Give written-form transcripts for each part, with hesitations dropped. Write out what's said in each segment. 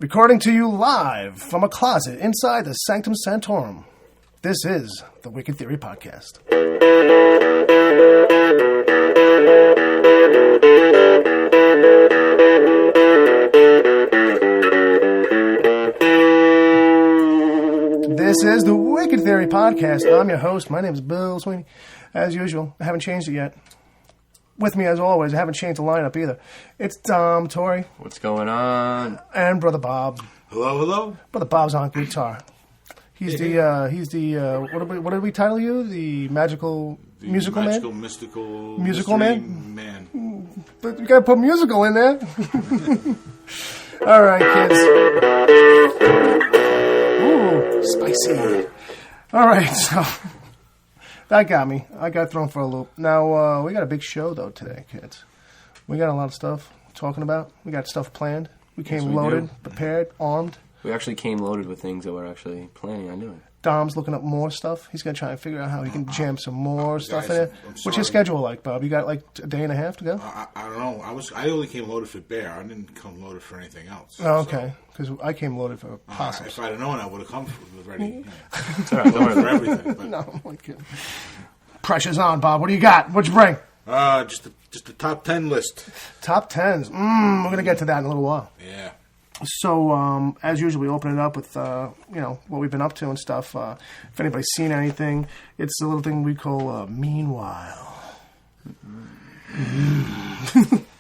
Recording to you live from a closet inside the Sanctum Sanctorum. This is the Wicked Theory Podcast. This is the Wicked Theory Podcast. I'm your host. My name is Bill Sweeney. As usual, I haven't changed it yet. With me, as always, I haven't changed the lineup either. It's Dom, Tori. What's going on? And Brother Bob. Hello, hello. Brother Bob's on guitar. He's the what did we title you? The magical musical man? Musical man? But you gotta put musical in there. All right, kids. Ooh, spicy. All right, so that got me. I got thrown for a loop. Now, we got a big show, though, today, kids. We got a lot of stuff talking about. We got stuff planned. We came loaded, prepared, armed. We actually came loaded with things that we're actually planning on doing. Dom's looking up more stuff. He's going to try and figure out how he can jam some more stuff in there. What's your schedule like, Bob? You got like a day and a half to go? I don't know. I only came loaded for bear. I didn't come loaded for anything else. Oh, okay. Because I came loaded for possums. If I'd have known, I would have come ready. It's all right, don't worry for everything. But. No, I'm like kidding. Pressure's on, Bob. What do you got? What'd you bring? Just the top 10 list. Top 10s. We're going to get to that in a little while. Yeah. So, as usual, we open it up with, what we've been up to and stuff. If anybody's seen anything, it's a little thing we call Meanwhile.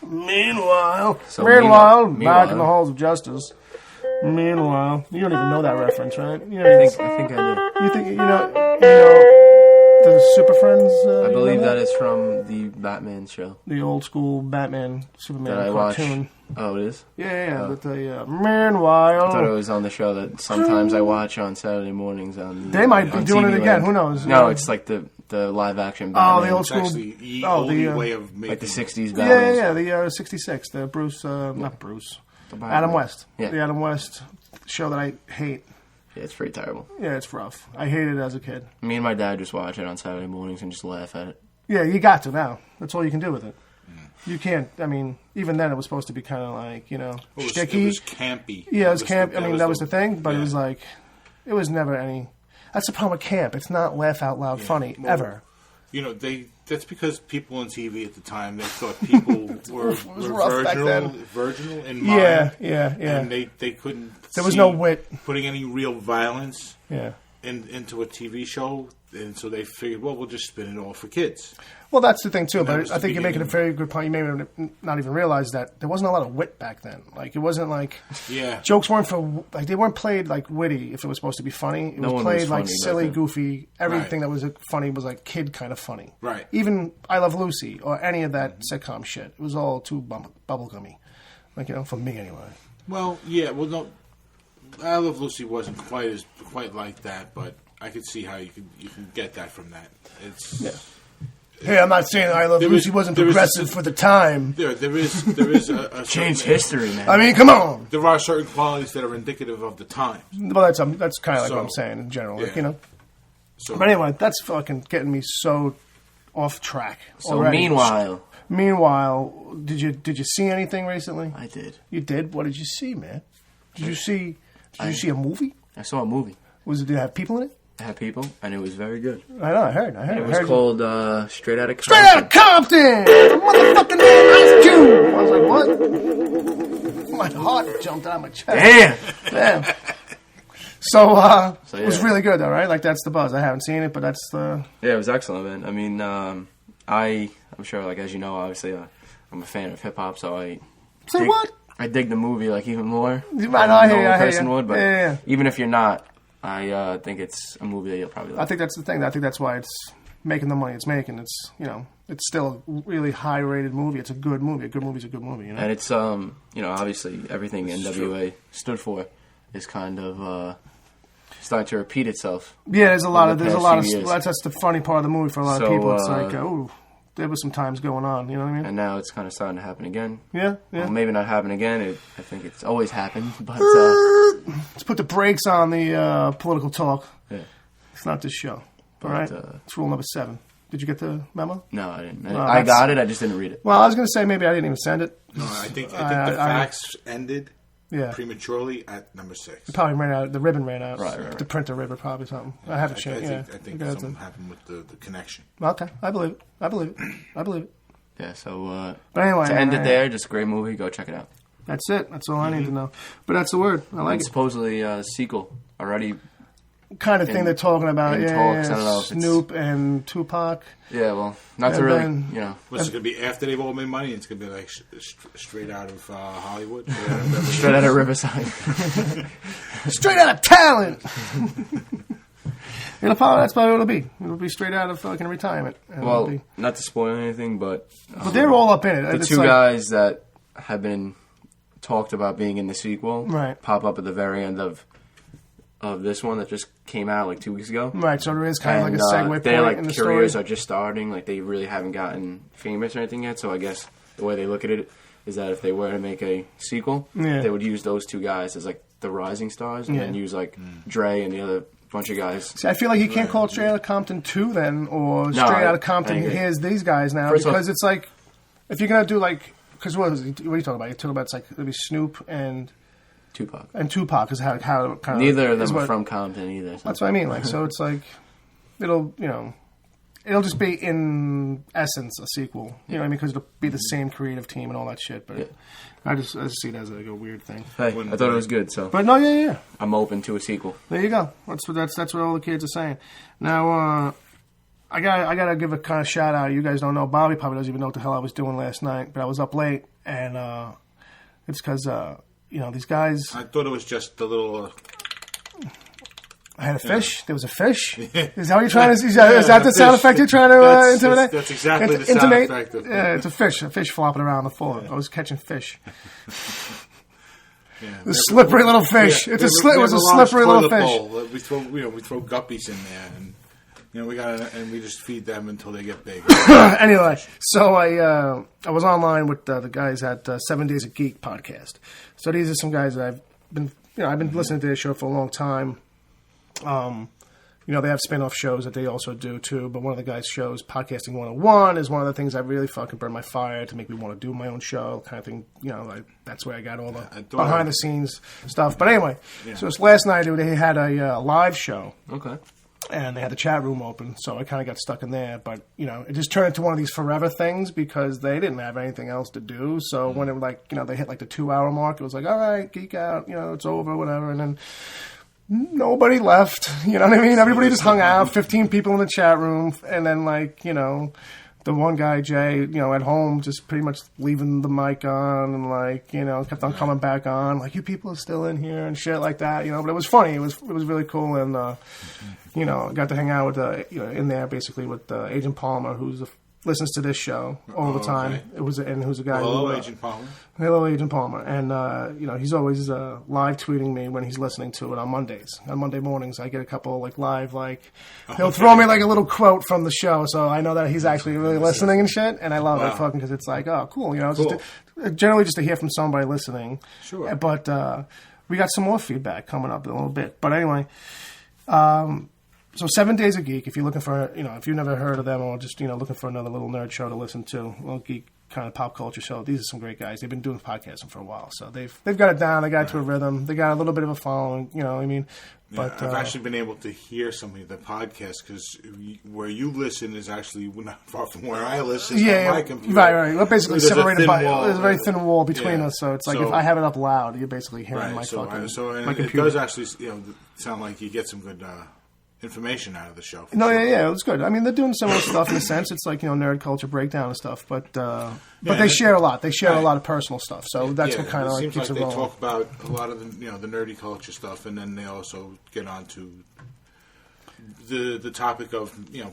Meanwhile. So Meanwhile, back in the halls of justice. Meanwhile. You don't even know that reference, right? I think I do. You think, you know the Super Friends? I believe that is from the Batman show. The old school Batman, Superman that I cartoon. watch. Oh, it is? Yeah. But Meanwhile. I thought it was on the show that sometimes I watch on Saturday mornings. They might be doing TV it again. Land. Who knows? No, it's like the live action Batman. Oh, the old school. The only way of making... Like the 60s Batman. Yeah, the 66. The Bruce, not Bruce. Adam West. Yeah. The Adam West show that I hate. Yeah, it's pretty terrible. Yeah, it's rough. I hated it as a kid. Me and my dad just watch it on Saturday mornings and just laugh at it. Yeah, you got to now. That's all you can do with it. You can't, even then it was supposed to be kind of like, sticky. It was campy. Yeah, it was camp. That was the thing, but it was like, it was never any. That's the problem with camp. It's not laugh out loud funny, ever. That's because people on TV at the time, they thought people were virginal in mind. Yeah. And they couldn't There was no wit. Putting any real violence into a TV show. And so they figured, well, we'll just spin it all for kids. Well, that's the thing, too. But I think you're making a very good point. You may not even realize that there wasn't a lot of wit back then. Like, it wasn't like... Yeah. Jokes weren't they weren't played, like, witty if it was supposed to be funny. It was played, like, silly, goofy. Everything that was funny was, like, kid kind of funny. Right. Even I Love Lucy or any of that sitcom shit. It was all too bubblegummy. Like, for me, anyway. Well, yeah. Well, no... I Love Lucy wasn't quite like that, but... I could see how you can get that from that. Hey, I'm not saying I Love Lucy wasn't progressive for the time. There is a change history, man. I mean, come on. There are certain qualities that are indicative of the time. Well, that's kind of like what I'm saying in general, So, but anyway, that's fucking getting me so off track. So already. meanwhile, did you see anything recently? I did. You did? What did you see, man? Did you see a movie? I saw a movie. Did it have people in it? It had people, and it was very good. I know, I heard. It was called Straight Outta Compton. Straight Outta Compton! The motherfucking name Ice Cube! I was like, what? My heart jumped out of my chest. Damn. So it was really good, though, right? Like, that's the buzz. I haven't seen it, but that's the... Yeah, it was excellent, man. I mean, I'm sure, like, as you know, obviously, I'm a fan of hip-hop, so I... Say what? I dig the movie, like, even more. I know, I hear you. A person would, but yeah. Even if you're not... I think it's a movie that you'll probably like. I think that's the thing. I think that's why it's making the money it's making. It's it's still a really high rated movie. It's a good movie. A good movie's a good movie. And it's obviously everything NWA stood for is kind of starting to repeat itself. Yeah, there's a lot of years. that's the funny part of the movie for a lot of people. It's like there was some times going on. You know what I mean? And now it's kind of starting to happen again. Yeah. Well, maybe not happen again. I think it's always happened, but let's put the brakes on the political talk. Yeah. It's not this show. All right? It's rule number 7. Did you get the memo? No, I didn't. I got it. I just didn't read it. Well, I was going to say maybe I didn't even send it. No, I think the facts ended Yeah. prematurely at number 6. It probably ran out. The ribbon ran out. Right. The printer ribbon, probably something. I haven't checked. I think something happened with the connection. Okay, I believe it. Yeah, so But anyway, to end it there, just a great movie. Go check it out. That's it. That's all I need to know. But that's the word. I like And it. supposedly a sequel already. Kind of thing they're talking about. in talks. I don't know if Snoop and Tupac. Yeah, well, not to And really, then- What's it going to be after they've all made money? It's going to be like straight out of Hollywood? Straight out of Riverside. Straight out of talent. That's probably what it'll be. It'll be straight out of fucking retirement. And Well, not to spoil anything, but they're all up in it. the It's two like- guys that have been talked about being in the sequel Right. pop up at the very end of this one that just came out like 2 weeks ago. Right, so there is kind of like a segue point their in the careers story. are just starting. Like they really haven't gotten famous or anything yet. So I guess the way they look at it is that if they were to make a sequel, Yeah. they would use those two guys as like the rising stars, and then use like Dre and the other bunch of guys. See, I feel like you can't call it Straight Outta Compton 2 then, or No, Straight I Outta Compton, agree. here's these guys now, First off- because it's like, if you're going to do like, because what are you talking about? You're talking about, it's like, maybe Snoop and Tupac is how kind of... Neither of is them are what- from Compton either. So. That's what I mean, like, so it's like, it'll just be, in essence, a sequel. You know what I mean? Because it'll be the same creative team and all that shit, but I just see it as like a weird thing. Hey, I thought it was good, so But no, yeah. I'm open to a sequel. There you go. That's what all the kids are saying. Now, I gotta give a kind of shout out. You guys don't know. Bobby probably doesn't even know what the hell I was doing last night, but I was up late, and it's because these guys. I thought it was just the little... I had a fish. There was a fish. Is that what you're trying to? Is that the sound effect you're trying to intimidate? That's exactly the sound effect. Yeah, it's a fish. A fish flopping around the floor. I was catching fish. Yeah, The slippery little fish. It was a slippery little fish. We throw guppies in there, and we just feed them until they get big. Anyway, so I was online with the guys at 7 Days of Geek podcast. So these are some guys that I've been listening to their show for a long time. They have spin-off shows that they also do too, but one of the guys' shows, Podcasting 101, is one of the things that really fucking burned my fire to make me want to do my own show, kind of thing. That's where I got all the behind-the-scenes stuff. But anyway, so it's last night they had a live show. Okay. And they had the chat room open, so I kind of got stuck in there. But, it just turned into one of these forever things because they didn't have anything else to do. So when it they hit like the 2-hour mark, it was like, all right, geek out, it's over, whatever. And then nobody left, you know what I mean? Everybody just hung out, 15 people in the chat room. And then the one guy, Jay, at home, just pretty much leaving the mic on and kept on coming back on. Like, you people are still in here and shit like that, But it was funny. It was really cool. And, got to hang out with, in there basically with Agent Palmer, who's listens to this show all the time. Okay. Who's a guy Hello, who... Agent Palmer. Hello, Agent Palmer. And, he's always live tweeting me when he's listening to it on Mondays. On Monday mornings, I get a couple, live, he'll throw me, a little quote from the show, so I know that he's actually really listening and shit, and I love it fucking because it's like, oh, cool, Cool. Generally just to hear from somebody listening. Sure. But we got some more feedback coming up in a little bit. But anyway, so 7 Days of Geek, if you're looking for, if you've never heard of them or just, looking for another little nerd show to listen to, a little geek kind of pop culture show, these are some great guys. They've been doing podcasting for a while, so they've got it down. They got it to a rhythm. They got a little bit of a following, you know what I mean? But I've actually been able to hear some of the podcasts because where you listen is actually not far from where I listen. Yeah, on my computer. right. We're basically There's a separated thin by wall. there's a very thin wall between Yeah. us, so it's like So- if I have it up loud, you're basically hearing Right. my fucking And my it computer. does actually, sound like you get some good information out of the show. No, yeah, it's good. I mean, they're doing similar stuff in a sense. It's like nerd culture breakdown and stuff, but they share a lot. They share a lot of personal stuff, so that's what kind of seems keeps like it they rolling. talk about a lot of the nerdy culture stuff, and then they also get on to the topic of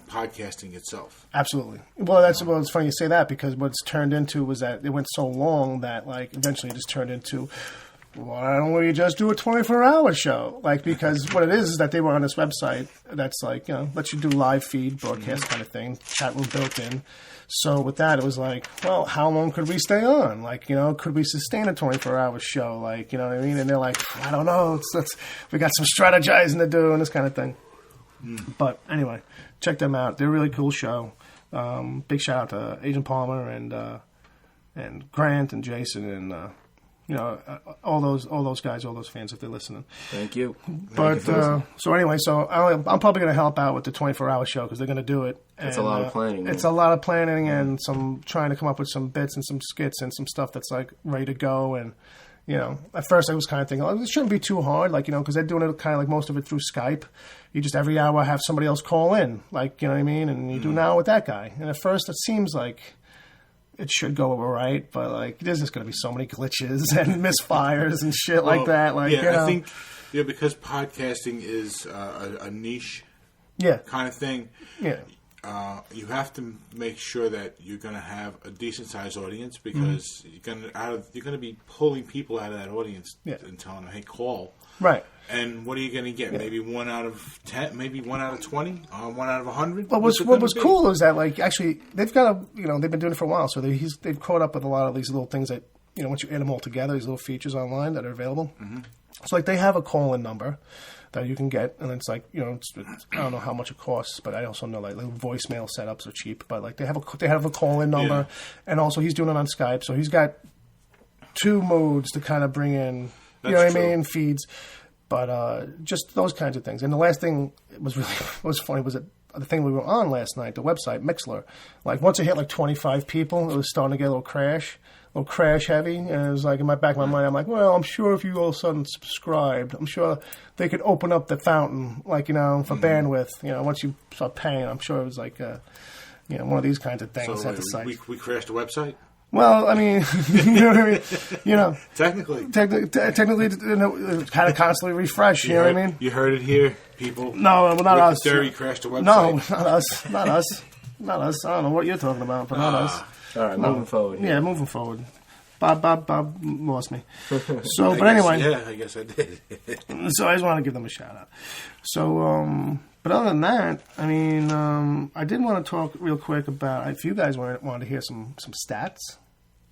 podcasting itself. Absolutely. Well, it's funny you say that because what's turned into was that it went so long that eventually it just turned into, why don't we just do a 24-hour show? Because what it is that they were on this website that's lets you do live feed, broadcast kind of thing, chat room built in. So with that, it was well, how long could we stay on? Could we sustain a 24-hour show? You know what I mean? And they're like, I don't know. We got some strategizing to do and this kind of thing. But anyway, check them out. They're a really cool show. Big shout out to Agent Palmer and Grant and Jason and all those guys, all those fans, if they're listening. Thank you. But so anyway, I'm probably going to help out with the 24-hour show because they're going to do it. It's a lot of planning. It's a lot of planning and some trying to come up with some bits and some skits and some stuff that's like ready to go. And at first I was kind of thinking, it shouldn't be too hard, because they're doing it kind of like most of it through Skype. You just every hour have somebody else call in, you know what I mean? And you do now with that guy. And at first it seems like it should go all right, but there's just going to be so many glitches and misfires and shit like that. I think because podcasting is a niche kind of thing. Yeah. You have to make sure that you're going to have a decent sized audience because you're going to be pulling people out of that audience and telling them, "Hey, call." Right. And what are you going to get? Yeah. Maybe 1 out of 10, maybe 1 out of 20, 1 out of 100. But what was cool is that actually they've got they've been doing it for a while, so they've caught up with a lot of these little things that once you add them all together, these little features online that are available. Mm-hmm. So they have a call-in number that you can get, and it's I don't know how much it costs, but I also know little voicemail setups are cheap. But they have a call-in number, and also he's doing it on Skype, so he's got 2 modes to kind of bring in, feeds. But just those kinds of things. And the last thing was funny was that the thing we were on last night, the website Mixler. Once it hit 25 people, it was starting to get a little crash heavy. And it was in my back of my mind, I'm like, well, I'm sure if you all of a sudden subscribed, I'm sure they could open up the fountain, for bandwidth. Once you start paying, I'm sure it was one of these kinds of things so at the site. We crashed the website? Well, I mean, you know what I mean? Technically, it had to constantly refresh. You know what I mean? You heard it here, people. No, not us. Derry crashed the website. No, not us. Not us. I don't know what you're talking about, but not us. All right, moving forward. Yeah, moving forward. Bob lost me. So, anyway. Yeah, I guess I did. So I just want to give them a shout out. So, but other than that, I mean, I did want to talk real quick about if you guys wanted to hear some stats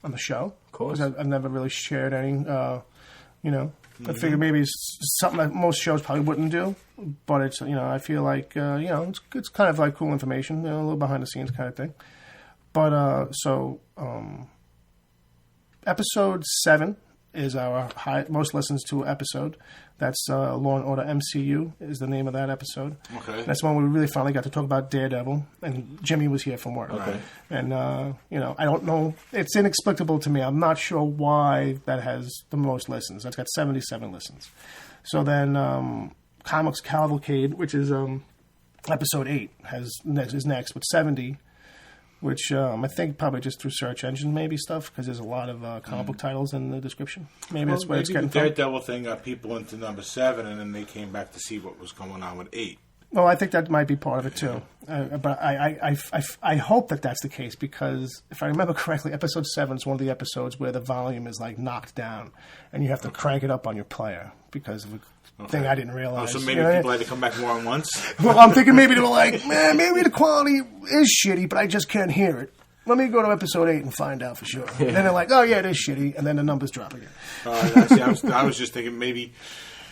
on the show. Of course. Because I've never really shared any, I figured maybe it's something that most shows probably wouldn't do, but it's, I feel like, it's kind of cool information, a little behind the scenes kind of thing. But, episode 7 is our most listens to episode. That's Law and Order MCU is the name of that episode. Okay. That's when we really finally got to talk about Daredevil, and Jimmy was here from work. Okay. And, I don't know. It's inexplicable to me. I'm not sure why that has the most listens. That's got 77 listens. So then Comics Cavalcade, which is episode 8, is next with 70, which I think probably just through search engine maybe stuff, because there's a lot of comic book titles in the description. Maybe that's where it's getting the Daredevil thing got people into number 7, and then they came back to see what was going on with 8. Well, I think that might be part of it too. But I hope that that's the case, because if I remember correctly, episode 7 is one of the episodes where the volume is knocked down, and you have to crank it up on your player because of a thing I didn't realize. So maybe people had to come back more than once? Well, I'm thinking maybe they were like, man, maybe the quality is shitty, but I just can't hear it. Let me go to episode 8 and find out for sure. And then they're like, oh yeah, it is shitty, and then the numbers drop again. I was just thinking maybe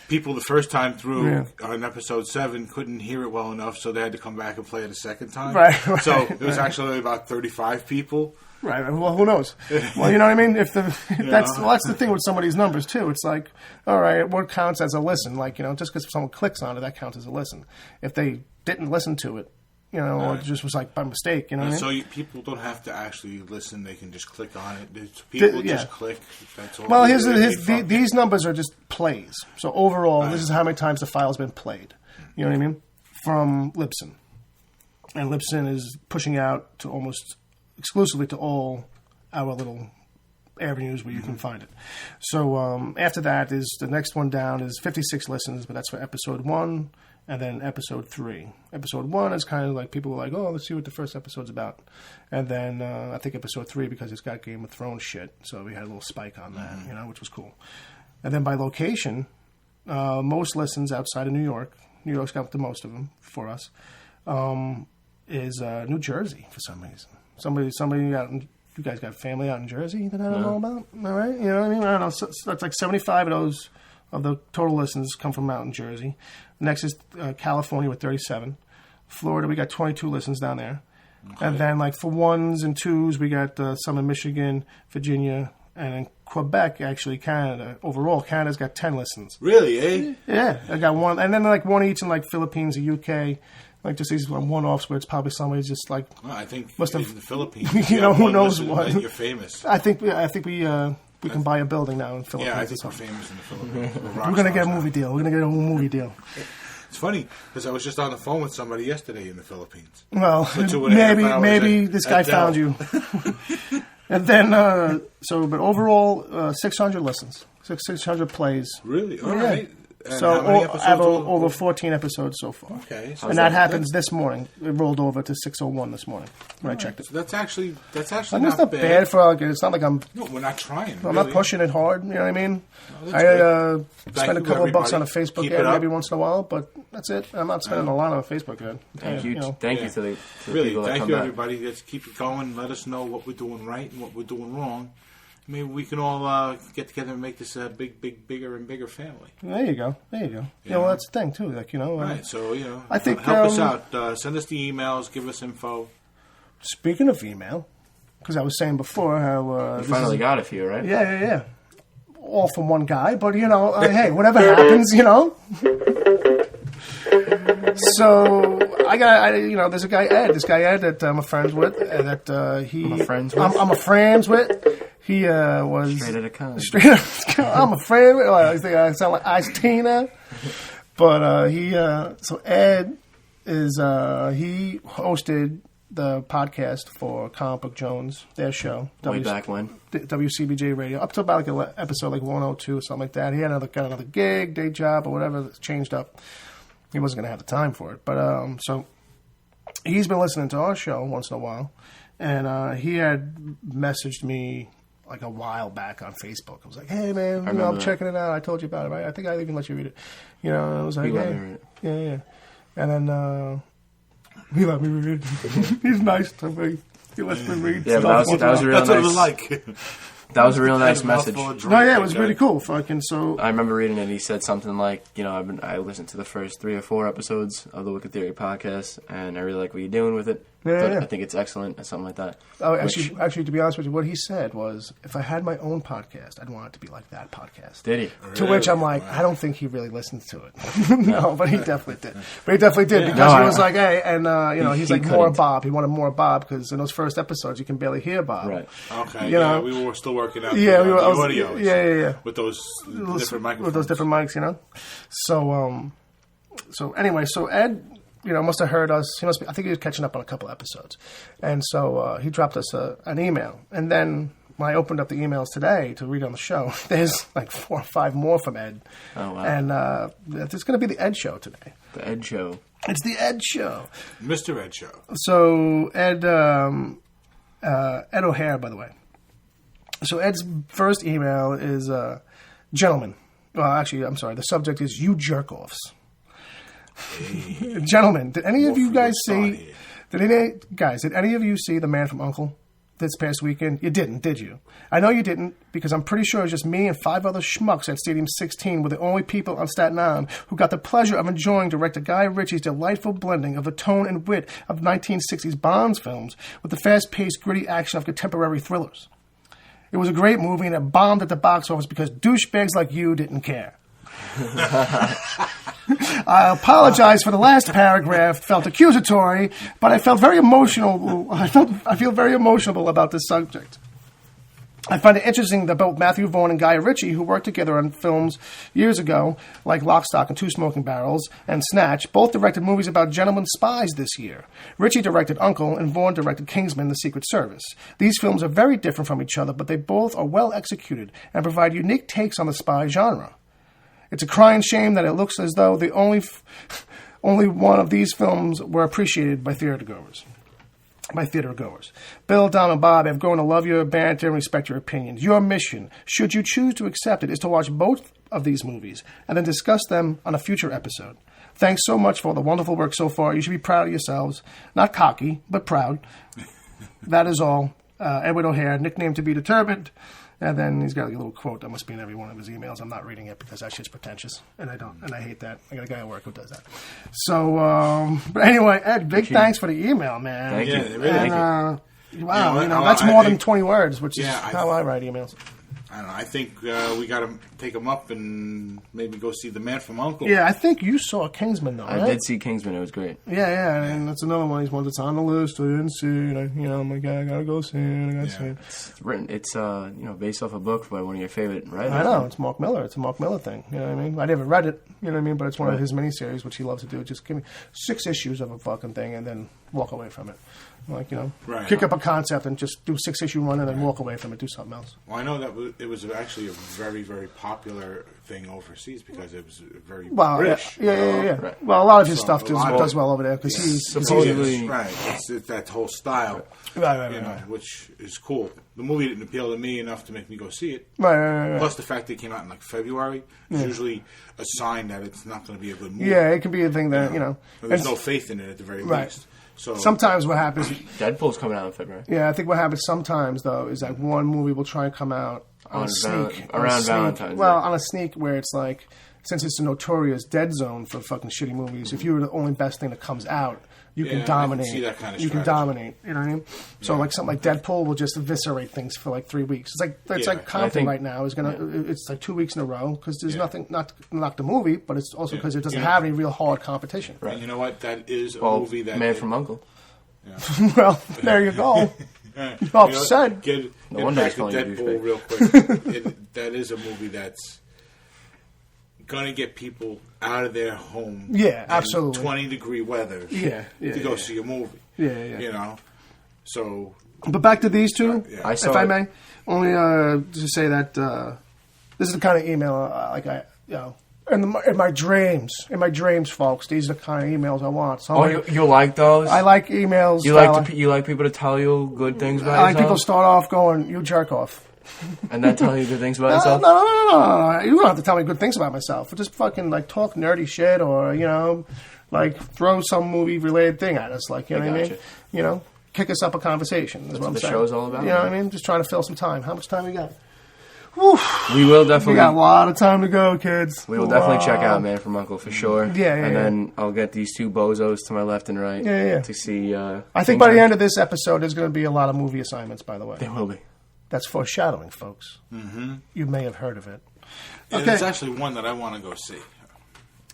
people the first time through on episode 7 couldn't hear it well enough, so they had to come back and play it a second time. Right. So it was actually about 35 people. Right. Well, who knows? Well, you know what I mean? That's the thing with some of these numbers too. It's like, all right, what counts as a listen? Just because someone clicks on it, that counts as a listen. If they didn't listen to it, or it just was by mistake, what I mean? So people don't have to actually listen; they can just click on it. People just click. That's all. Well, these numbers are just plays. So overall, this is how many times the file's been played. You know what I mean? From Libsyn, and Libsyn is pushing out to almost exclusively to all our little avenues where you can find it. So after that is the next one down is 56 listens, but that's for episode 1. And then episode 3. Episode 1 is kind of like people were like, oh, let's see what the first episode's about. And then I think episode 3, because it's got Game of Thrones shit, so we had a little spike on that, which was cool. And then by location, most listens outside of New York, New York's got the most of them for us, is New Jersey for some reason. Somebody out in, you guys got family out in Jersey that I don't know about? All right? You know what I mean? I don't know. So that's like 75 of those, of the total listens come from out in Jersey. Next is California with 37. Florida, we got 22 listens down there. Okay. And then for 1s and 2s, we got some in Michigan, Virginia, And in Quebec, actually, Canada, overall, Canada's got 10 listens. Really, eh? Yeah, I got one. And then like one each in like Philippines or UK. Like just these one-offs where it's probably somebody's just like... Well, I think must have, in the Philippines, who knows what. You're famous. I think we can buy a building now in Philippines. Yeah, I think we're famous in the Philippines. We're going to get a movie deal. We're going to get a movie deal. It's funny because I was just on the phone with somebody yesterday in the Philippines. Well, maybe this guy found you. And then, but overall, 600 listens, 600 plays. Really? All right. And so I have over 14 episodes so far. Okay. So and that happens this morning. It rolled over to 601 this morning when I checked it. So that's actually not bad for. It's not like I'm. No, we're not trying. I'm not pushing it hard. You know what I mean? No, I spend a couple of bucks on a Facebook ad every once in a while, but that's it. I'm not spending a lot on a Facebook ad. Thank you to the really, people that thank come you back. everybody. Let's keep it going. Let us know what we're doing right and what we're doing wrong. Maybe we can all get together and make this a bigger and bigger family. There you go. Yeah, well, that's the thing too. Like right. So I think help us out. Send us the emails. Give us info. Speaking of email, because I was saying before how you finally got a few, right? Yeah. All from one guy, but hey, whatever happens, So there's a guy Ed. This guy Ed that I'm a friends with. I'm a friends with. He was straight out of college. I'm a friend with. I think I sound like Ice Tina, but so Ed is he hosted the podcast for Comic Book Jones, their show. Way back when? WCBJ Radio. Up to about like episode like 102 or something like that. He had got another gig, day job, or whatever. It's changed up. He wasn't going to have the time for it. But so he's been listening to our show once in a while. And he had messaged me like a while back on Facebook. I was like, hey, man, I'm checking it out. I told you about it, right? I think I even let you read it. And I was like, hey. Yeah. And then he let me read it. He's nice to me. He lets me read. Yeah, but that was a real nice. That's what it was like. That was a real nice message. No, yeah, it was really cool. So I remember reading it. He said something like, I listened to the first 3 or 4 episodes of the Wicked Theory podcast, and I really like what you're doing with it. I think it's excellent, or something like that. Oh, actually, to be honest with you, what he said was, if I had my own podcast, I'd want it to be like that podcast. Did he? To which I'm like, I don't think he really listens to it. No, but he definitely did. Because he was like, hey, and he's like more Bob. He wanted more Bob because in those first episodes you can barely hear Bob. Right. Okay. We were still working out. Yeah, the audio. Yeah. With those different microphones. With those different mics, So anyway, so Ed, must have heard us. I think he was catching up on a couple episodes, and so he dropped us an email. And then when I opened up the emails today to read on the show, there's like 4 or 5 more from Ed. Oh wow! And it's going to be the Ed show today. The Ed show. It's the Ed show. Mr. Ed show. So Ed O'Hare, by the way. So Ed's first email is, gentlemen. Well, actually, I'm sorry. The subject is you jerk-offs. Hey. Gentlemen, did any of you guys see... Did any of you see The Man from U.N.C.L.E. this past weekend? You didn't, did you? I know you didn't, because I'm pretty sure it was just me and 5 other schmucks at Stadium 16 were the only people on Staten Island who got the pleasure of enjoying director Guy Ritchie's delightful blending of the tone and wit of 1960s Bonds films with the fast-paced, gritty action of contemporary thrillers. It was a great movie, and it bombed at the box office because douchebags like you didn't care. I apologize for the last paragraph. Felt accusatory, but I felt very emotional. I feel very emotional about this subject. I find it interesting that both Matthew Vaughn and Guy Ritchie, who worked together on films years ago, like Lock, Stock, and Two Smoking Barrels and Snatch, both directed movies about gentlemen spies this year. Ritchie directed Uncle, and Vaughn directed Kingsman: The Secret Service. These films are very different from each other, but they both are well executed and provide unique takes on the spy genre. It's a crying shame that it looks as though the only one of these films were appreciated by theatergoers. Bill, Dom, and Bob have grown to love your banter and respect your opinions. Your mission, should you choose to accept it, is to watch both of these movies and then discuss them on a future episode. Thanks so much for all the wonderful work so far. You should be proud of yourselves. Not cocky, but proud. That is all. Edward O'Hare, nickname to be determined. And then he's got a little quote that must be in every one of his emails. I'm not reading it because that shit's pretentious, and I hate that. I got a guy at work who does that. So, but anyway, Ed, big thanks for the email, man. Thank you. Wow, that's more than 20 words, which is how I write emails. I don't know. I think we got to take him up and maybe go see The Man from U.N.C.L.E. Yeah, I think you saw Kingsman, though, right? I did see Kingsman. It was great. Yeah, and that's another one of these ones that's on the list. I didn't see it. I'm like, I gotta go see it. I gotta see it. It's written. It's based off a book by one of your favorite writers. I know, it's Mark Miller. It's a Mark Miller thing. You know what I mean? I never read it. You know what I mean? But it's one of his miniseries, which he loves to do. Just give me 6 issues of a fucking thing and then walk away from it. Like, kick up a concept and just do 6-issue run and then walk away from it, do something else. Well, I know that it was actually a very, very popular thing overseas because it was very British. Yeah. Right. Well, a lot of his stuff does well over there because he's supposedly right. It's that whole style, right. which is cool. The movie didn't appeal to me enough to make me go see it. Right. Plus, the fact that it came out in February is usually a sign that it's not going to be a good movie. Yeah, it could be a thing that there's no faith in it at the very least. So sometimes what happens... Deadpool's coming out in February. Yeah, I think what happens sometimes, though, is that one movie will try and come out on a sneak. Around Valentine's Day. Well, on a sneak where it's like, since it's a notorious dead zone for fucking shitty movies, if you're the only best thing that comes out, you can dominate. I can see that kind of you strategy. can dominate. You know what I mean? So something like Deadpool will just eviscerate things for 3 weeks. It's like Compton right now is gonna. It's 2 weeks in a row because there's nothing not to knock the movie, but it's also because it doesn't have any real hard competition. Right. And you know what? That is a movie that Man from U.N.C.L.E. Yeah. Well, there you go. Enough said. Get no back to Deadpool real quick. That is a movie that's going to get people out of their home. Yeah, absolutely. 20-degree weather. To go see a movie. Yeah. So. But back to these two, if I may. Only to say that this is the kind of email in my dreams, folks. These are the kind of emails I want. So you like those? I like emails. You like people to tell you good things about yourself? I like people start off going, "You jerk off," and then tell you good things about yourself. No. You don't have to tell me good things about myself. Just fucking talk nerdy shit, or throw some movie related thing at us. What I mean? Kick us up a conversation. That's what I'm saying. The show's all about. You know what I mean? Just trying to fill some time. How much time we got? Whew. We will definitely. We got a lot of time to go, kids. We will definitely check out Man from U.N.C.L.E. for sure. Yeah. And then I'll get these two bozos to my left and right. To see. I think by the end of this episode, there's going to be a lot of movie assignments. By the way, there will be. That's foreshadowing, folks. Mm-hmm. You may have heard of it. And it's actually one that I want to go see.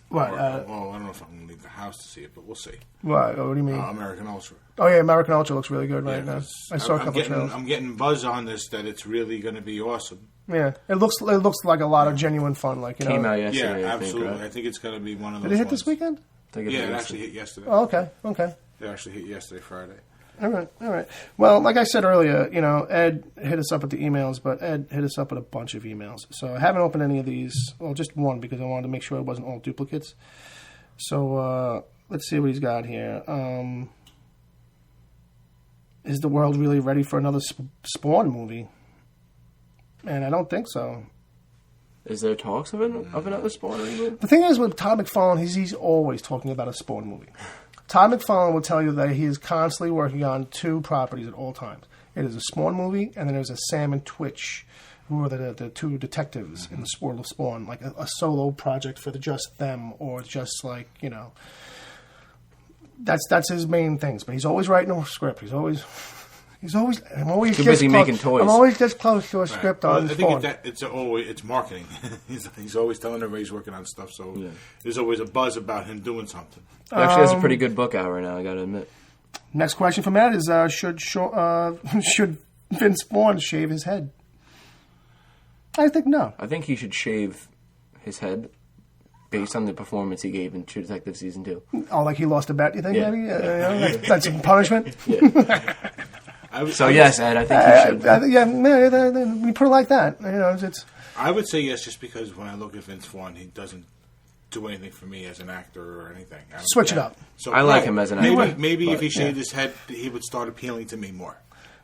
What? I don't know if I'm going to leave the house to see it, but we'll see. What do you mean? American Ultra. Oh, yeah, American Ultra looks really good right now. I saw a couple trailers. I'm getting buzz on this that it's really going to be awesome. Yeah, it looks like a lot of genuine fun. Came out yesterday. Yeah, absolutely. I think it's going to be one of those. Did it hit ones. this weekend? It actually hit yesterday. Oh, okay. It actually hit yesterday, Friday. All right. Well, like I said earlier, Ed hit us up with the emails, but Ed hit us up with a bunch of emails. So I haven't opened any of these. Well, just one because I wanted to make sure it wasn't all duplicates. So let's see what he's got here. Is the world really ready for another Spawn movie? And I don't think so. Is there talks of another Spawn movie? The thing is with Todd McFarlane, he's always talking about a Spawn movie. Todd McFarlane will tell you that he is constantly working on 2 properties at all times. It is a Spawn movie, and then there's a Sam and Twitch, who are the 2 detectives in the world of Spawn, like a solo project for just them, or just that's his main things. But he's always writing a script. I'm always too busy making toys. I'm always just close to a script on Spawn. I think it's marketing. he's always telling everybody he's working on stuff. So there's always a buzz about him doing something. He actually has a pretty good book out right now. I got to admit. Next question from Matt is: Should Vince Vaughn shave his head? I think no. I think he should shave his head based on the performance he gave in True Detective Season 2. Oh, like he lost a bet, you think, maybe? That's a punishment? Yeah. Yes, Ed, I think you should. When you put it like that, it's... I would say yes, just because when I look at Vince Vaughn, he doesn't do anything for me as an actor or anything. Switch it up. So I like him as an actor. Maybe if he shaved his head, he would start appealing to me more,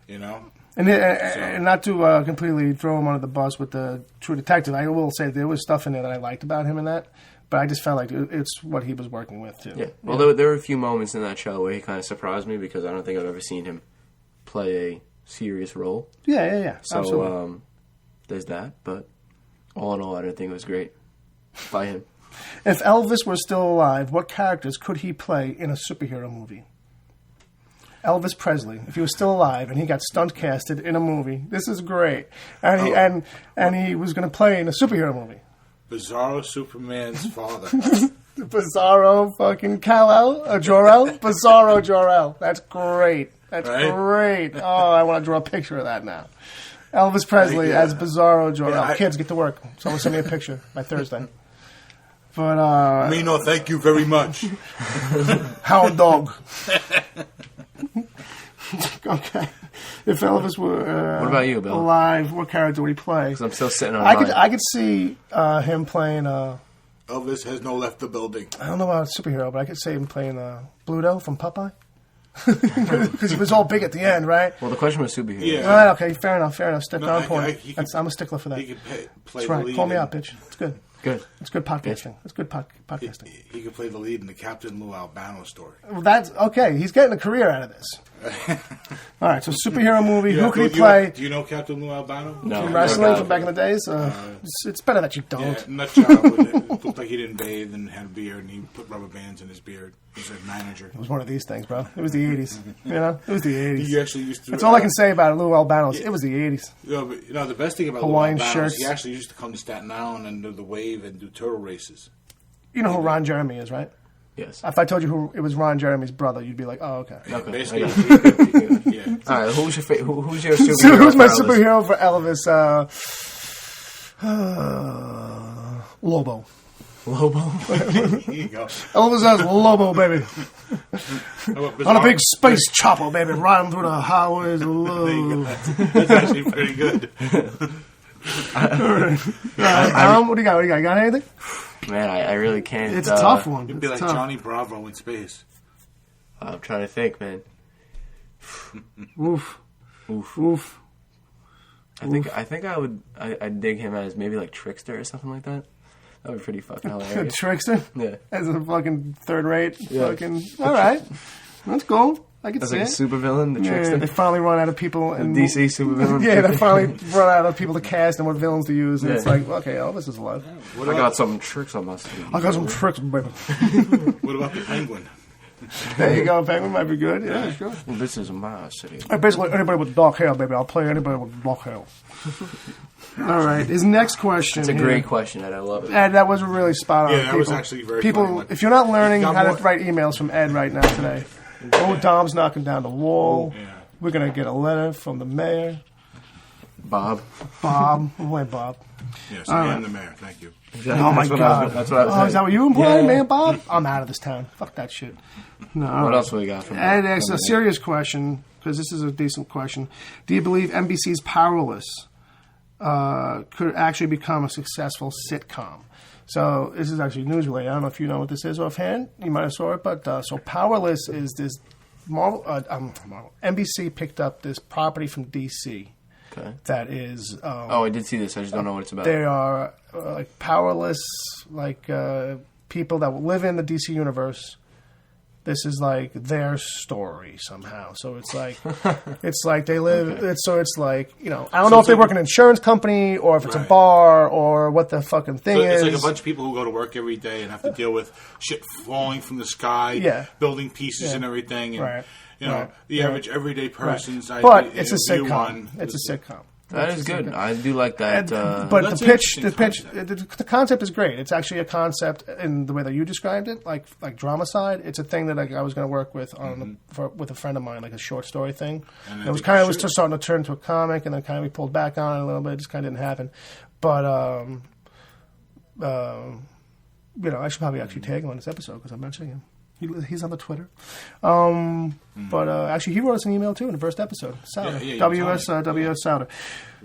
And not to completely throw him under the bus with the True Detective, I will say there was stuff in there that I liked about him in that, but I just felt like it's what he was working with, too. Yeah. Well, there were a few moments in that show where he kind of surprised me because I don't think I've ever seen him play a serious role. Yeah. So, absolutely. There's that, but all in all, I don't think it was great by him. If Elvis were still alive, what characters could he play in a superhero movie? Elvis Presley, if he was still alive, and he got stunt casted in a movie. This is great. And he was going to play in a superhero movie. Bizarro Superman's father. Bizarro fucking Jor-El? Bizarro Jor-El. That's great. That's great. Oh, I want to draw a picture of that now. Elvis Presley as Bizarro Jor-El. Kids, get to work. Someone send me a picture by Thursday. But, no, thank you very much. Hound dog. Okay. If Elvis were what about you, Bill? alive, what character would he play? Because I'm still sitting on I could see him playing... Elvis has no left the building. I don't know about a superhero, but I could see him playing Bluto from Popeye. Because he was all big at the end, right? Well, the question was superhero. Yeah. All right, okay, fair enough. Stick on point. I'm a stickler for that. He could play That's right. the lead. Call me out, bitch. It's good. Good. It's good podcasting. It's good podcasting. He could play the lead in the Captain Lou Albano story. Well, that's okay. He's getting a career out of this. All right, so superhero movie. Who could he play? Do you know Captain Lou Albano? No. From wrestling from back in the days? It's better that you don't. Yeah, nut job. It looked like he didn't bathe and had a beard, and he put rubber bands in his beard. He's a manager. It was one of these things, bro. It was the 80s. You know? It was the 80s. He actually used to... That's all I can say about it, Lou Albano. It was the 80s. The best thing about Hawaiian Lou Albano shirts. is he actually used to come to Staten Island and do the wave and do turtle races. You know who Ron Jeremy is, right? Yes. If I told you who it was Ron Jeremy's brother, you'd be like, oh, okay. Okay. Basically, Yeah. all right, who's your superhero? So who's my for Elvis? superhero for Elvis? Lobo. Lobo. Here you go. Elvis has Lobo, baby. On a big space chopper, baby, riding through the highways of love. That's actually pretty good. What do you got? You got anything? Man, I really can't. It's a tough one. You'd be like Johnny Bravo in space. I'm trying to think, man. Oof. I think I'd dig him as maybe like Trickster or something like that. That would be pretty fucking hilarious. Trickster? Yeah. As a fucking third rate? Yeah. Fucking. All right. That's cool. I can As see like a it. supervillain, the Trickster. They finally run out of people. And DC supervillain. Yeah, they finally run out of people to cast and what villains to use. And it's Yeah. like, okay, Elvis is alive. I got some tricks on my sleeve. I got some tricks, baby. What about the Penguin? There you go. Penguin might be good. Yeah, sure. Well, this is my city. Basically, anybody with dark hair, baby. I'll play anybody with dark hair. All right. His next question. It's a great question, Ed. I love it. Ed, that was really spot on. Yeah, that was actually very People, funny. if you're not learning Got how to more- write emails from Ed right now today, Dom's knocking down the wall. Yeah. We're going to get a letter from the mayor. Bob. Bob. Wait, Bob. Yes, I am the mayor. Thank you. Oh, my God. That's what I was saying. Is that what you implying, Yeah. man, Bob? I'm out of this town. Fuck that shit. No. What else we got from Ed asks a serious question, because this is a decent question. Do you believe NBC's Powerless could actually become a successful sitcom? So this is actually news related. I don't know if you know what this is offhand. You might have saw it, but so Powerless is this Marvel. NBC picked up this property from DC. Okay. That is. I did see this. I just don't know what it's about. They are like powerless, like people that live in the DC universe. This is like their story somehow. So it's like they live. Okay. It's like, you know, I don't know if they work in an insurance company or if it's a bar or what the fucking thing is. It's like a bunch of people who go to work every day and have to deal with shit falling from the sky, building pieces and everything, and you know, the average everyday person's. But it's a sitcom. It's a sitcom. That is good. I do like that. But the concept is great. It's actually a concept in the way that you described it, like drama side. It's a thing that I was going to work with with a friend of mine, like a short story thing. And it was kind of just starting to turn into a comic, and then kind of we pulled back on it a little bit. It just kind of didn't happen. But you know, I should probably actually tag him on this episode because I'm mentioning him. He's on the Twitter. But actually, he wrote us an email, too, in the first episode. Souter. WS Souter.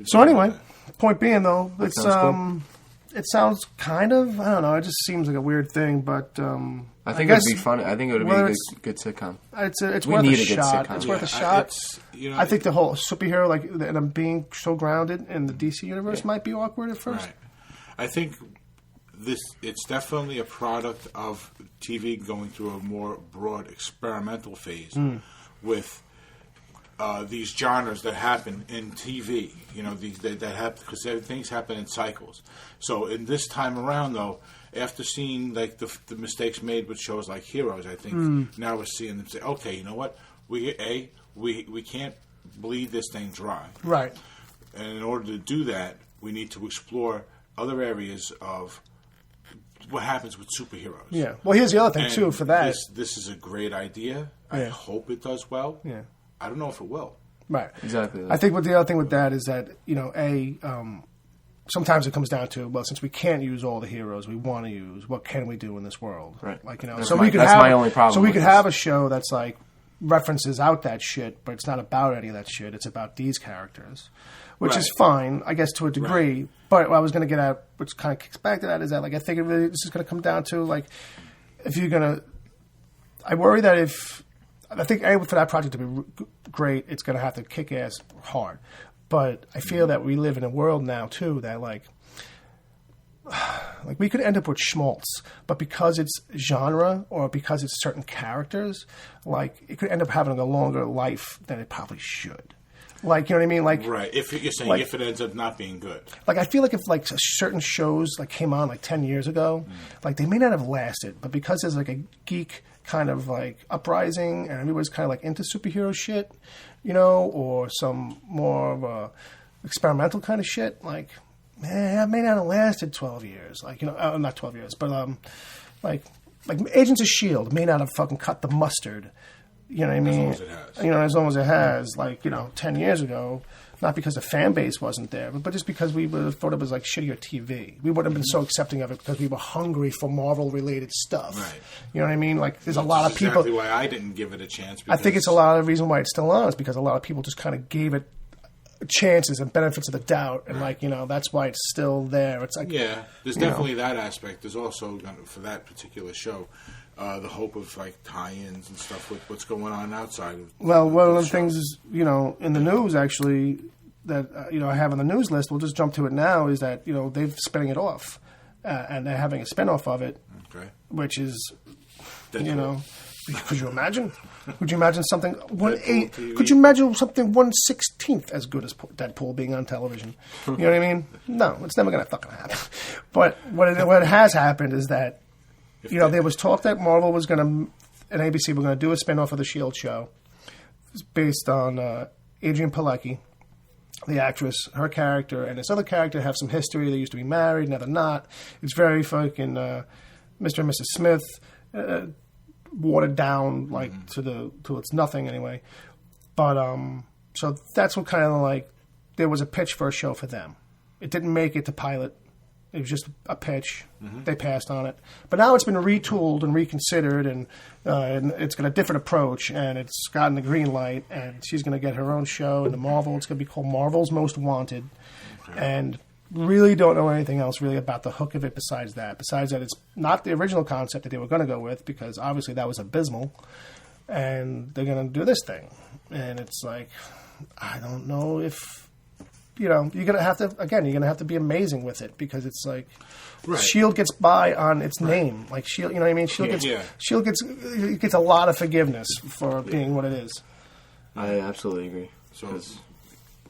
So anyway, point being, though, it sounds kind of, I don't know, it just seems like a weird thing, but I think it would be funny. I think it would be a good sitcom. It's We worth need a a good shot. sitcom. It's worth a shot. You know, I think the whole superhero, like, and I'm being so grounded in the DC universe might be awkward at first. Right. I think it's definitely a product of TV going through a more broad experimental phase with these genres that happen in TV. You know, that happen because things happen in cycles. So in this time around, though, after seeing like the mistakes made with shows like Heroes, I think now we're seeing them say, okay, you know what? we can't bleed this thing dry. Right. And in order to do that, we need to explore other areas of what happens with superheroes. Yeah. Well, here's the other thing, too, for that. This is a great idea. Yeah. I hope it does well. Yeah. I don't know if it will. Right. Exactly. I think the other thing with that is that, sometimes it comes down to, well, since we can't use all the heroes we want to use, what can we do in this world? Right. Like, that's my only problem. So we could have a show that's like references out that shit, but it's not about any of that shit. It's about these characters, which is fine, I guess, to a degree. Right. But what I was going to get at, which kind of kicks back to that, is that like I think this is going to come down to like if you're going to. I worry that I think for that project to be great, it's going to have to kick ass hard. But I feel that we live in a world now too that like we could end up with schmaltz, but because it's genre or because it's certain characters, like it could end up having a longer life than it probably should. Like, you know what I mean? Like, right. If you're saying if it ends up not being good, like I feel like if like certain shows like came on like 10 years ago, like they may not have lasted, but because there's like a geek kind of like uprising and everybody's kind of like into superhero shit, or some more of a experimental kind of shit, like, man, that may not have lasted 12 years. Like, not 12 years, but like Agents of S.H.I.E.L.D. may not have fucking cut the mustard. You know what I mean? As long as it has. As long as it has. Like, 10 years ago, not because the fan base wasn't there, but just because we would have thought it was like shittier TV. We wouldn't have been so accepting of it because we were hungry for Marvel-related stuff. Right. You know what I mean? Like, there's a lot of people. Exactly why I didn't give it a chance. I think it's a lot of the reason why it's still on is because a lot of people just kind of gave it chances and benefits of the doubt, and that's why it's still there. It's like there's definitely that aspect. There's also for that particular show. The hope of like tie-ins and stuff with what's going on outside of. Well, one of the things is in the news actually that I have on the news list. We'll just jump to it now. Is that they're spinning it off, and they're having a spin-off of it, which is Deadpool. Could you imagine? Could you imagine something TV? Could you imagine something 1/16th as good as Deadpool being on television? You know what I mean? No, it's never going to fucking happen. But what has happened is that. There was talk that Marvel was going to, and ABC were going to do a spin-off of the S.H.I.E.L.D. show. It's based on Adrienne Palicki, the actress, her character, and this other character have some history. They used to be married, now they're not. It's very fucking Mr. and Mrs. Smith, watered down to its nothing anyway. But so that's what kind of like there was a pitch for a show for them. It didn't make it to pilot. It was just a pitch. Mm-hmm. They passed on it. But now it's been retooled and reconsidered, and it's got a different approach, and it's gotten the green light, and she's going to get her own show in the Marvel. It's going to be called Marvel's Most Wanted. Okay. And really don't know anything else really about the hook of it besides that. Besides that, it's not the original concept that they were going to go with, because obviously that was abysmal, and they're going to do this thing. And it's like, I don't know if... you're gonna have to be amazing with it, because it's like S.H.I.E.L.D. gets by on its name. Like S.H.I.E.L.D., you know what I mean? S.H.I.E.L.D. gets a lot of forgiveness for being what it is. I absolutely agree. Because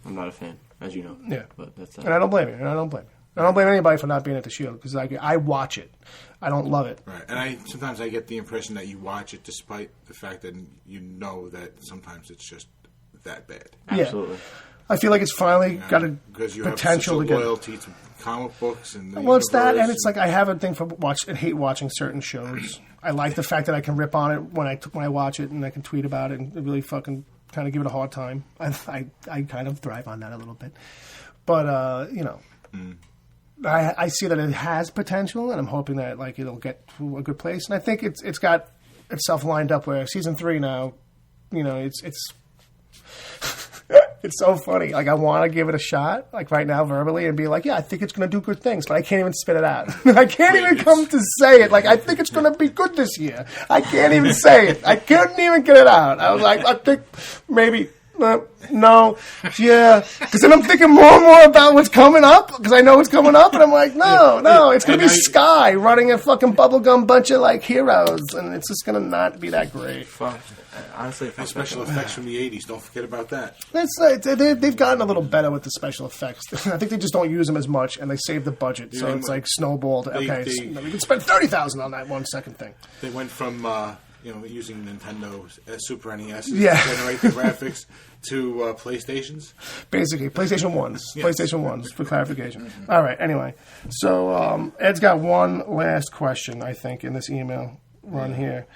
I'm not a fan, as you know. Yeah, but that's and I don't blame you. I don't blame anybody for not being at the S.H.I.E.L.D. because I watch it. I don't love it. Right, and sometimes I get the impression that you watch it despite the fact that that sometimes it's just that bad. Absolutely. Yeah. I feel like it's finally got a because you potential have to such a loyalty to comic books and the it's that, and it's like I have a thing for hate watching certain shows. I like the fact that I can rip on it when I watch it, and I can tweet about it and really fucking kind of give it a hard time. I kind of thrive on that a little bit, but I see that it has potential, and I'm hoping that like it'll get to a good place. And I think it's got itself lined up where season 3 now, it's. It's so funny. Like, I want to give it a shot, like, right now, verbally, and be like, yeah, I think it's going to do good things, but I can't even spit it out. I can't even come to say it. Like, I think it's going to be good this year. I can't even say it. I couldn't even get it out. I was like, I think maybe, no, yeah. Because then I'm thinking more and more about what's coming up, because I know what's coming up, and I'm like, no, it's going to be Sky running a fucking bubblegum bunch of, like, heroes, and it's just going to not be that great. Fuck. Honestly, special effects from the 80s. Don't forget about that. They've gotten a little better with the special effects. I think they just don't use them as much, and they save the budget. So it's like snowballed. We can spend $30,000 on that 1 second thing. They went from using Nintendo Super NES to generate the graphics to PlayStations. Basically, PlayStation 1s. Yes. PlayStation 1s, for clarification. All right, anyway. So Ed's got one last question, I think, in this email run here.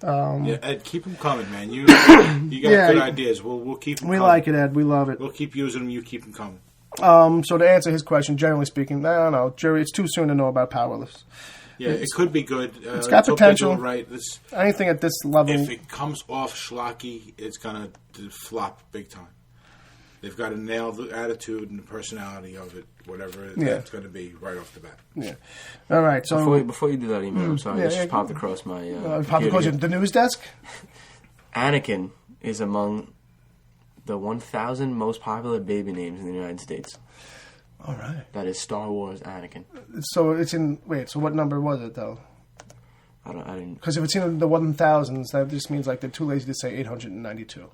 Ed, keep them coming, man. You got good ideas. We'll keep them coming. We like it, Ed. We love it. We'll keep using them. You keep them coming. So to answer his question, generally speaking, I don't know, Jerry, it's too soon to know about Powerless. Yeah, it could be good. It's got potential. Right. Anything at this level. If it comes off schlocky, it's going to flop big time. They've got to nail the attitude and the personality of it, whatever it's going to be right off the bat. Yeah. All right. So before you do that email, I'm sorry, this just popped across my the news desk. Anakin is among the 1,000 most popular baby names in the United States. All right. That is Star Wars Anakin. So it's in. Wait. So what number was it though? I didn't. Because if it's in the 1,000s, that just means like they're too lazy to say 892.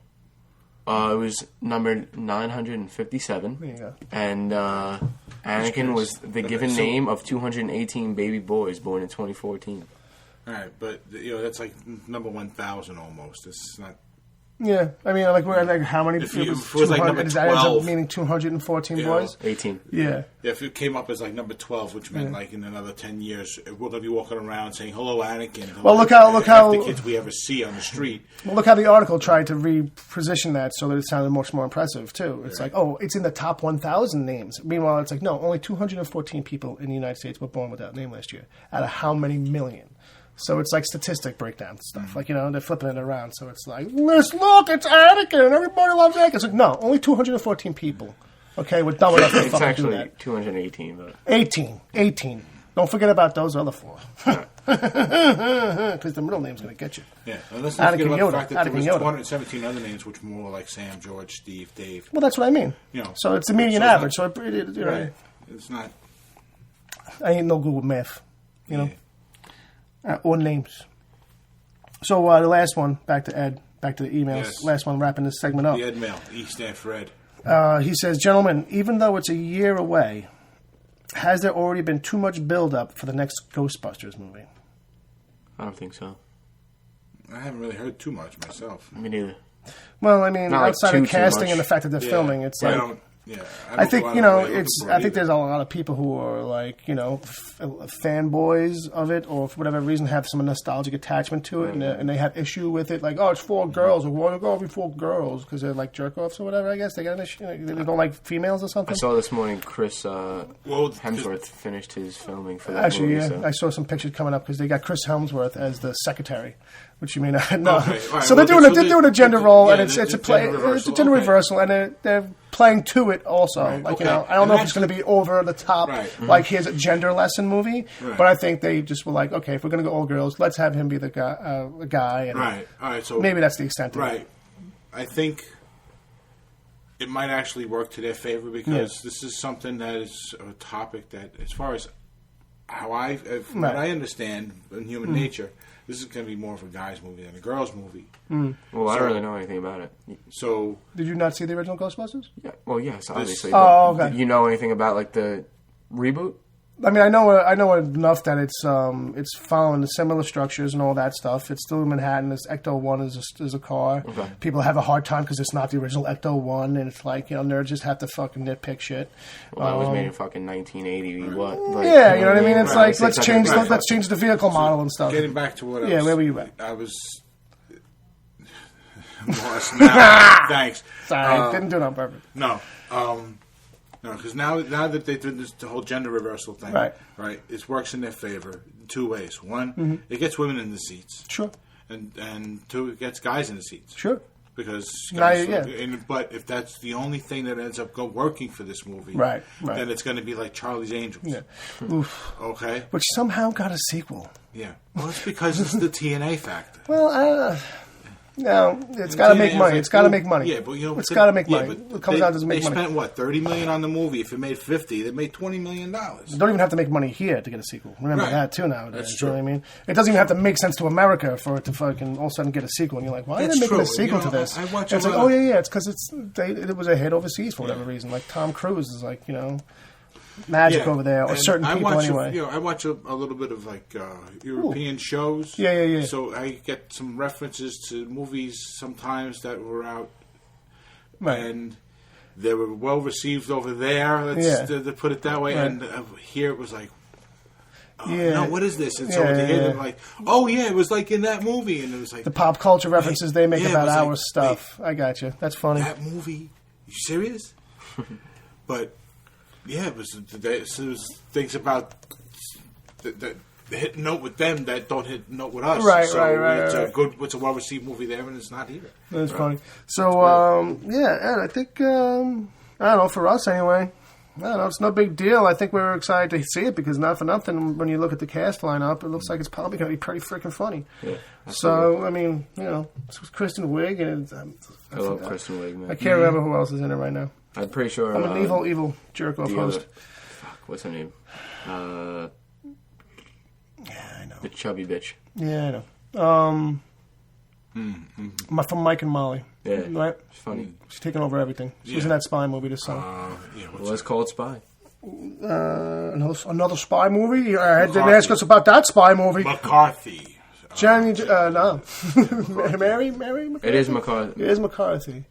It was numbered 957. There you go. And Anakin was the given name of 218 baby boys born in 2014. All right, but that's like number 1,000 almost. It's not. Yeah, I mean, we're like how many? If it was like number 12, meaning 214 boys. 18. Yeah. If it came up as like number 12, which meant like in another 10 years, we're gonna be walking around saying "Hello, Anakin." Well, look how the kids we ever see on the street. Well, look how the article tried to reposition that so that it sounded much more impressive too. It's like, oh, it's in the top 1,000 names. Meanwhile, it's like, no, only 214 people in the United States were born with that name last year, out of how many million? So it's like statistic breakdown stuff. Like, they're flipping it around. So it's like, look, it's Anakin. Everybody loves Anakin. It's like, no, only 214 people. Okay, we're dumb enough to fucking do that. It's actually 218. But 18. Don't forget about those other 4. Because the middle name's going to get you. Yeah, and let's not forget about the fact that there was Yoda. 217 other names, which were more like Sam, George, Steve, Dave. Well, that's what I mean. So it's the median average. So right. It's not. I ain't no good with math. Yeah. Or names. So the last one, back to Ed, back to the emails. Yes. Last one, wrapping this segment up. The Ed mail. E stand for Ed. He says, gentlemen, even though it's a year away, has there already been too much build-up for the next Ghostbusters movie? I don't think so. I haven't really heard too much myself. Me neither. Well, I mean, not outside like of casting and the fact that they're filming, it's like... I think, I think there's a lot of people who are like, fanboys of it, or for whatever reason have some nostalgic attachment to it, and they have issue with it. Like, oh, it's 4 girls, or why go every 4 girls? Because they're like jerk-offs or whatever, I guess. They got an issue. They don't like females or something. I saw this morning Chris Hemsworth finished his filming for that movie. Actually, I saw some pictures coming up because they got Chris Hemsworth as the secretary, which you may not know. Okay, right. So they're doing a gender role, and it's a gender reversal, and they're playing to it also. Right. Like, I don't know if it's going to be over the top, like here's a gender lesson movie, but I think they just were like, okay, if we're going to go all girls, let's have him be the guy. And right. All right. So maybe that's the extent of it. Right. I think it might actually work to their favor because this is something that is a topic that, as far as how what I understand in human nature, this is going to be more of a guy's movie than a girl's movie. Well, I don't really know anything about it. So, did you not see the original Ghostbusters? Yeah. Well, yes, obviously. Okay. Did you know anything about like the reboot? I mean, I know enough that it's following the similar structures and all that stuff. It's still in Manhattan. This Ecto-1 is a car. Okay. People have a hard time because it's not the original Ecto-1, and it's like, nerds just have to fucking nitpick shit. Well, that was made in fucking 1980. What? Like, yeah, you know what I mean? It's like, let's change the vehicle model and stuff. Getting back to what where were you at? I was lost now. Thanks. Sorry, didn't do it on purpose. No. No, because now that they did the whole gender reversal thing, right, it works in their favor in 2 ways. One, it gets women in the seats. Sure. And 2, it gets guys in the seats. Sure. Because guys, but if that's the only thing that ends up working for this movie, right, then it's going to be like Charlie's Angels. Yeah. Oof. Okay. Which somehow got a sequel. Yeah. Well, it's because it's the TNA factor. Well, no, it's got to make money. It's got to make money. Yeah, but it's got to make money. It comes down to make money. They spent what, $30 million on the movie. If it made $50, they made $20 million. You don't even have to make money here to get a sequel. Remember that too nowadays. That's true. You know what I mean? It doesn't even have to make sense to America for it to fucking all of a sudden get a sequel. And you're like, why are they making a sequel to this? It's like, it's because it was a hit overseas for whatever reason. Like Tom Cruise is like, magic over there, or and certain people anyway. I watch a little bit of like European shows. Yeah. So I get some references to movies sometimes that were out, Right. and they were well received over there. To put it that way. Right. And here it was like, Yeah. no, what is this? And so they hear them like, oh yeah, it was like in that movie, and it was like The pop culture references they make about our like, stuff. I got you. That's funny. that movie. You serious? But yeah, it was things about that hit note with them that don't hit note with us. Right. It's a well received movie there, and it's not here. That's funny. So and I think I don't know, for us anyway. I don't know, it's no big deal. I think we're excited to see it because not for nothing, when you look at the cast lineup, it looks like it's probably going to be pretty freaking funny. Yeah, so, I mean, it's Kristen Wiig, and I love Kristen Wiig, man. I can't remember who else is in it right now. I'm pretty sure. I'm an evil jerk-off host. What's her name? Yeah, I know. The chubby bitch. Yeah, I know. From Mike and Molly. Yeah, right? It's funny. She's taking over everything. She was in that spy movie this summer. What's called Spy? Another spy movie? Didn't ask us about that spy movie. McCarthy. No. Mary McCarthy. It is McCarthy. It is McCarthy.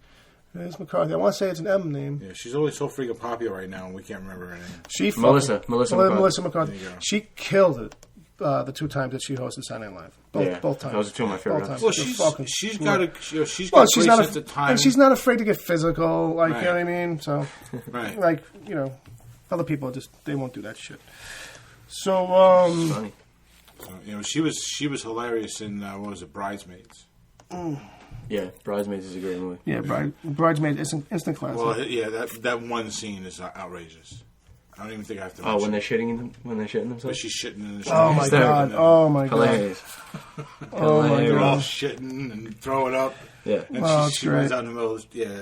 I want to say it's an M name. Yeah, she's always so freaking popular right now, and we can't remember her name. Melissa McCarthy. She killed it. The 2 times that she hosted Saturday Night Live, both times. Those are 2 of my favorite times. Well, she's got a great sense of time, and she's not afraid to get physical. Like right. You know what I mean? So, right. Like other people they won't do that shit. So, funny. She was hilarious in what was it, Bridesmaids? Yeah, Bridesmaids is a great movie. Yeah, Bridesmaids instant classic. Well, yeah, that one scene is outrageous. I don't even think I have to. Oh, when they're shitting themselves. But she's shitting in the show. Oh my god! Oh my god! Hilarious. Oh my They're all god! shitting and throwing up. Yeah. And she runs out in the middle.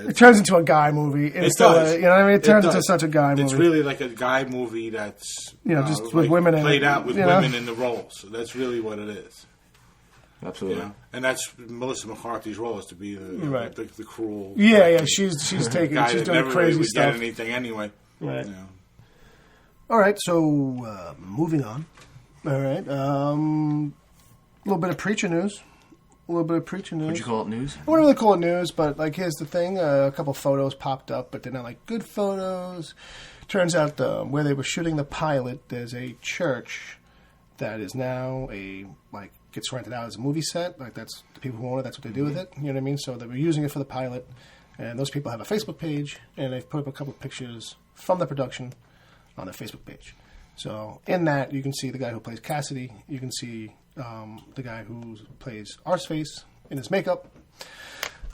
It turns into a guy movie. It does. You know what I mean? It turns into such a guy movie. It's really like a guy movie that's just with women in it. Played out with women in the roles. So that's really what it is. Absolutely. And that's Melissa McCarthy's role, is to be the cruel. Yeah. She's taking. Guy She's that doing never crazy really would stuff. get anything anyway. Right. All right, so moving on. All right, a little bit of preacher news. Would you call it news? I wouldn't really call it news, but here's the thing: a couple photos popped up, but they're not good photos. Turns out where they were shooting the pilot, there's a church that is now gets rented out as a movie set. That's the people who own it. That's what they do with it. You know what I mean? So they were using it for the pilot, and those people have a Facebook page, and they've put up a couple of pictures from the production on their Facebook page. So in that, you can see the guy who plays Cassidy. You can see the guy who plays Arseface in his makeup.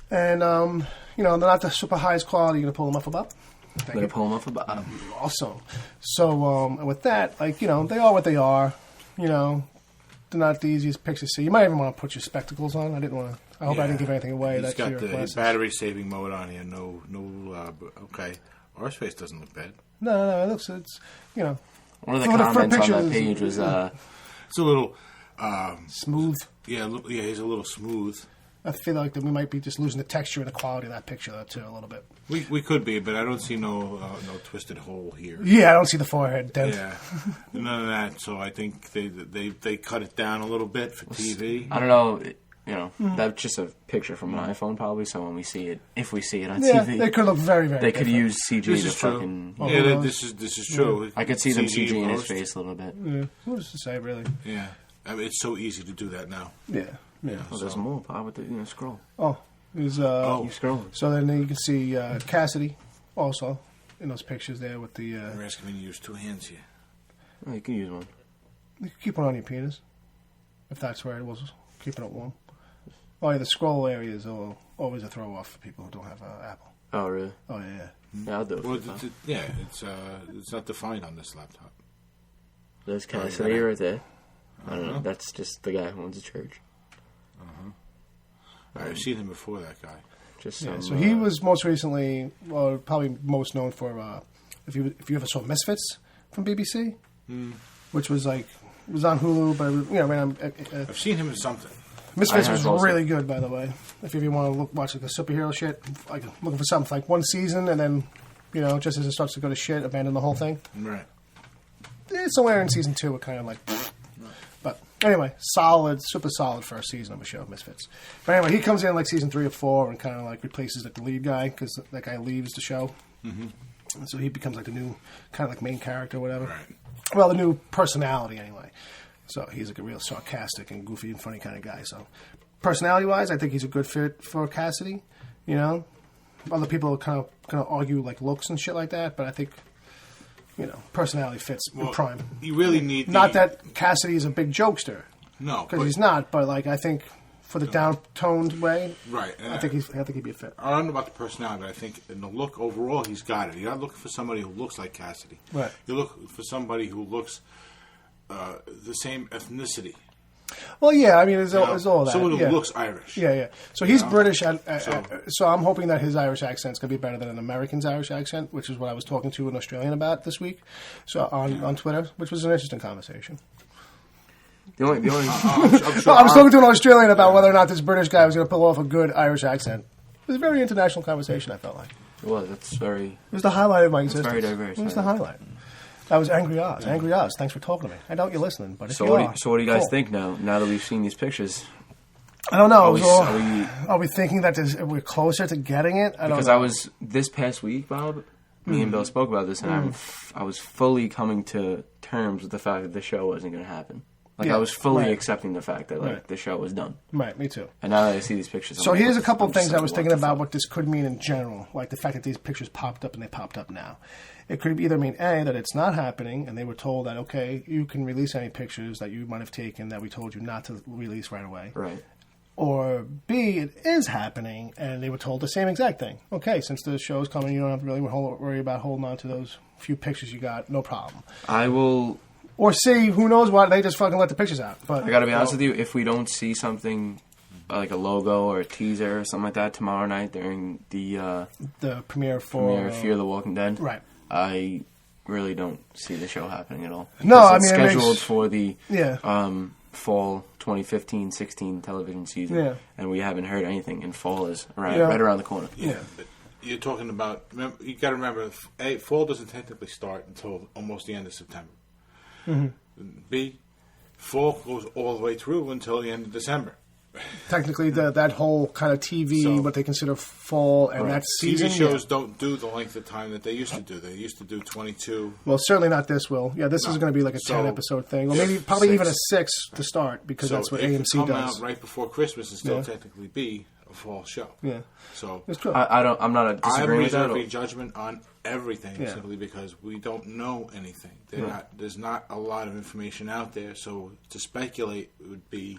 And, they're not the super highest quality. You're going to pull them up about? They're going to pull them up about. Awesome. So with that, they are what they are. They're not the easiest pictures to see. You might even want to put your spectacles on. I hope I didn't give anything away. He's got the battery saving mode on here. No, okay. Arseface doesn't look bad. No, it's One of the comments on that page was, it's a little smooth. Yeah, he's a little smooth. I feel like that we might be just losing the texture and the quality of that picture too a little bit. We could be, but I don't see no twisted hole here. Yeah, I don't see the forehead dent. Yeah, none of that. So I think they cut it down a little bit for TV. I don't know. That's just a picture from an iPhone, probably. So when we see it, if we see it on TV, they could look very, very. They could use CG this to is fucking. True. Yeah, this is true. I could see them CG in his face a little bit. Yeah, who's to say, really? Yeah, I mean, it's so easy to do that now. Yeah. Well, there's more. Bob, with the scroll. Oh, there's keep scrolling. So then you can see Cassidy also in those pictures there with the. You're asking me to use 2 hands here. Oh, you can use one. You can keep one on your penis, if that's where it was keeping it warm. Oh yeah, the scroll area is always a throw off for people who don't have Apple. Oh really? Oh yeah. Yeah, I'll do it. Well, it's not defined on this laptop. There's Cassidy right there. I don't know. That's just the guy who owns the church. I've seen him before, that guy. So he was most recently, probably most known for if you ever saw Misfits from BBC, which was it was on Hulu, but I've seen him in something. Misfits was really good, by the way. If you ever want to watch the superhero shit, looking for something for 1 season, and then just as it starts to go to shit, abandon the whole thing. Right. somewhere in season 2, we're kind of like... But anyway, super solid first season of a show of Misfits. But anyway, he comes in like season 3 or 4 and kind of like replaces like the lead guy because that guy leaves the show. Mm-hmm. And so he becomes like the new kind of like main character or whatever. Right. Well, the new personality anyway. So he's like a real sarcastic and goofy and funny kind of guy. So personality-wise, I think he's a good fit for Cassidy. You know, other people are kind of argue like looks and shit like that, but I think, you know, personality fits in prime. You really need not that Cassidy is a big jokester. No, because he's not. But like I think for the down-toned way, right? I think he'd be a fit. I don't know about the personality, but I think in the look overall, he's got it. You're not looking for somebody who looks like Cassidy. Right. You look for somebody who looks the same ethnicity. Well, yeah, I mean, there's all that. Someone who looks Irish. Yeah. So he's British, so I'm hoping that his Irish accent's going to be better than an American's Irish accent, which is what I was talking to an Australian about this week on Twitter, which was an interesting conversation. The only I'm sure I was talking to an Australian about whether or not this British guy was going to pull off a good Irish accent. It was a very international conversation, I felt like. It was. It was the highlight of my existence. Very diverse. It was the highlight. That was Angry Oz. Angry Oz, thanks for talking to me. I doubt you're listening, but if you are... So what do you guys think now that we've seen these pictures? I don't know. Are we thinking that we're closer to getting it? I don't know. This past week, Bob, me and Bill spoke about this, and I was fully coming to terms with the fact that the show wasn't going to happen. I was fully accepting the fact that the show was done. Right, me too. And now that I see these pictures... So here's a couple of things I was thinking about what this could mean in general, like the fact that these pictures popped up and they popped up now. It could either mean, A, that it's not happening, and they were told that, okay, you can release any pictures that you might have taken that we told you not to release right away. Right. Or B, it is happening, and they were told the same exact thing. Okay, since the show's coming, you don't have to really worry about holding on to those few pictures you got. No problem. I will... Or C, who knows what, they just fucking let the pictures out. But I gotta be honest with you, if we don't see something... like a logo or a teaser or something like that tomorrow night during the premiere for Fear the Walking Dead. Right. I really don't see the show happening at all. No, I mean it's scheduled for the fall 2015-16 television season. Yeah. And we haven't heard anything, and fall is right around the corner. Yeah. But you're talking about, you got to remember, A, fall doesn't technically start until almost the end of September. Mm-hmm. B, fall goes all the way through until the end of December. Technically, that whole kind of TV, what they consider fall, and that season... TV shows don't do the length of time that they used to do. They used to do 22. Well, certainly not this will. Yeah, this is going to be like a 10-episode thing. Or maybe probably 6. Even a 6 to start, because that's what AMC does. It could come out right before Christmas and still technically be a fall show. Yeah. So it's true. I'm not disagreeing with that. I'm reserving judgment on everything simply because we don't know anything. There's not a lot of information out there, so to speculate would be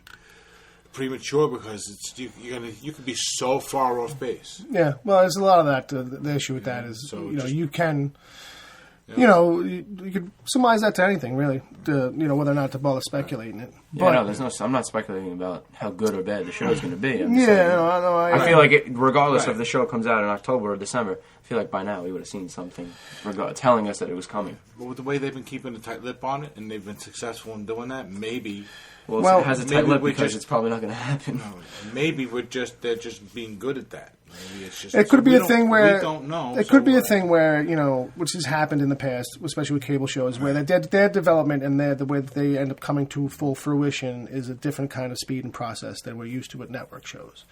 premature because you could be so far off base. Yeah, well, there's a lot of that. The issue with that is, you can, you could surmise that to anything really. Whether or not to bother speculating it. Yeah, but, I'm not speculating about how good or bad the show is going to be. I feel like regardless if the show comes out in October or December, I feel like by now we would have seen something telling us that it was coming. But with the way they've been keeping a tight lip on it, and they've been successful in doing that, maybe. Well, it has a tight lip because it's probably not going to happen. No, maybe they're just being good at that. Maybe it's just it could be a thing where we don't know. It could be a thing where which has happened in the past, especially with cable shows, where their development and the way that they end up coming to full fruition is a different kind of speed and process than we're used to with network shows.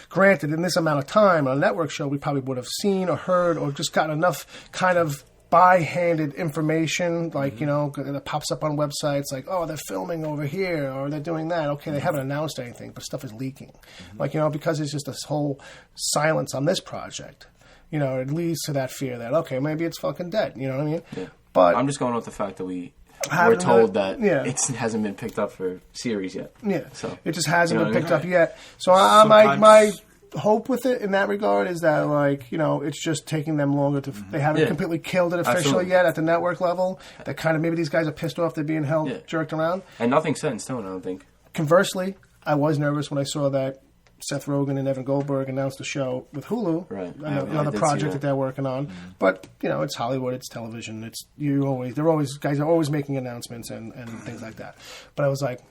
Granted, in this amount of time on a network show, we probably would have seen or heard or just gotten enough kind of by-handed information, like, that pops up on websites, like, oh, they're filming over here, or they're doing that. Okay, they haven't announced anything, but stuff is leaking. Because it's just this whole silence on this project, it leads to that fear that, okay, maybe it's fucking dead, you know what I mean? Yeah. But I'm just going with the fact that we're told that it hasn't been picked up for series yet. Yeah, so it just hasn't been picked up yet. So my hope with it in that regard is that it's just taking them longer to they haven't completely killed it officially yet at the network level. That kind of maybe these guys are pissed off they're being jerked around, and nothing's set in stone, I don't think. Conversely, I was nervous when I saw that Seth Rogen and Evan Goldberg announced a show with Hulu, another project that they're working on. But it's Hollywood, it's television, guys are always making announcements and things like that. But I was like,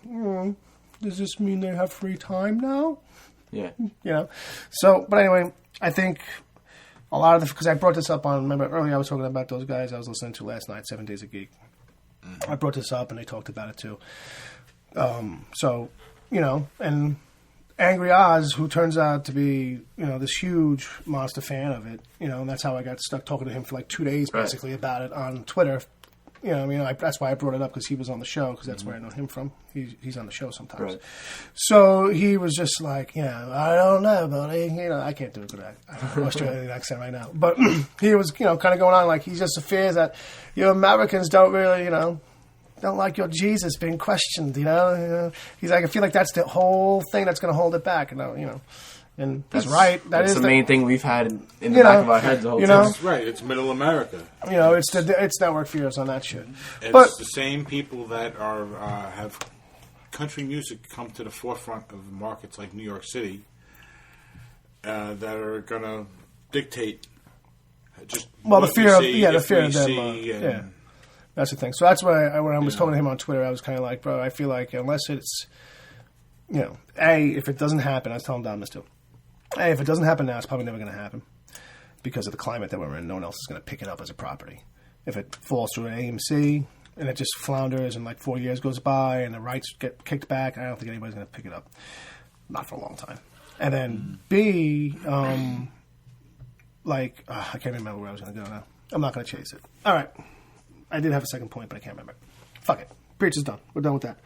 does this mean they have free time now? Yeah. So, but anyway, I think a lot of because I brought this up remember earlier I was talking about those guys I was listening to last night, 7 Days a Geek. I brought this up, and they talked about it too. So, you know, and Angry Oz, who turns out to be, you know, this huge monster fan of it, you know, and that's how I got stuck talking to him for like 2 days, basically, about it on Twitter. You know, I mean, that's why I brought it up, because he was on the show, because that's where I know him from. He's on the show sometimes. Right. So he was just like, you know, I don't know, buddy. You know, I can't do a good Australian accent right now. But he was, you know, kind of going on like he just fears that you Americans don't really, you know, don't like your Jesus being questioned, you know. He's like, I feel like that's the whole thing that's going to hold it back, you know. And that's right. That's the main thing we've had in the back of our heads the whole time. That's right. It's Middle America. You know, it's network fears on that shit. It's the same people that are have country music come to the forefront of markets like New York City that are going to dictate just the fear of them. That's the thing. So that's why when I was talking to him on Twitter, I was kind of like, bro, I feel like unless it's, you know, if it doesn't happen, I was telling Dom this too. If it doesn't happen now, it's probably never going to happen because of the climate that we're in. No one else is going to pick it up as a property. If it falls through an AMC and it just flounders and like 4 years goes by and the rights get kicked back, I don't think anybody's going to pick it up. Not for a long time. And then B, I can't remember where I was going to go now. I'm not going to chase it. All right. I did have a second point, but I can't remember. Fuck it. Preach is done. We're done with that.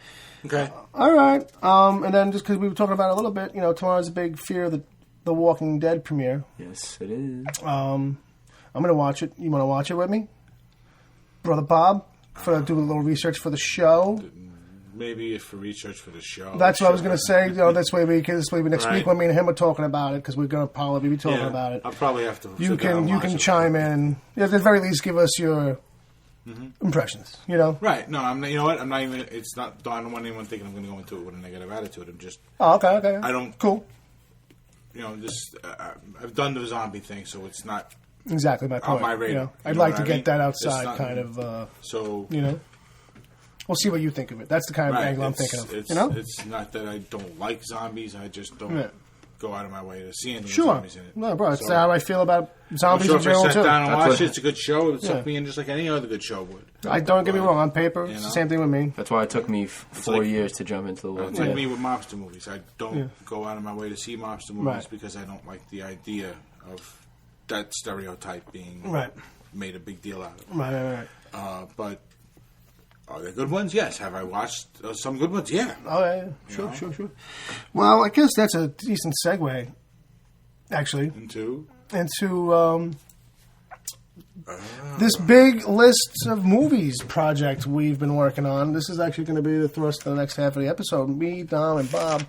Okay. All right. And then just because we were talking about it a little bit, you know, tomorrow's a big Fear of the Walking Dead premiere. Yes, it is. I'm going to watch it. You want to watch it with me? Brother Bob? Do a little research for the show? Maybe for research for the show. That's what I was going to say. You know, this way next week when me and him are talking about it, because we're going to probably be talking about it. I'll probably have to. You can chime in. Yeah, at the very least, give us your impressions. You know. Right. No, I'm. You know what? I'm not even. It's not. I don't want anyone thinking I'm going to go into it with a negative attitude. I'm just. Oh, okay. I don't. Cool. You know, I've done the zombie thing, so it's not exactly my point. On my radar. You know, I'd like to get that outside, kind of. So you know, we'll see what you think of it. That's the kind of angle I'm thinking of. You know, it's not that I don't like zombies. I just don't go out of my way to see anything with zombies in it. No, bro, it's how I feel about zombies in general, too. If I sat down and watched it, it's a good show. It would suck me in just like any other good show would. Don't get me wrong. On paper, it's the same thing with me. That's why it took me 4 years to jump into the world. It's like me with mobster movies. I don't go out of my way to see mobster movies because I don't like the idea of that stereotype being made a big deal out of. Right. But are there good ones? Yes. Have I watched some good ones? Yeah. Oh, yeah. Sure. Well, I guess that's a decent segue, actually. Into this big list of movies project we've been working on. This is actually going to be the thrust of the next half of the episode. Me, Dom, and Bob,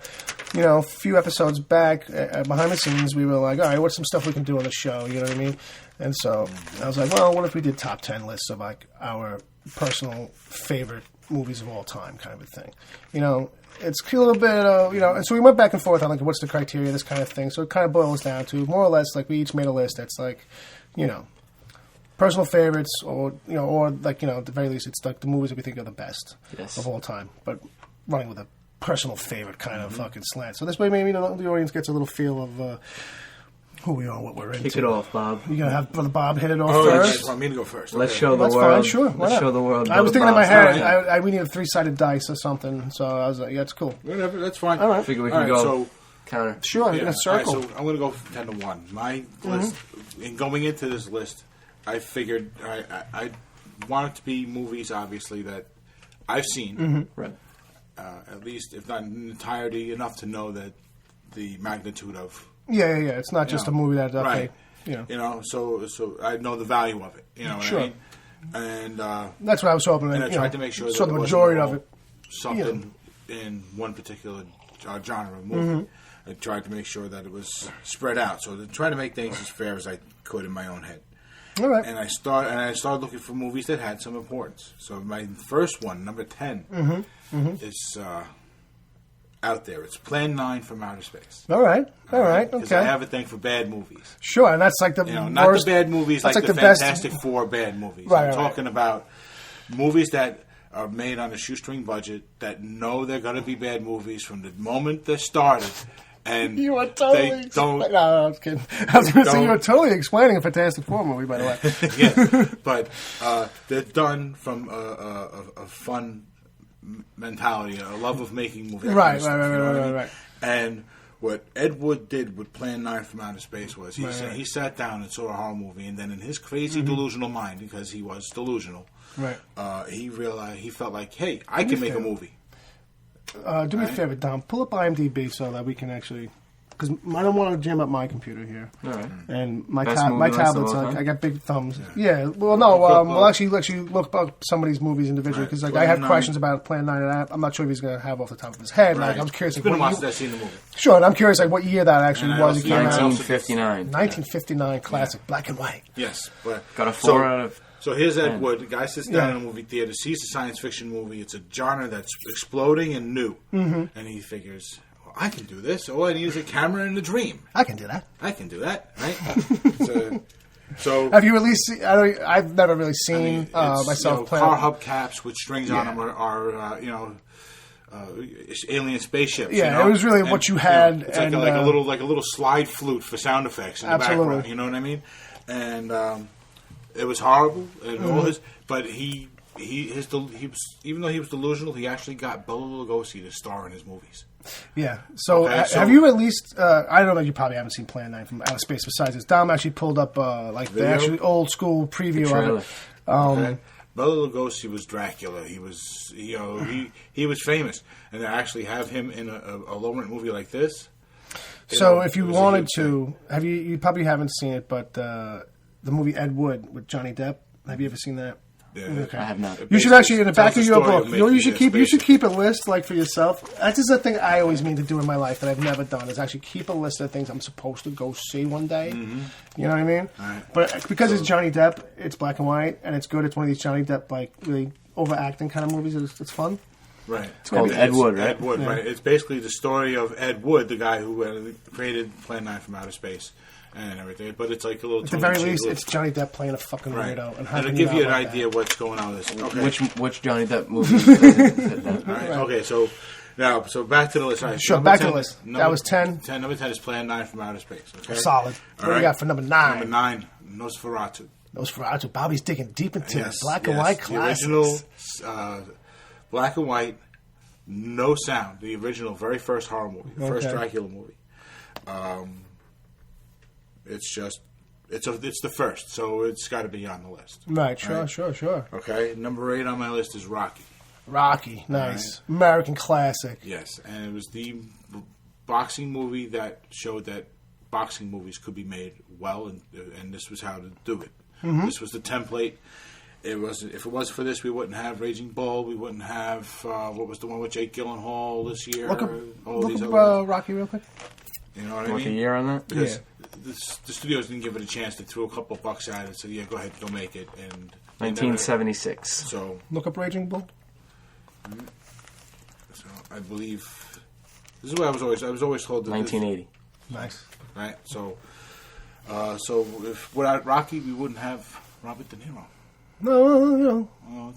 you know, a few episodes back, behind the scenes, we were like, all right, what's some stuff we can do on the show? You know what I mean? And so I was like, well, what if we did top 10 lists of, like, our personal favorite movies of all time kind of a thing? You know, it's a little bit of, you know, and so we went back and forth on, like, what's the criteria, this kind of thing. So it kind of boils down to, more or less, like, we each made a list that's, like, you know, personal favorites, or, you know, or, like, you know, at the very least, it's, like, the movies that we think are the best of all time. But running with a personal favorite kind of fucking slant. So this way, maybe, you know, the audience gets a little feel of who we are, what we're into. Kick it off, Bob. You're going to have Brother Bob hit it off first? You want me to go first? Let's show the world. That's fine, sure. Let's show the world. I was thinking in my head, we need a 3-sided dice or something. So I was like, yeah, it's cool. Whatever, that's fine. All right. I figure we can go counter. Sure, in a circle. All right, so I'm going to go 10-1. My list, in going into this list, I figured I want it to be movies, obviously, that I've seen. Right. At least, if not in entirety, enough to know that the magnitude of. Yeah. It's not just a movie that right. You know, so I know the value of it. You know what I mean? And that's what I was hoping. And I tried to make sure that the majority of it, something in one particular genre of movie. I tried to make sure that it was spread out. So to try to make things as fair as I could in my own head. All right. And I started looking for movies that had some importance. So my first one, number 10, is out there. It's Plan 9 from Outer Space. All right. Okay. Because I have a thing for bad movies. Sure, and that's like the not worst, the bad movies like the Fantastic Four bad movies. Right, I'm talking about movies that are made on a shoestring budget, that know they're going to be bad movies from the moment they're started, And you are totally. They don't. No, I was kidding. I was going to say you were totally explaining a Fantastic Four movie, by the way. Yeah, but they're done from a fun mentality, a love of making movies. Right. And what Ed Wood did with Plan 9 from Outer Space was he sat down and saw a horror movie, and then in his crazy delusional mind, because he was delusional, he realized, he felt like, hey, I can make a movie. Do me a favor, Dom. Pull up IMDb so that we can actually... Because I don't want to jam up my computer here. All right. And my movie tablet's list I got big thumbs. Yeah. Well, no. We'll actually let you look up some of these movies individually because I have questions about Plan 9 and I'm not sure if he's going to have off the top of his head. Right. Like, I was curious. It's been a while since I've seen the movie. Sure, and I'm curious what year that actually was. It came out. 1959. 1959 classic, black and white. Yes. But, got a 4 out of... So here's Ed Wood. The guy sits down in a movie theater, sees a science fiction movie. It's a genre that's exploding and new. And he figures... I can do this. All I need is a camera and a dream. I can do that. Right? So have you released? I've never really seen myself play. Car hubcaps with strings on them are alien spaceships. Yeah, it was really what you had. It's like a little slide flute for sound effects in the background. You know what I mean? And it was horrible. And all his, but he was, even though he was delusional, he actually got Bela Lugosi to star in his movies. Yeah. So, have you released? I don't know. You probably haven't seen Plan 9 from Outer Space. Besides this, Dom actually pulled up the actually old school preview of it. Bela Lugosi was Dracula. He was, he was famous, and to actually have him in a low rent movie like this. So, if you wanted to, have you? You probably haven't seen it, but the movie Ed Wood with Johnny Depp. Have you ever seen that? Yeah, okay. I have not. You should actually, in the back of your book, you should keep a list like for yourself. That's just a thing I always mean to do in my life that I've never done is actually keep a list of things I'm supposed to go see one day. You know what I mean? Right. But because it's Johnny Depp, it's black and white, and it's good. It's one of these Johnny Depp like really overacting kind of movies. It's fun. Right. It's called Ed Wood, right? Ed Wood, right. It's basically the story of Ed Wood, the guy who created Plan 9 from Outer Space. And everything, but it's like a little. At the very least, it's Johnny Depp playing a fucking weirdo, and it'll give you an idea what's going on with this. Okay. Which Johnny Depp movie? All right. Okay, so now, back to the list. Right, sure, back to the list. That was 10. Number 10 is Plan 9 from Outer Space. Okay, solid. What do we got for number 9? Number 9, Nosferatu. Nosferatu. Bobby's digging deep into black and white classics. The original black and white, no sound. The original, very first horror movie, first Dracula movie. It's the first, so it's got to be on the list. Right, sure. Okay, number 8 on my list is Rocky. Rocky, nice. Right. American classic. Yes, and it was the boxing movie that showed that boxing movies could be made well, and this was how to do it. This was the template. It was, if it wasn't for this, we wouldn't have Raging Bull. We wouldn't have what was the one with Jake Gyllenhaal this year. Look up Rocky real quick. You know what I mean? A year on that? Because the studios didn't give it a chance. They threw a couple bucks at it and said, yeah, go ahead, go make it. And 1976. So look up Raging Bull. So I believe this is what I was always told. 1980. Nice. Right. So if without Rocky, we wouldn't have Robert De Niro. No,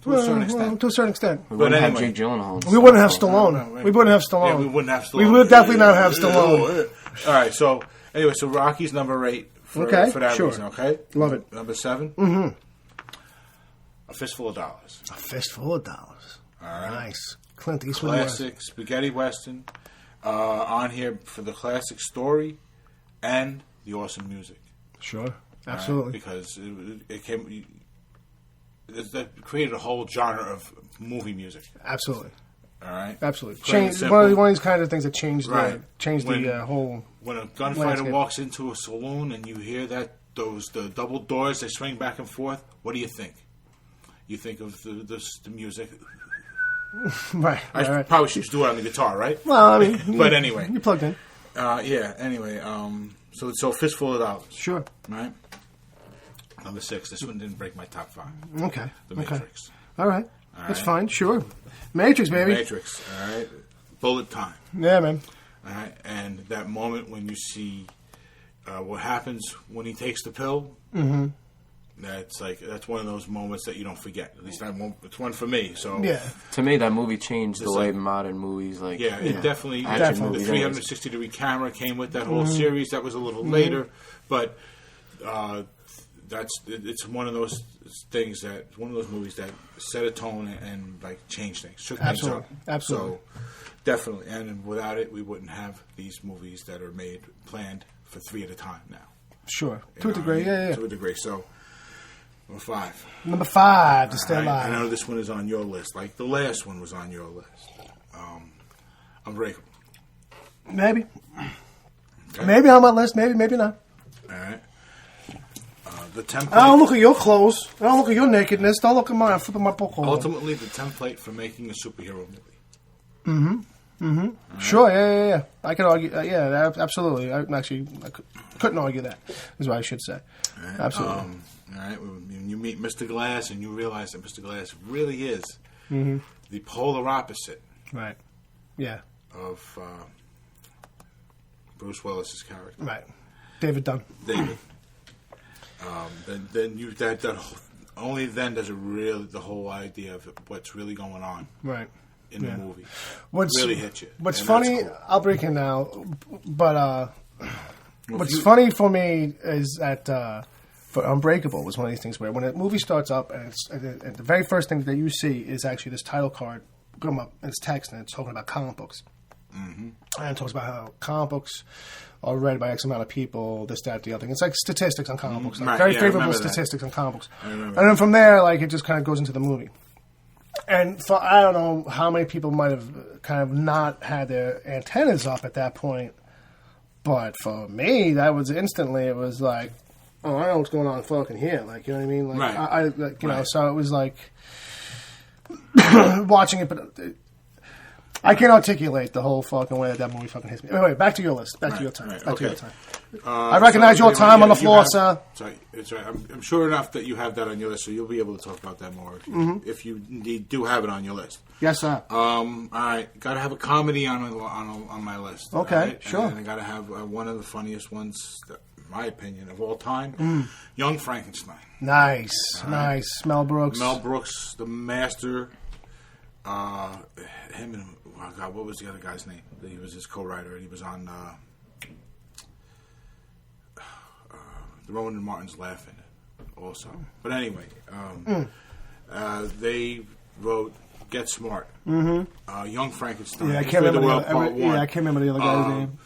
to a certain extent. To a certain extent. We wouldn't have Jake Gyllenhaal. We wouldn't have Stallone. We wouldn't have Stallone. Yeah, we wouldn't have Stallone. We would definitely not have Stallone. All right. So anyway, so Rocky's number 8 for that reason. Okay. Love it. Number 7. A Fistful of Dollars. A Fistful of Dollars. All right. Nice. Clint Eastwood. Classic spaghetti western. On here for the classic story and the awesome music. Sure. Absolutely. Right? Because it came. That created a whole genre of movie music. Absolutely. All right. Absolutely. One of these kind of things that changed the whole. When a gunfighter walks into a saloon and you hear the double doors, they swing back and forth. What do you think? You think of the music. Right. I probably should do it on the guitar, right? Well, I mean, but anyway, you plugged in. Yeah. Anyway, so Fistful of Dollars. Sure. Right. Number 6. This one didn't break my top 5. Okay. The Matrix. All right. That's fine. Sure. Matrix, baby. Matrix. All right. Bullet time. Yeah, man. All right. And that moment when you see what happens when he takes the pill. That's one of those moments that you don't forget. At least it's one for me. So to me, that movie changed the way modern movies it definitely. The 360-degree camera came with that whole series. That was a little later, but it's one of those things one of those movies that set a tone and changed things, shook things up. Absolutely. So definitely, and without it, we wouldn't have these movies that are planned for 3 at a time now. Sure, to a degree, To a degree, so. Number 5, to stay alive. I know this one is on your list, like the last one was on your list. Unbreakable. Maybe. Okay. Maybe on my list, maybe not. All right. The template. I don't look at your clothes. I don't look at your nakedness. Don't look at mine. I'm flipping my book over. Ultimately, the template for making a superhero movie. Right. Sure, yeah. I can argue. Absolutely. I couldn't argue that, is what I should say. All right. Absolutely. All right, when you meet Mr. Glass and you realize that Mr. Glass really is the polar opposite, right? Yeah, of Bruce Willis's character, right? David Dunn. David. Then you only then does the whole idea of what's really going on, right, in the movie. Really hits you. What's funny? Cool. I'll break it now, but what's funny for me is that. For Unbreakable was one of these things where when a movie starts up and the very first thing that you see is actually this title card come up and it's text and it's talking about comic books. And it talks about how comic books are read by X amount of people, this, that, the other thing. It's like statistics on comic books, very favorable statistics on comic books. And then from there, it just kind of goes into the movie. And I don't know how many people might have kind of not had their antennas up at that point, but for me, that was instantly, it was like, oh, I know what's going on fucking here. You know what I mean? Right. You know, so it was like watching it, but I can't articulate the whole fucking way that movie fucking hits me. Anyway, back to your list. Back to your time. Back to your time. I recognize your time on the floor, sir. It's right. I'm sure enough that you have that on your list, so you'll be able to talk about that more if you indeed do have it on your list. Yes, sir. All right. Got to have a comedy on my list. Okay, right? sure. And I got to have one of the funniest ones, in my opinion, of all time, Young Frankenstein. Nice. Mel Brooks. Mel Brooks, the master. Him and what was the other guy's name? He was his co-writer, and he was on the Rowan and Martin's Laughing also. But anyway, they wrote Get Smart, Young Frankenstein, I can't remember Part 1. I can't remember the other guy's name.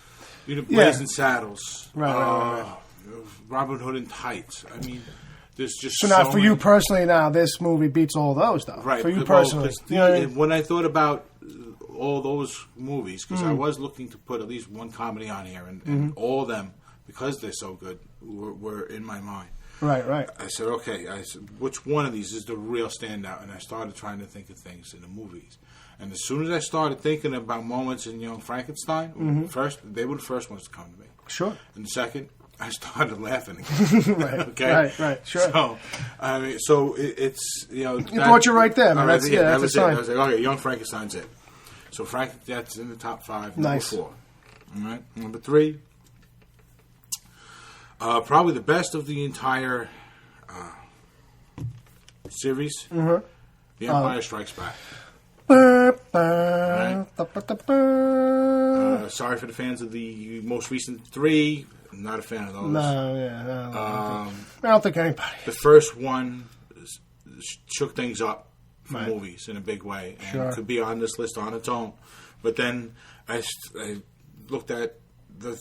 Blazing Saddles, right. Robin Hood in Tights. I mean, there's just so now for you personally, this movie beats all those, though. Right. For you personally, when I thought about all those movies, because I was looking to put at least one comedy on here, and all of them, because they're so good, were in my mind. Right. I said, okay. Which one of these is the real standout? And I started trying to think of things in the movies. And as soon as I started thinking about moments in Young Frankenstein, they were the first ones to come to me. Sure. And second, I started laughing again. Right. Okay. Right. Sure. So, it's it brought you right there, man. That's a sign. I was like, okay, Young Frankenstein's it. So that's in the top 5. Number 4. All right. Number 3. Probably the best of the entire series. The Empire Strikes Back. Right. Sorry for the fans of the most recent 3. I'm not a fan of those. I don't think anybody. The first one shook things up for movies in a big way, and could be on this list on its own. But then I looked at the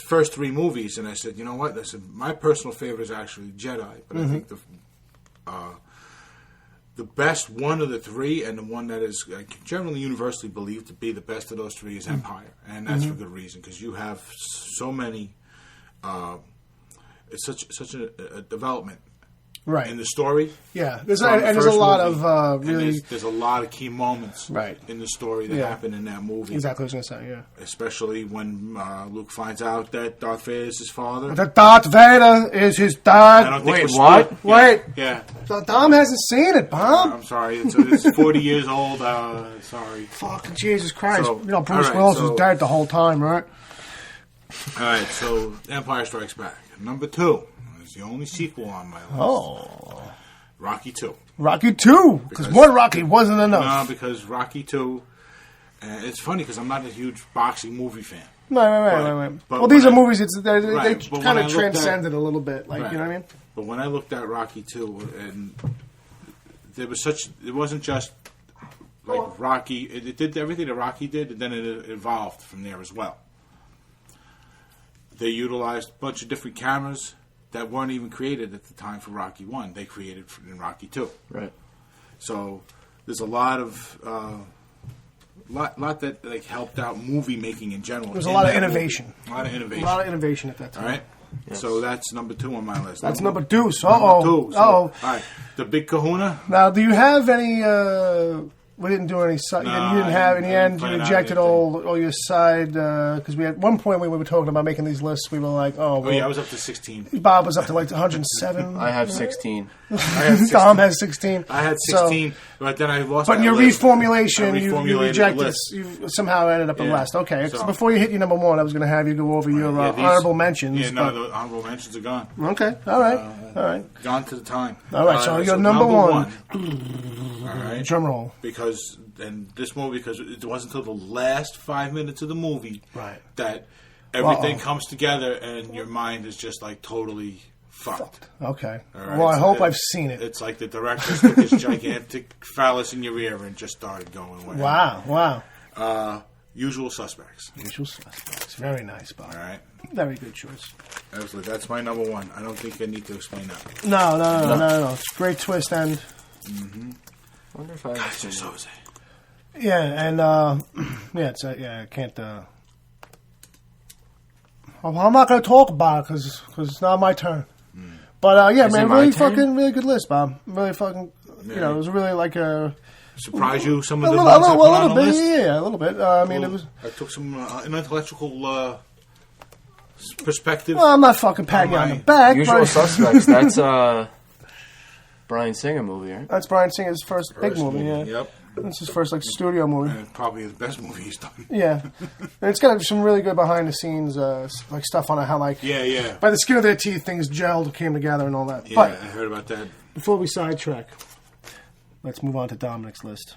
first 3 movies, and I said, you know what? I said, my personal favorite is actually Jedi, but I think the best one of the 3, and the one that is generally universally believed to be the best of those 3 is Empire, and that's for good reason, because you have so many. It's such a development. Right. In the story. Yeah. There's a lot of really... There's a lot of key moments in the story that happen in that movie. Exactly what I was going to say, yeah. Especially when Luke finds out that Darth Vader is his father. That Darth Vader is his dad. Wait, what? Yeah. Wait. Yeah. Dom hasn't seen it, Bob. I'm sorry. It's 40 years old. Sorry. Fucking Jesus Christ. So, Bruce Willis was dead the whole time, right? All right, so Empire Strikes Back. Number 2. It's the only sequel on my list. Oh. Rocky 2. Rocky 2! Because one Rocky wasn't enough. No, because Rocky 2... it's funny because I'm not a huge boxing movie fan. Right. Well, these are movies. They kind of transcended a little bit. Like, right. You know what I mean? But when I looked at Rocky 2, and there was it wasn't just like Rocky. It did everything that Rocky did, and then it evolved from there as well. They utilized a bunch of different cameras that weren't even created at the time for Rocky 1. They created in Rocky 2. Right. So there's a lot of... lot that like helped out movie making in general. There's a lot of innovation. A lot of innovation. A lot of innovation at that time. All right. Yes. So that's number 2 on my list. That's number 2. So, all right. The Big Kahuna. Now, do you have any? We didn't do any side. No, you didn't have in the end. You plan out rejected anything. all your side because we at one point we were talking about making these lists. We were like, Oh yeah, I was up to 16. Bob was up to like 107. I have 16. Tom has 16. I had 16, but then I lost. But in your list. reformulation, you reformulated rejected. the list. You somehow ended up in Yeah. last. Okay, so So- before you hit your number 1, I was going to have you go over your Yeah, these- honorable mentions. Yeah, none of the honorable mentions are gone. Okay, all right. Gone to the time. All right, so your number one. All right. Drum roll. Because this movie, because it wasn't until the last 5 minutes of the movie Right. that everything comes together and your mind is just like totally fucked. Okay. All right, Well, I so hope I've seen it. It's like the director took his gigantic phallus in your ear and just started going away. Wow. Usual Suspects. Usual Suspects. Very nice, Bob. All right. Very good choice. Absolutely. That's my number 1. I don't think I need to explain that. No. It's a great twist and... I wonder if I have seen it. Yeah, and I can't. I'm not going to talk about it because it's not my turn. But Is man, it my really turn? fucking really good list, Bob. Really fucking, it was really like a Surprise you? Some of a the ones I put on little the bit, list? yeah, a little bit. I mean, Well, it was. I took some intellectual perspective. Well, I'm not fucking patting you on the back. Usual but Suspects. That's Brian Singer movie, right? that's Brian Singer's first big movie. Yeah, Yep. that's his first like studio movie. And probably the best movie he's done. Yeah, and it's got some really good behind the scenes like stuff on it. How like Yeah. by the skin of their teeth things gelled, came together, and all that. Yeah, But I heard about that. before we sidetrack, let's move on to Dominic's list.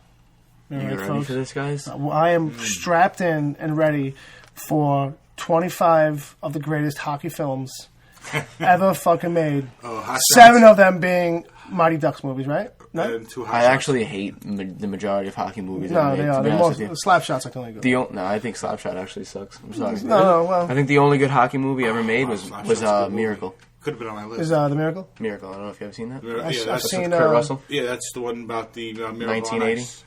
All You right, ready folks? for this, guys? I am strapped in and ready for 25 of the greatest hockey films ever fucking made. Oh, Hot 7 Shots. of them being Mighty Ducks movies, right? No, And two Hot I Shots. actually hate the majority of hockey movies. no, ever they made, are. to be They're honest most, with you. Slapshot's like the only good. No, I think Slapshot actually sucks. I'm sorry. No, well, I think the only good hocky movie ever made was Slapshot's a good movie. Miracle. Could have been on my list. is The Miracle? Miracle. I don't know if you've ever seen that. Yeah, I've that's, seen Kurt Russell. yeah, that's the one about the Miracle on 1980. Ice.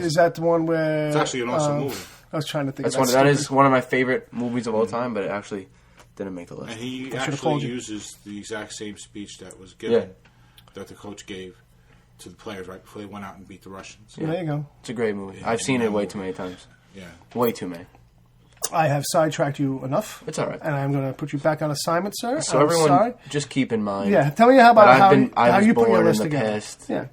Is that the one where? It's actually an awesome movie. I was trying to think. That of is one of my favorite movies of all time, but it actually didn't make the list. And he I should've actually called you. uses the exact same speech that was given, Yeah. that the coach gave to the players right before they went out and beat the Russians. There you go. It's a great movie. I've seen it way too many times. Yeah. Way too many. I have sidetracked you enough. It's all right. And I'm going to put you back on assignment, sir. So I'm everyone, sorry. just keep in mind. Yeah, tell me how about that how I was you put your born list in the together. past Yeah,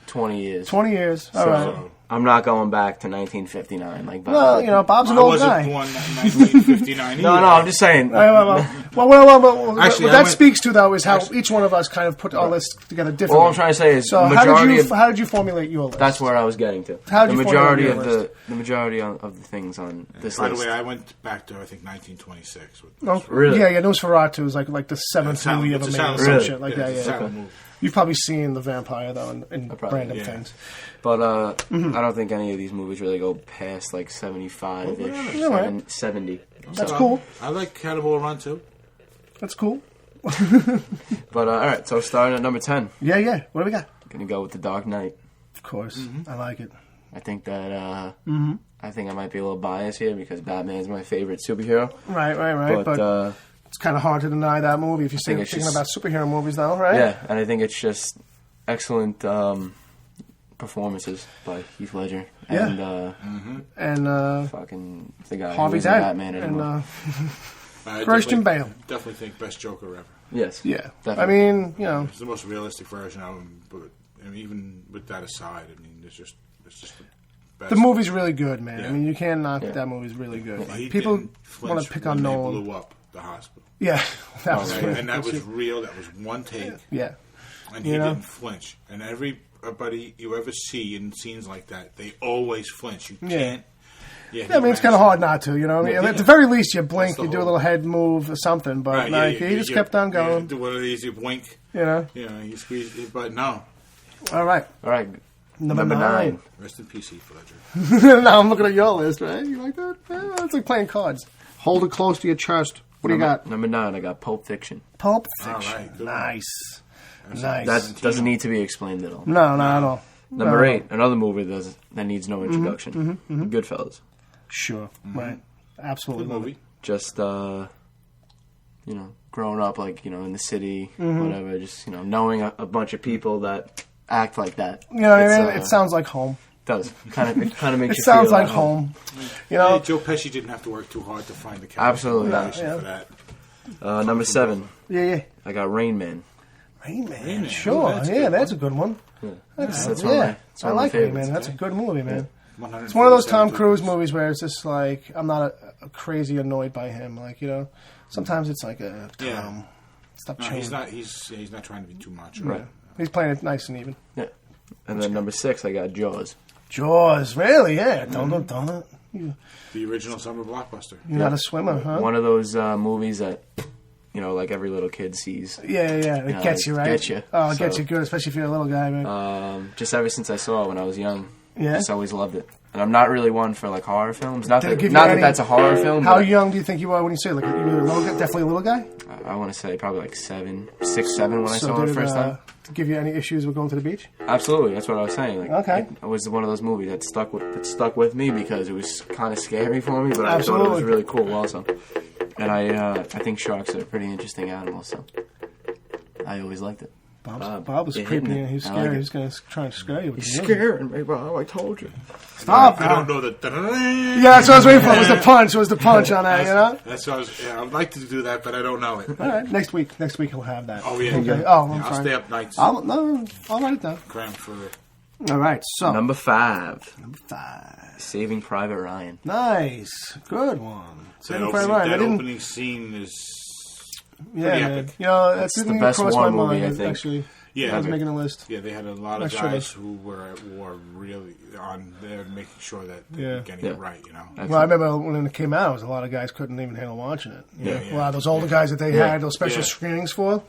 20 years. 20 years. All So right. I'm not going back to 1959 like Bob. Well, Bob's an I old wasn't guy. born in 1959 no, either. I'm just saying. Well, Actually, what I that went- speaks to, though, is how each one of us kind of put our lists together differently. All I'm trying to say is So the majority of how did you formulate your list? that's where I was getting to. How'd the you majority formulate of your the majority of the things on this By the list. way, I went back to, I think, 1926. With No? Really? Yeah, Nosferatu is like the seventh Silent- movie ever it's made a or silent some movie. shit like Yeah, that. it's a Yeah, silent movie. You've probably seen The Vampire, though, in probably, random yeah. things. But I don't think any of these movies really go past like 75-ish, All right. 70. That's So, cool. I like Cannibal Run, too. That's cool. But all right, so starting at number 10, Yeah. What do we got? gonna go with The Dark Knight. Of course. I like it. I think that I think I might be a little biased here because Batman is my favorite superhero. Right. But, But it's kind of hard to deny that movie if you're think it's thinking just- about superhero movies, though, right? yeah, and I think it's just excellent performances by Heath Ledger Yeah. and And fucking the guy Harvey who's in Dent Batman anymore. and I Christian definitely- Bale. Definitely think best Joker ever. Yes. Yeah. Definitely. I mean, It's the most realistic version of him, but I mean, even with that aside, I mean, it's just the best. the movie's really good, man. Yeah. I mean, you can't knock Yeah. that movie's really good. He People didn't want flinch to pick when on they Nolan. blew up. the hospital. Yeah, that was real. And that was real. That was one take. Yeah. And he didn't flinch. And everybody you ever see in scenes like that, they always flinch. You can't. Yeah, I mean, it's kind of hard not to, you know. I mean, at the very least, you blink, you do a little head move or something, but he just kept on going. Do one of these, you blink. You know? Yeah, you squeeze, but no. All right. Number 9. Rest in peace, Heath Ledger. Now I'm looking at your list, right? You like that? Yeah, it's like playing cards. Hold it close to your chest. What do you got? Number 9, I got Pulp Fiction. Pulp Fiction. All right, nice. That doesn't need to be explained at all. No, not at all. Number 8, another movie that needs no introduction. Goodfellas. Sure. Right. Absolutely. Good movie. Just, growing up, like, in the city, whatever, just, knowing a bunch of people that act like that. You know what I mean? It sounds like home. It does. It kind of makes you feel It sounds like home. You know? Joe Pesci didn't have to work too hard to find the Absolutely. for that. Number 7. Yeah. I got Rain Man. Rain Man. Sure. That's a good one. Yeah. That's I like Rain Man. That's a good movie, man. It's one of those Tom Cruise movies where it's just like, I'm not a crazy annoyed by him. Like, sometimes it's like a stop changing. He's not trying to be too much. Right. He's playing it nice and even. Yeah. And then number 6, I got Jaws. Jaws, really? Yeah. Don't. The original summer blockbuster. You're not a swimmer, huh? One of those movies that, like every little kid sees. Yeah. It gets you, right? Gets you. Oh, it gets you good, especially if you're a little guy, man. Just ever since I saw it when I was young. Yeah. Just always loved it. And I'm not really one for, like, horror films. Not that that's a horror film. How young do you think you were when you say it? Like, you were a little guy, definitely a little guy? I want to say probably like 6, 7 when I saw it the first time. Give you any issues with going to the beach? Absolutely. That's what I was saying. Like, okay. It was one of those movies that stuck with me because it was kind of scary for me, but I thought it was really cool also. And I think sharks are a pretty interesting animal, so I always liked it. Bob was creepy. He's scary. He's going to try and scare you. He's scaring me, Bob. I told you. Stop! I don't know that. Yeah, that's what I was waiting for. It was the punch. It was the punch on that, That's what I was. Yeah, I'd like to do that, but I don't know it. All right, next week he'll have that. Oh yeah. Okay. Oh, I'll stay up nights. I'll write it down. Cram for it. All right, so Number 5. Saving Private Ryan. Nice, good one. Saving Private Ryan. That opening scene is pretty epic. That's the best war movie I think. Actually. Yeah, I was making a list. Yeah, they had a lot of guys who were really on there making sure that they were getting it right, Well, I remember when it came out, a lot of guys couldn't even handle watching it. Yeah. A lot of those older guys that they had those special screenings for.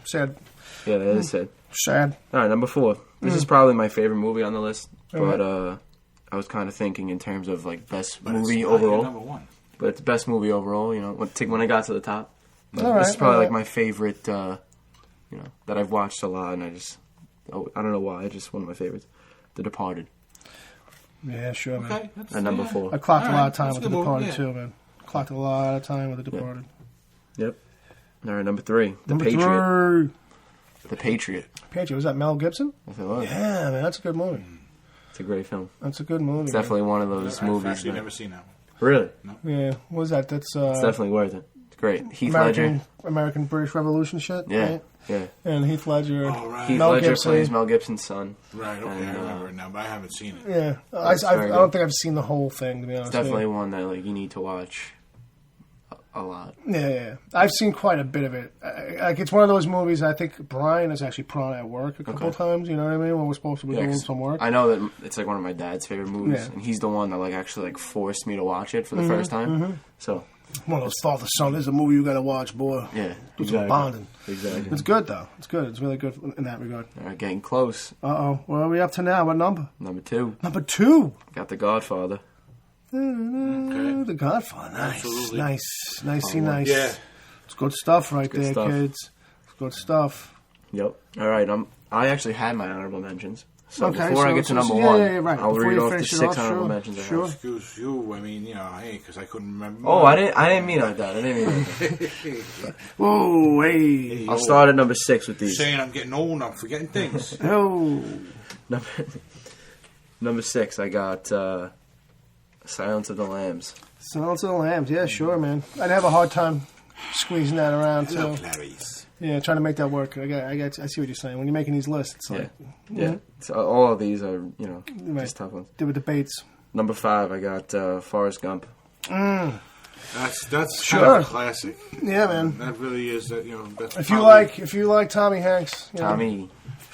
Sad. Yeah, that is sad. Sad. All right, number 4. This is probably my favorite movie on the list, but I was kind of thinking in terms of like best movie overall. Number 1. But it's best movie overall, when I got to the top. This is probably like my favorite, that I've watched a lot, and I don't know why, it's just one of my favorites. The Departed. Yeah, sure, man. Okay, and number 4. I clocked a lot of time with The Departed, too, man. Clocked a lot of time with The Departed. Yep. All right, number 3. The Patriot. The Patriot. Was that Mel Gibson? Yes, it was. Yeah, man, that's a good movie. It's a great film. That's a good movie. It's definitely one of those movies. I've actually never seen that one. Really? No. Yeah. What was that? That's it's definitely worth it. It's great. Heath Ledger. American British Revolution shit. Yeah. Right? Yeah. And Heath Ledger. Oh, right. Heath Ledger plays Mel Gibson's son. Right. Okay, I remember it now, but I haven't seen it. Yeah. I don't think I've seen the whole thing, to be honest. It's definitely one that you need to watch a lot. Yeah. I've seen quite a bit of it. It's one of those movies I think Brian has actually put on at work a couple of times, you know what I mean, when we're supposed to be doing some work. I know that it's one of my dad's favorite movies, and he's the one that actually forced me to watch it for the first time. So one of those father-son, this is a movie you got to watch, boy. Yeah, do some bonding. Exactly. It's good, though. It's good. It's really good in that regard. All right, getting close. Uh-oh. What are we up to now? What number? Number 2. Number 2? Got The Godfather. Okay. The Godfather. Nice. Absolutely. Nice. Yeah. It's good stuff right there, kids. It's good stuff. Yep. All right. I actually had my honorable mentions. So before I get to number 1, right. I'll read off the 6 honorable mentions I have. Excuse you. I mean, hey, because I couldn't remember. Oh, I didn't mean like that. I didn't mean like that. Whoa, hey. I'll start at number 6 with these. Saying I'm getting old, I'm forgetting things. Oh. Number 6, I got Silence of the Lambs. Silence of the Lambs, yeah, sure, man. I'd have a hard time squeezing that around, too. Hello, Clarice. Yeah, trying to make that work. I see what you're saying. When you're making these lists, it's like... Yeah. So all of these are, just tough ones. Do with debates. Number 5, I got Forrest Gump. That's Sure. kind of a classic. Yeah, man. That really is. That that's if you like Tommy Hanks, Tommy.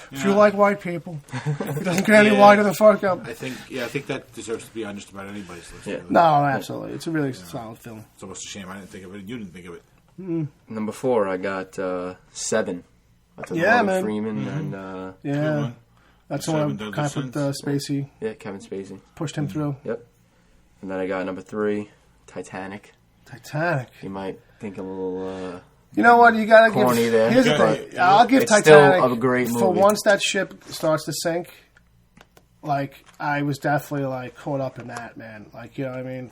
If you like white people, he doesn't get any whiter than fuck up. I think that deserves to be on just about anybody's list. Yeah. Really. No, absolutely. It's a really solid film. It's almost a shame I didn't think of it. You didn't think of it. Number 4, I got 7. That's man. Freeman and yeah. That's the one I kind of put Spacey. Yeah, Kevin Spacey. Pushed him through. Yep. And then I got number 3, Titanic. Titanic. You might think a little you know what? You gotta corny give. there. Here's the thing. I'll give it's Titanic still a great movie. For once that ship starts to sink. Like I was definitely like caught up in that, man. Like you know what I mean.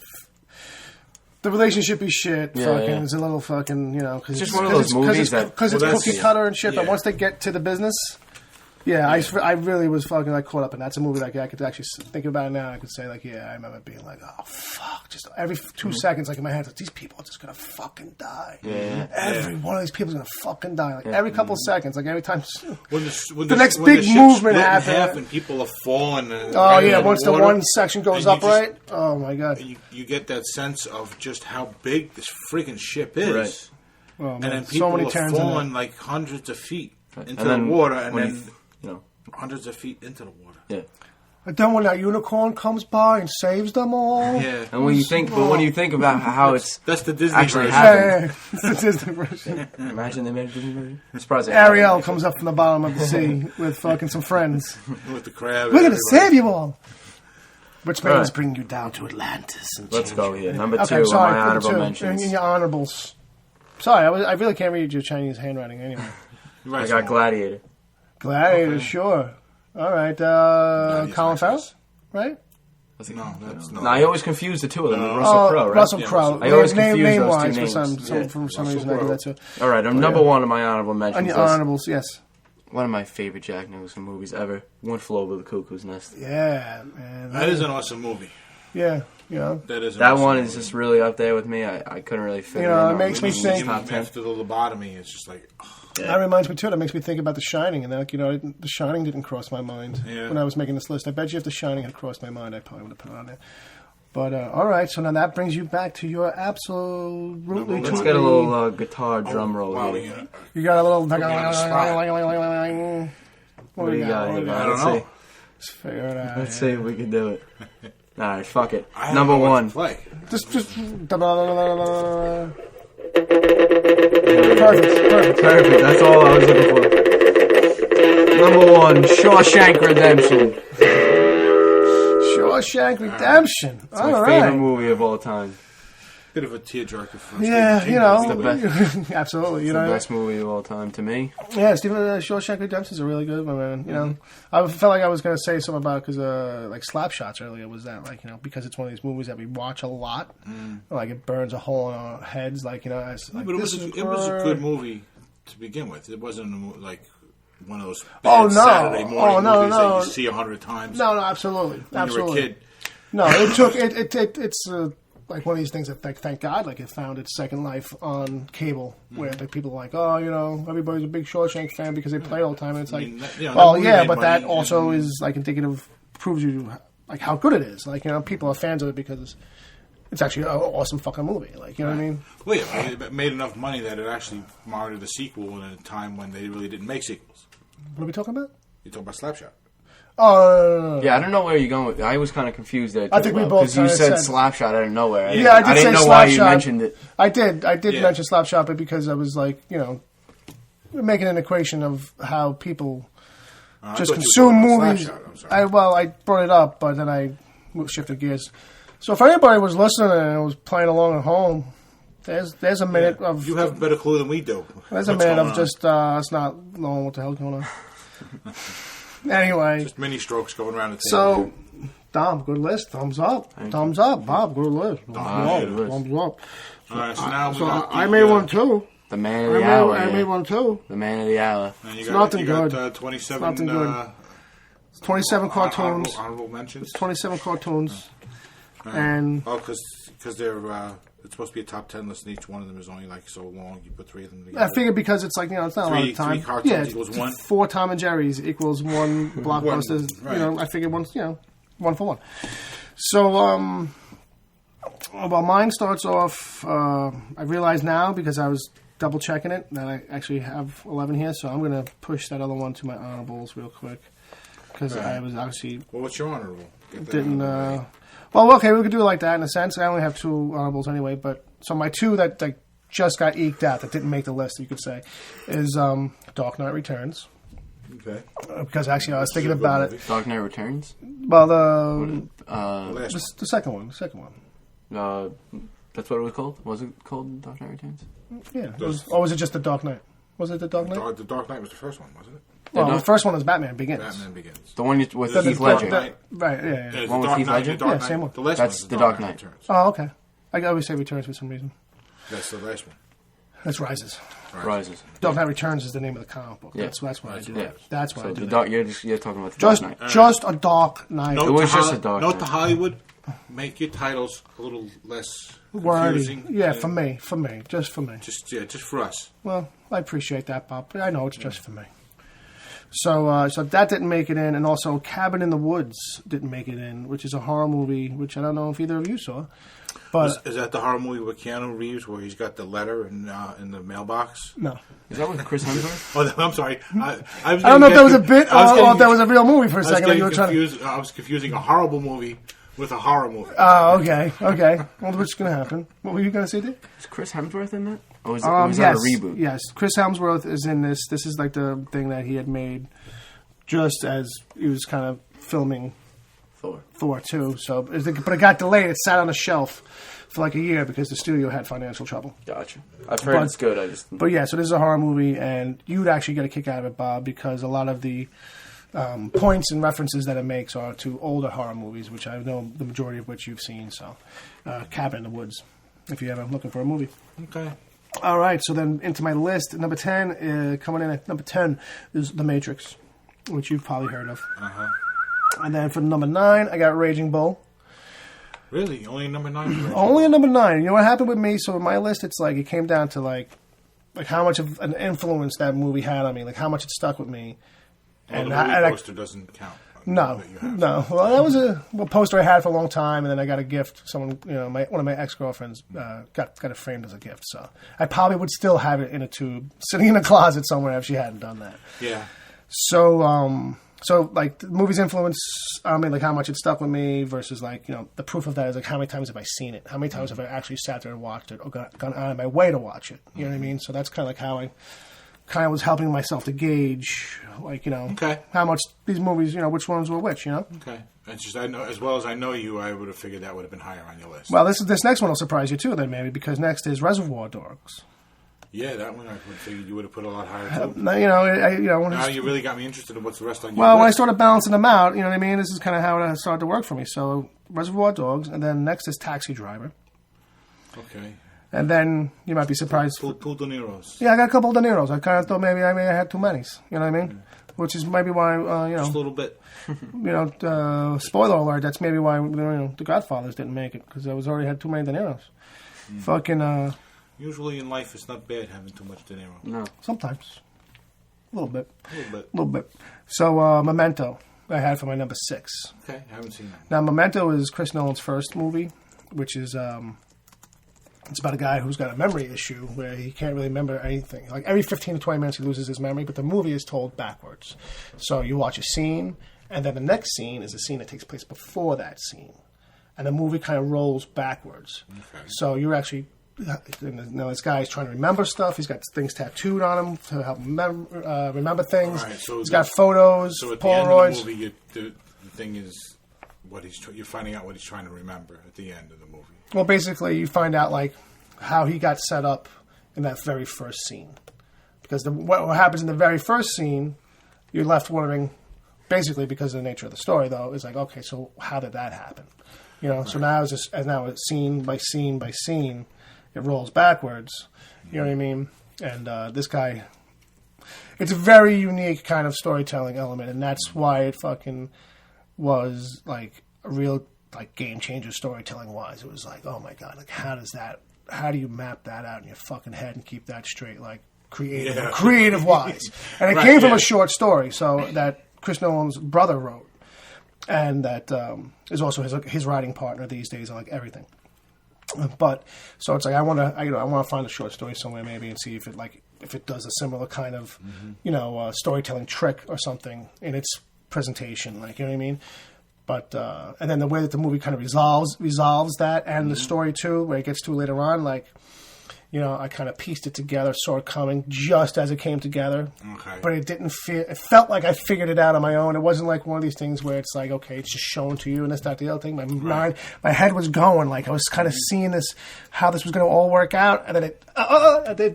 The relationship is shit. It's a little fucking because it's just one of those movies because it's cookie cutter and shit. Yeah. But once they get to the business. Yeah, I really was fucking like caught up, and that's a movie like I could actually think about it now. I could say like, yeah, I remember being like, oh fuck, just every 2 seconds, like in my head, like these people are just gonna fucking die. Yeah, every one of these people is gonna fucking die. Like every couple of seconds, like every time when the next big movement happens, and people are falling. Oh yeah, once the one section goes up, right? Oh my god, you get that sense of just how big this freaking ship is, right. Oh, and then people are falling like hundreds of feet into the water, and then. Hundreds of feet into the water. Yeah. And then when that unicorn comes by and saves them all. Yeah. And when you think about how that's the Disney actually version. happened. Yeah, it's the Disney version. Imagine they made a Disney version. I'm surprised Ariel comes up from the bottom of the sea with fucking some friends. With the crab. We're gonna save you all. Which means bring you down to Atlantis. And let's go here. Number 2 okay, sorry, my honorable mentions. In your honorables. Sorry, I really can't read your Chinese handwriting anyway. I got Gladiator. Gladiator, sure. All right, Colin Farrell, right? No, I always confuse the two of them. Russell Crowe, right? Russell Crowe. I always confuse name those wise two names. For some reason I do that too. All right, I'm number 1 on my honorable mentions. On your honorables, yes. One of my favorite Jack Nicholson movies ever. One Flew Over the Cuckoo's Nest. Yeah, man. That is an awesome movie. Yeah, you know. That one is just really up there with me. I couldn't really fit it in. It makes me think. After the lobotomy, it's just like... Yeah. That reminds me too. That makes me think about The Shining, and The Shining didn't cross my mind when I was making this list. I bet you if The Shining had crossed my mind, I probably would have put it on there. But all right, so now that brings you back to your absolutely. Let's get a little guitar drum roll here. Yeah. You got a little. What do you got here? I don't know. Let's figure it out. Let's see if we can do it. All right, fuck it. Number 1. Just. Perfect. That's all I was looking for. Number 1, Shawshank Redemption. Shawshank Redemption. It's my favorite movie of all time. Bit of a tearjerker for yeah, Stephen King. It's the best. Absolutely, It's the best movie of all time to me. Yeah, Shawshank Redemption is a really good one, man. You know, I felt like I was going to say something about because like Slapshots earlier was that because it's one of these movies that we watch a lot, like it burns a hole in our heads, but it was a good movie to begin with. It wasn't like one of those Saturday morning movies that you see 100 times. No, absolutely, when you were a kid. No, it took it's. Like one of these things that, thank God, like it found its second life on cable, where people are like, everybody's a big Shawshank fan because they play all the time, and it's like, but that also is like indicative, proves you like how good it is. Like people are fans of it because it's actually an awesome fucking movie. Like you know what I mean? Well, yeah, it made enough money that it actually merited a sequel in a time when they really didn't make sequels. What are we talking about? You're talking about Slapshot. Oh, no. Yeah, I don't know where you're going with it. I was kind of confused there, too. I think we both because you said Slapshot out of nowhere. Yeah, I didn't know say why you Slapshot. mentioned it. I did mention Slapshot, but because I was like, making an equation of how people just consume movies. I brought it up, but then I shifted gears. So if anybody was listening and was playing along at home, there's a minute of... You have a better clue than we do. There's a minute of just us not knowing what the hell's going on. Anyway. Just mini strokes going around the table. So, Dom, good list. Thumbs up. Thumbs up. Bob, good list. Thumbs up. All right, so now we got I made one too. The man of the hour. I made one too. The man of the hour. It's nothing good. 27. Nothing good. 27 cartoons. Honorable mentions. 27 cartoons. And because they're it's supposed to be a top 10 list, and each one of them is only like so long. You put 3 of them together. I figured because it's like it's not a lot of time. 3 cartoons equals 1. 4 Tom and Jerry's equals 1 blockbusters. Right. I figured one for one. So Well, mine starts off. I realize now because I was double checking it that I actually have 11 here, so I'm going to push that other one to my honorables real quick because I was actually. Well, what's your honorable? Didn't. Well, okay, we could do it like that in a sense. I only have 2 honorables anyway, but so my 2 that just got eked out that didn't make the list, you could say, is Dark Knight Returns. Okay. Because actually, I was thinking about it. Dark Knight Returns. Well, the second one. The second one. That's what it was called. Was it called Dark Knight Returns? Yeah. Or was it just the Dark Knight? Was it the Dark Knight? The Dark Knight was the first one, wasn't it? Well, the first one was Batman Begins. Batman Begins. The one with Heath Ledger. Right, yeah. The one with Heath Ledger? Yeah, same one. The last That's one the Dark Knight. Returns. Oh, okay. I always say Returns for some reason. That's the last one. That's Rises. Rises. Dark Knight Returns is the name of the comic book. Yeah. That's why I do Yeah. that. That's why So I do the that. dark, you're talking about the Dark Knight. Just a Dark Knight. Note It was to just a Dark Note Knight. to Hollywood, make your titles a little less Wordy. confusing. Yeah, and for me, just for me. Just for us. Well, I appreciate that, Bob, but I know it's just for me. So that didn't make it in, and also Cabin in the Woods didn't make it in, which is a horror movie, which I don't know if either of you saw. But Is that the horror movie with Keanu Reeves where he's got the letter in the mailbox? no. Is that with Chris Hemsworth? Oh, I'm sorry. I don't know if that was a bit or if that was a real movie for a second. Like you were trying to... I was confusing a horrible movie with a horror movie. Oh, okay. Well, what's going to happen? What were you going to say, Dick? Is Chris Hemsworth in that? Or was that a reboot? Yes, Chris Hemsworth is in this. This is like the thing that he had made just as he was kind of filming Thor 2. So, but it got delayed. It sat on a shelf for like a year because the studio had financial trouble. Gotcha. I've heard it's good. But yeah, so this is a horror movie, and you'd actually get a kick out of it, Bob, because a lot of the points and references that it makes are to older horror movies, which I know the majority of which you've seen. So, Cabin in the Woods, if you're ever looking for a movie. Okay. All right, so then into my list, number 10, coming in at number 10 is The Matrix, which you've probably heard of. Uh-huh. And then for number 9, I got Raging Bull. Really? Only number 9? Only a number 9. You know what happened with me? So in my list, it's like it came down to like how much of an influence that movie had on me, like how much it stuck with me. And the movie poster doesn't count. No. Well, that was a poster I had for a long time, and then I got a gift. Someone, one of my ex-girlfriends got it framed as a gift. So I probably would still have it in a tube, sitting in a closet somewhere if she hadn't done that. Yeah. So like the movie's influence, I mean, like how much it stuck with me versus like the proof of that is like how many times have I seen it? How many times have I actually sat there and watched it or gone out of my way to watch it? You know what I mean? So that's kind of like how I kind of was helping myself to gauge, like, okay, how much these movies, which ones were which, Okay. It's just, I know, as well as I know you, I would have figured that would have been higher on your list. Well, this next one will surprise you too, then maybe, because next is Reservoir Dogs. Yeah, that one I would figure you would have put a lot higher too. Now you really got me interested in what's the rest on your list. Well, when I started balancing them out, you know what I mean? This is kind of how it started to work for me. So, Reservoir Dogs, and then next is Taxi Driver. Okay. And then you might be surprised. Two De Niro's. Yeah, I got a couple of De Niro's. I kind of thought maybe I had too many. You know what I mean? Which is maybe why, Just a little bit. Spoiler alert, that's maybe why, the Godfathers didn't make it, because I already had too many De Niro's. Fucking, Usually in life, it's not bad having too much De Niro. No. Sometimes. A little bit. So, Memento, I had for my number 6. Okay, I haven't seen that. Now, Memento is Chris Nolan's first movie, which is, it's about a guy who's got a memory issue where he can't really remember anything. Like, every 15 to 20 minutes he loses his memory, but the movie is told backwards. So you watch a scene, and then the next scene is a scene that takes place before that scene. And the movie kind of rolls backwards. Okay. So you're actually... this guy's trying to remember stuff. He's got things tattooed on him to help him remember things. Right, so he's got photos, so at Polaroids. The end of the movie, the thing is, you're finding out what he's trying to remember at the end of the movie. Well, basically, you find out like how he got set up in that very first scene, because what happens in the very first scene, you're left wondering. Basically, because of the nature of the story, though, is like, okay, so how did that happen? Right. So now it's scene by scene by scene. It rolls backwards, you know what I mean? And this guy, it's a very unique kind of storytelling element, and that's why it fucking was like a real like game changer storytelling wise. It was like, oh my god, like how do you map that out in your fucking head and keep that straight, like creative wise? And it came from a short story, so that Chris Nolan's brother wrote, and that is also his writing partner these days on like everything. But so it's like I want to find a short story somewhere maybe and see if it does a similar kind of storytelling trick or something in its presentation, like, you know what I mean. But and then the way that the movie kind of resolves that and the story too, where it gets to later on, like, I kind of pieced it together, saw it coming just as it came together. Okay. But it didn't feel. It felt like I figured it out on my own. It wasn't like one of these things where it's like, okay, it's just shown to you and this, that, the other thing. My head was going. Like, I was kind of seeing this, how this was going to all work out, and then it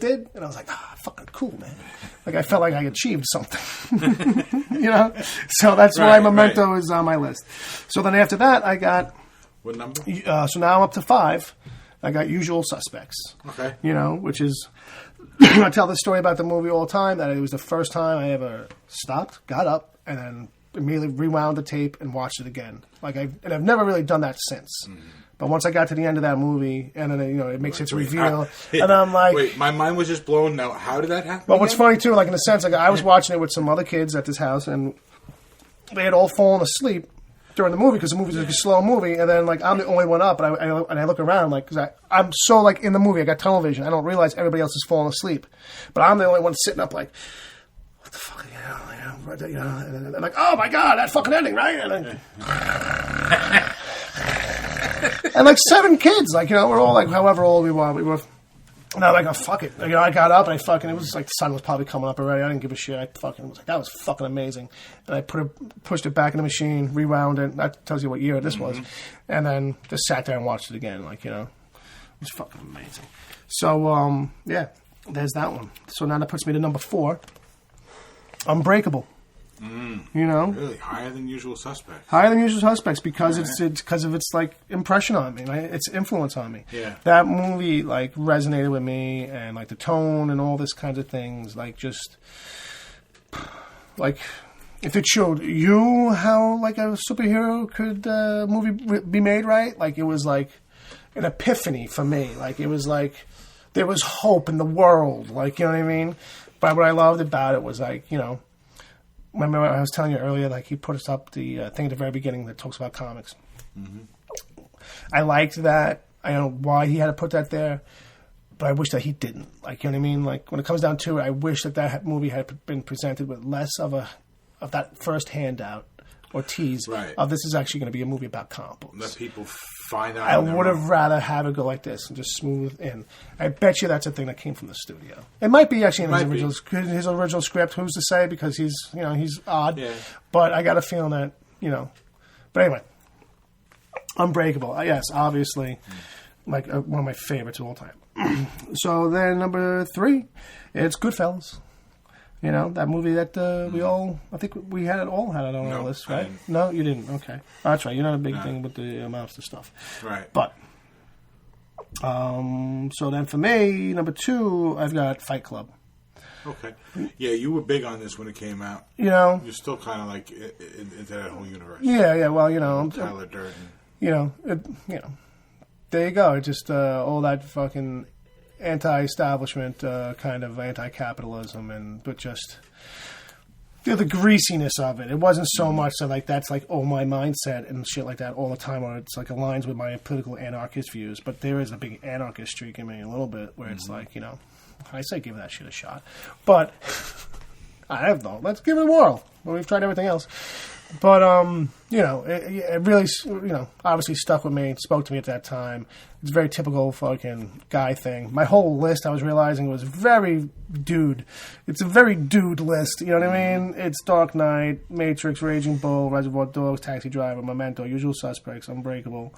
did, and I was like, fucking cool, man. Like, I felt like I achieved something. So that's why Memento is on my list. So then after that, I got. What number? So now I'm up to 5. I got Usual Suspects. Okay. Which is, I tell this story about the movie all the time, that it was the first time I ever stopped, got up, and then immediately rewound the tape and watched it again. And I've never really done that since. But once I got to the end of that movie, and then, it makes its reveal, and I'm like... Wait, my mind was just blown. Now, how did that happen? Well, what's funny, too, like, in a sense, like, I was watching it with some other kids at this house, and they had all fallen asleep during the movie, because the movie's like a slow movie, and then, like, I'm the only one up, and I look around, like, because I'm so, like, in the movie, I got television, I don't realize everybody else is falling asleep, but I'm the only one sitting up, like, what the fuck, and I'm like, oh my god, that fucking ending, right? And like 7 kids, like, we're all like, however old we were. And I'm like, oh, fuck it. I got up and it was like the sun was probably coming up already. I didn't give a shit. I fucking was like, that was fucking amazing. And I pushed it back in the machine, rewound it. That tells you what year this was. And then just sat there and watched it again. Like, it was fucking amazing. So, yeah, there's that one. So now that puts me to number 4. Unbreakable. Really higher than Usual Suspects. Higher than Usual Suspects because it's because of its like impression on me, right? Its influence on me. Yeah. That movie like resonated with me, and like the tone and all this kinds of things, like just like if it showed you how like a superhero could movie be made, right? Like it was like an epiphany for me. Like it was like there was hope in the world. Like, you know what I mean? But what I loved about it was like, remember I was telling you earlier, like he put us up the thing at the very beginning that talks about comics. I liked that. I don't know why he had to put that there, but I wish that he didn't. Like, you know what I mean? Like when it comes down to it, I wish that movie had been presented with less of that first handout or tease of this is actually going to be a movie about comic books. Let people find out. I would have rather have it go like this and just smooth in. I bet you that's a thing that came from the studio. It might be actually in his original script. Who's to say? Because he's odd. Yeah. But I got a feeling that But anyway, Unbreakable. Yes, obviously, like one of my favorites of all time. So then number 3, it's Goodfellas. That movie that we all, I think we all had it on our list, right? No, you didn't. Okay. That's right. You're not a big thing with the monster stuff. Right. But, so then for me, number 2, I've got Fight Club. Okay. Yeah, you were big on this when it came out. You're still kind of like into that whole universe. Yeah, well, Tyler Durden. There you go. It's just all that fucking anti-establishment, kind of anti-capitalism, but just the greasiness of it. It wasn't so much that like that's like my mindset and shit like that all the time, or it's like aligns with my political anarchist views. But there is a big anarchist streak in me a little bit, where it's like I say give that shit a shot, but I have no. Let's give it a whirl. Well, we've tried everything else. But, it really, obviously stuck with me. It spoke to me at that time. It's a very typical fucking guy thing. My whole list, I was realizing, was very dude. It's a very dude list. You know what I mean? It's Dark Knight, Matrix, Raging Bull, Reservoir Dogs, Taxi Driver, Memento, Usual Suspects, Unbreakable,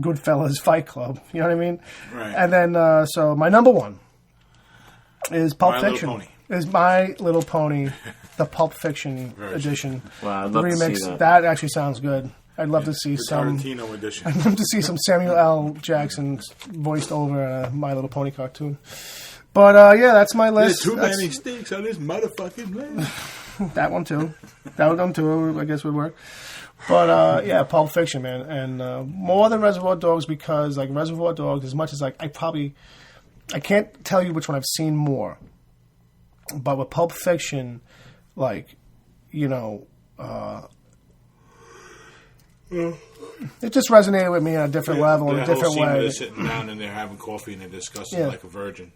Goodfellas, Fight Club. You know what I mean? Right. And then, so my number 1 is Pulp Fiction. Little Pony. Is My Little Pony, the Pulp Fiction edition. Wow, I'd love remix. To see that. That actually sounds good. I'd love to see some Tarantino edition. I'd love to see some Samuel L. Jackson voiced over a My Little Pony cartoon. But yeah, that's my list. There's too many steaks on this motherfucking land. That one too. That one too. I guess would work. But yeah, Pulp Fiction, man, and more than Reservoir Dogs, because like Reservoir Dogs, as much as like I can't tell you which one I've seen more. But with Pulp Fiction, like, It just resonated with me on a different level, in a different way. They're sitting down and they're having coffee and they're discussing like a virgin.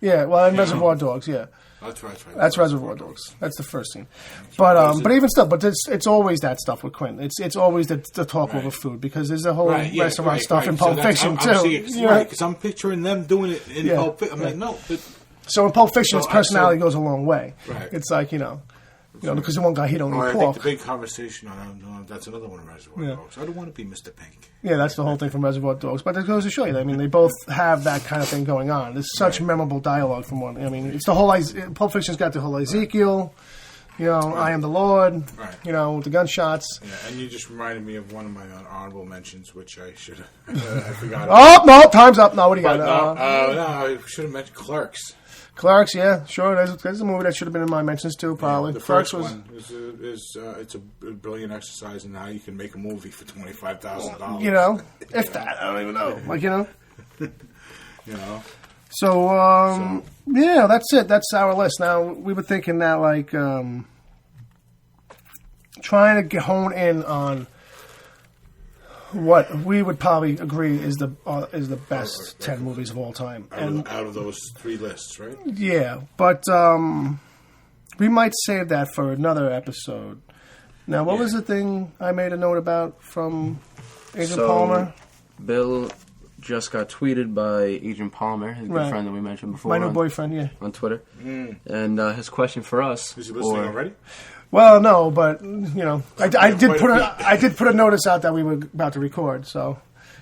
Yeah, well, in Reservoir Dogs, yeah. That's right. That's Reservoir Dogs. That's the first scene. But even still, it's always that stuff with Quentin. It's always the talk over food, because there's a whole restaurant stuff in Pulp Fiction too. Because I'm picturing them doing it in Pulp Fiction. I'm like, no. So in Pulp Fiction, his personality goes a long way. Right. It's like, because the one guy, he don't eat pork. I think the big conversation that's another one of Reservoir Dogs. I don't want to be Mr. Pink. Yeah, that's the whole thing from Reservoir Dogs. But that goes to show you. I mean, they both have that kind of thing going on. There's such memorable dialogue from one. I mean, it's the whole Pulp Fiction's got the whole Ezekiel. I am the Lord. Right. With the gunshots. Yeah, and you just reminded me of one of my honorable mentions, which I should have. I forgot. Oh no, time's up. No, what do you got? No, I should have mentioned Clerks. Clerks, yeah, sure. There's a movie that should have been in my mentions too, probably. The first one is it's a brilliant exercise in how you can make a movie for $25,000. If that, I don't even know. So, yeah, that's it. That's our list. Now, we were thinking that, trying to hone in on what we would probably agree is the best 10 movies of all time. Out of those 3 lists, right? Yeah, but we might save that for another episode. Now, what was the thing I made a note about from Agent Palmer? Bill just got tweeted by Agent Palmer, his good friend that we mentioned before. My new boyfriend, on Twitter. And his question for us... Is he listening already? Well, no, but I did put a notice out that we were about to record, so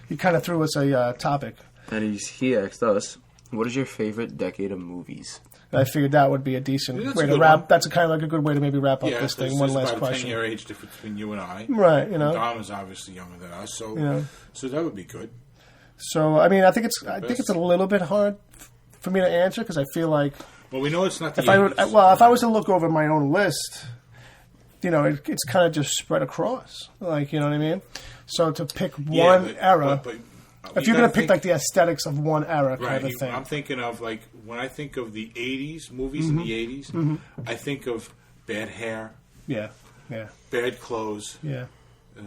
he kind of threw us a topic. And he asked us, "What is your favorite decade of movies?" And I figured that would be a decent way to wrap. That's kind of like a good way to maybe wrap up this thing. One last question. About a 10-year age difference between you and I, right? Dom is obviously younger than us, so that would be good. So I mean, I think it's a little bit hard for me to answer, because I feel like. Well, we know it's not. If I was to look over my own list. It's kind of just spread across. You know what I mean? So to pick one era, but if you're going to pick like the aesthetics of one era kind of thing. I'm thinking of when I think of the 80s, movies in the 80s, I think of bad hair. Yeah. Bad clothes. Yeah.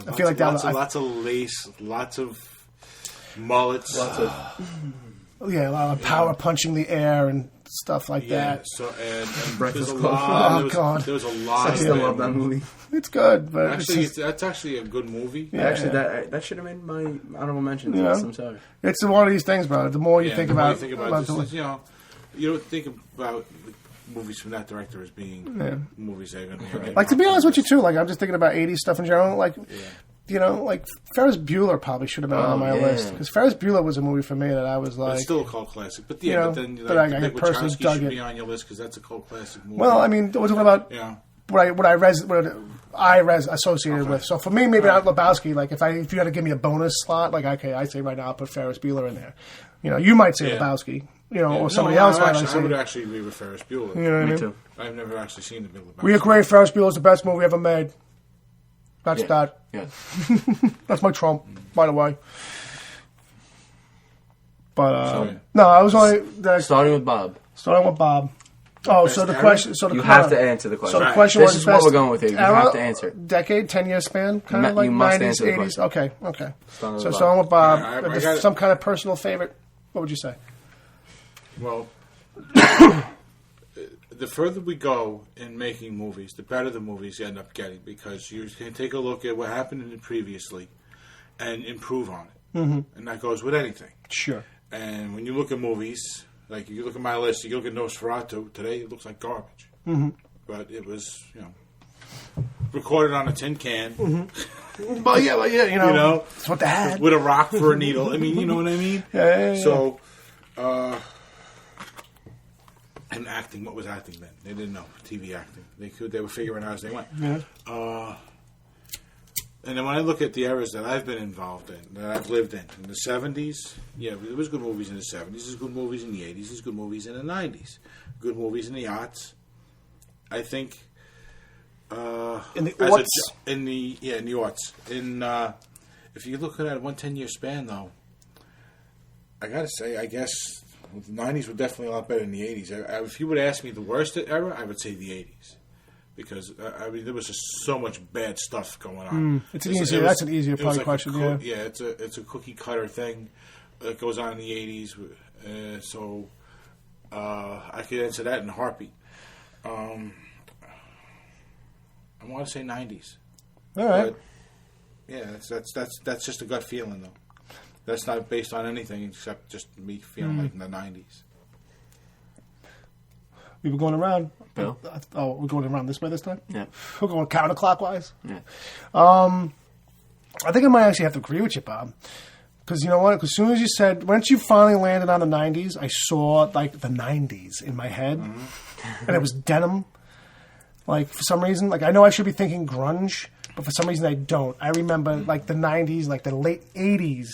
I feel like lots of lace, lots of mullets. Lots of... a lot of power punching the air and stuff like that. So and Breakfast Club. God, there was a lot. I still love that movie. It's good, but that's actually a good movie. Yeah, actually, that should have made my honorable mention. I'm sorry. It's one of these things, bro. The more you think about you don't think about movies from that director as being movies that are going to be like. To be honest with you, too, I'm just thinking about 80s stuff in general. Ferris Bueller probably should have been on my list, because Ferris Bueller was a movie for me that I was like. It's still a cult classic, but I personally dug it. Be on your list because that's a cult classic movie. Well, I mean, we're talking about what I associated with. So for me, maybe not Lebowski. Like if you had to give me a bonus slot, I say right now I'll put Ferris Bueller in there. You might say Lebowski. Or somebody else might say. I would actually agree with Ferris Bueller. You know what I mean? Too. I've never actually seen the Lebowski. We agree. Ferris Bueller's the best movie ever made. That's that. Yeah. That's my trump, by the way. But no, I was only starting with Bob. Oh, so the question. So you have to answer the question. So the question was this is what we're going with here. You have to answer. Decade, 10-year span, kind of like you must 90s, answer the 80s. question. Okay. So starting with Bob. Some kind of personal favorite. What would you say? Well, the further we go in making movies, the better the movies you end up getting, because you can take a look at what happened in it previously and improve on it. Mm-hmm. And that goes with anything. Sure. And when you look at movies, like you look at my list, you look at Nosferatu, today it looks like garbage. Mm-hmm. But it was, recorded on a tin can. Mm-hmm. Well, yeah, that's what they had. With a rock for a needle. I mean, you know what I mean? Yeah. So, and acting, what was acting then? They didn't know TV acting. They were figuring out as they went. Yeah. And then when I look at the eras that I've been involved in, that I've lived in the 70s, there was good movies in the 70s. There's good movies in the 80s. There's good movies in the 90s. Good movies in the aughts. I think. In the aughts. In the aughts. If you look at that 10-year span, though, I gotta say, I guess. The 90s were definitely a lot better than the 80s. If you would ask me the worst era, I would say the 80s. because I mean there was just so much bad stuff going on. That's an easier probably question. It's a cookie cutter thing that goes on in the 80s. So I could answer that in a heartbeat. I want to say 90s. All right. But, yeah, that's just a gut feeling though. That's not based on anything except just me feeling like in the 90s. We were going around. Bill? Oh, we're going around this way this time? Yeah. We're going counterclockwise? Yeah. I think I might actually have to agree with you, Bob. Because you know what? As soon as you said, once you finally landed on the 90s, I saw, like, the 90s in my head. Mm-hmm. And it was denim. Like, for some reason. Like, I know I should be thinking grunge, but for some reason I don't. I remember, like, the 90s, like, the late 80s.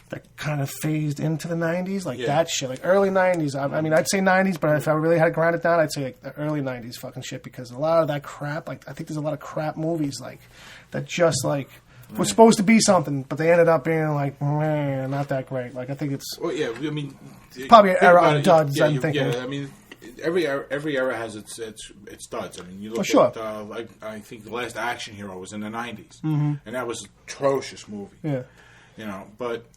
That kind of phased into the 90s, like that shit, like early 90s. I mean, I'd say 90s, but if I really had to grind it down, I'd say like the early 90s fucking shit, because a lot of that crap, like I think there's a lot of crap movies like that just like were supposed to be something, but they ended up being like, man, not that great. Like I think it's well, yeah, I mean, probably an era of duds. I'm thinking. Yeah, I mean, every era has its duds. I mean, you look at like I think the last action hero was in the 90s, and that was an atrocious movie. Yeah, you know, but.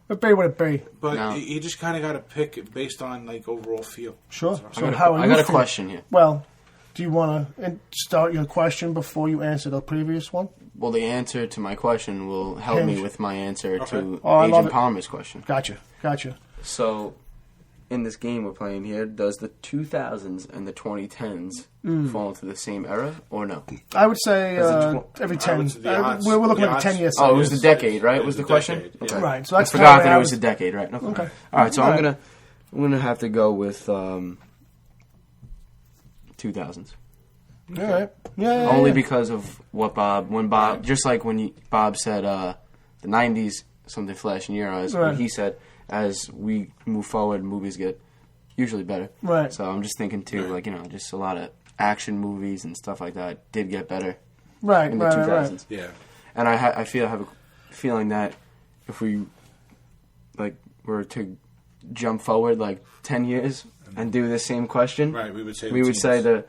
It'd be what it be. But you just kind of got to pick it based on like overall feel. Sure. So I got a question here. Well, do you want to start your question before you answer the previous one? Well, the answer to my question will help me with my answer to Agent Palmer's question. Gotcha. So, in this game we're playing here, does the 2000s and the 2010s fall into the same era or no? I would say every 10. We're looking at 10 years. Oh, it was the decade, right? Was the question? Decade, okay. Right. So that's I forgot that it was a decade, right? Okay. All right. So I'm gonna have to go with 2000s. All right. Yeah. Only because of what Bob, just like when Bob said the 90s, something flash in your eyes. When he said, as we move forward, movies get usually better. Right. So I'm just thinking too, like just a lot of action movies and stuff like that did get better. Right. In the 2000s. Right. Yeah. And I have a feeling that if we were to jump forward like 10 years and do the same question, right? We would say the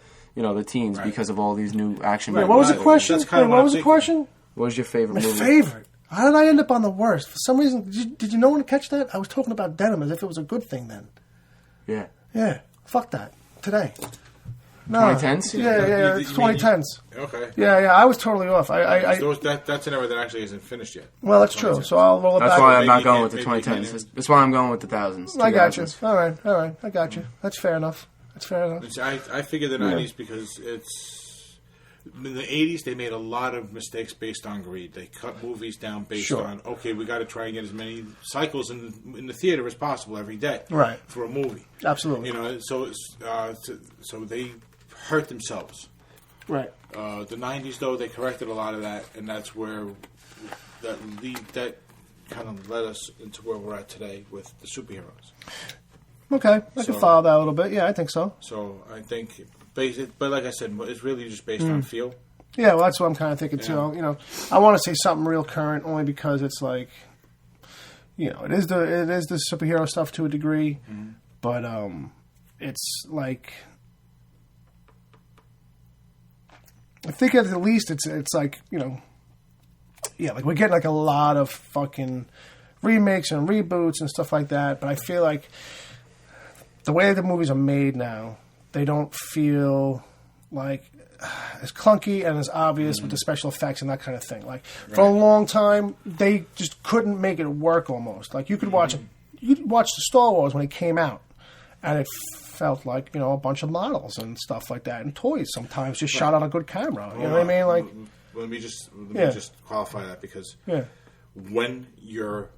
teens because of all these new action movies. What was the question? What was the question? What was your favorite movie? My favorite. How did I end up on the worst? For some reason, did you no one catch that? I was talking about denim as if it was a good thing then. Yeah. Yeah. Fuck that. Today. No. 2010s? Yeah. It's 2010s. Okay. Yeah. I was totally off. That's an era that actually isn't finished yet. Well, that's true. So I'll roll it back. That's why I'm not going with the 2010s. That's why I'm going with the thousands. I got you. All right. I got you. That's fair enough. I figured the 90s because it's... In the 80s, they made a lot of mistakes based on greed. They cut movies down based on, okay, we got to try and get as many cycles in the theater as possible every day for a movie. Absolutely. So they hurt themselves. Right. The 90s, though, they corrected a lot of that, and that's where that kind of led us into where we're at today with the superheroes. Okay, I can follow that a little bit. Yeah, I think so. So I think, but like I said, it's really just based on feel. Yeah, well, that's what I'm kind of thinking too. I want to say something real current only because it's like, it is the superhero stuff to a degree, but it's like, I think at the least it's like like we're getting like a lot of fucking remakes and reboots and stuff like that, but I feel like the way the movies are made now, they don't feel like as clunky and as obvious with the special effects and that kind of thing. Like for a long time, they just couldn't make it work. Almost like you could watch the Star Wars when it came out, and it felt like a bunch of models and stuff like that, and toys sometimes just shot on a good camera. You know what I mean? Like, let me just qualify that because when you're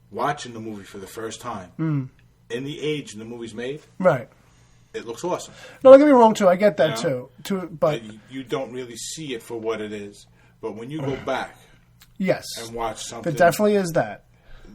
watching the movie for the first time. In the age the movie's made, it looks awesome. No, don't get me wrong, too. I get that, too. But you don't really see it for what it is. But when you go back and watch something... There definitely is that.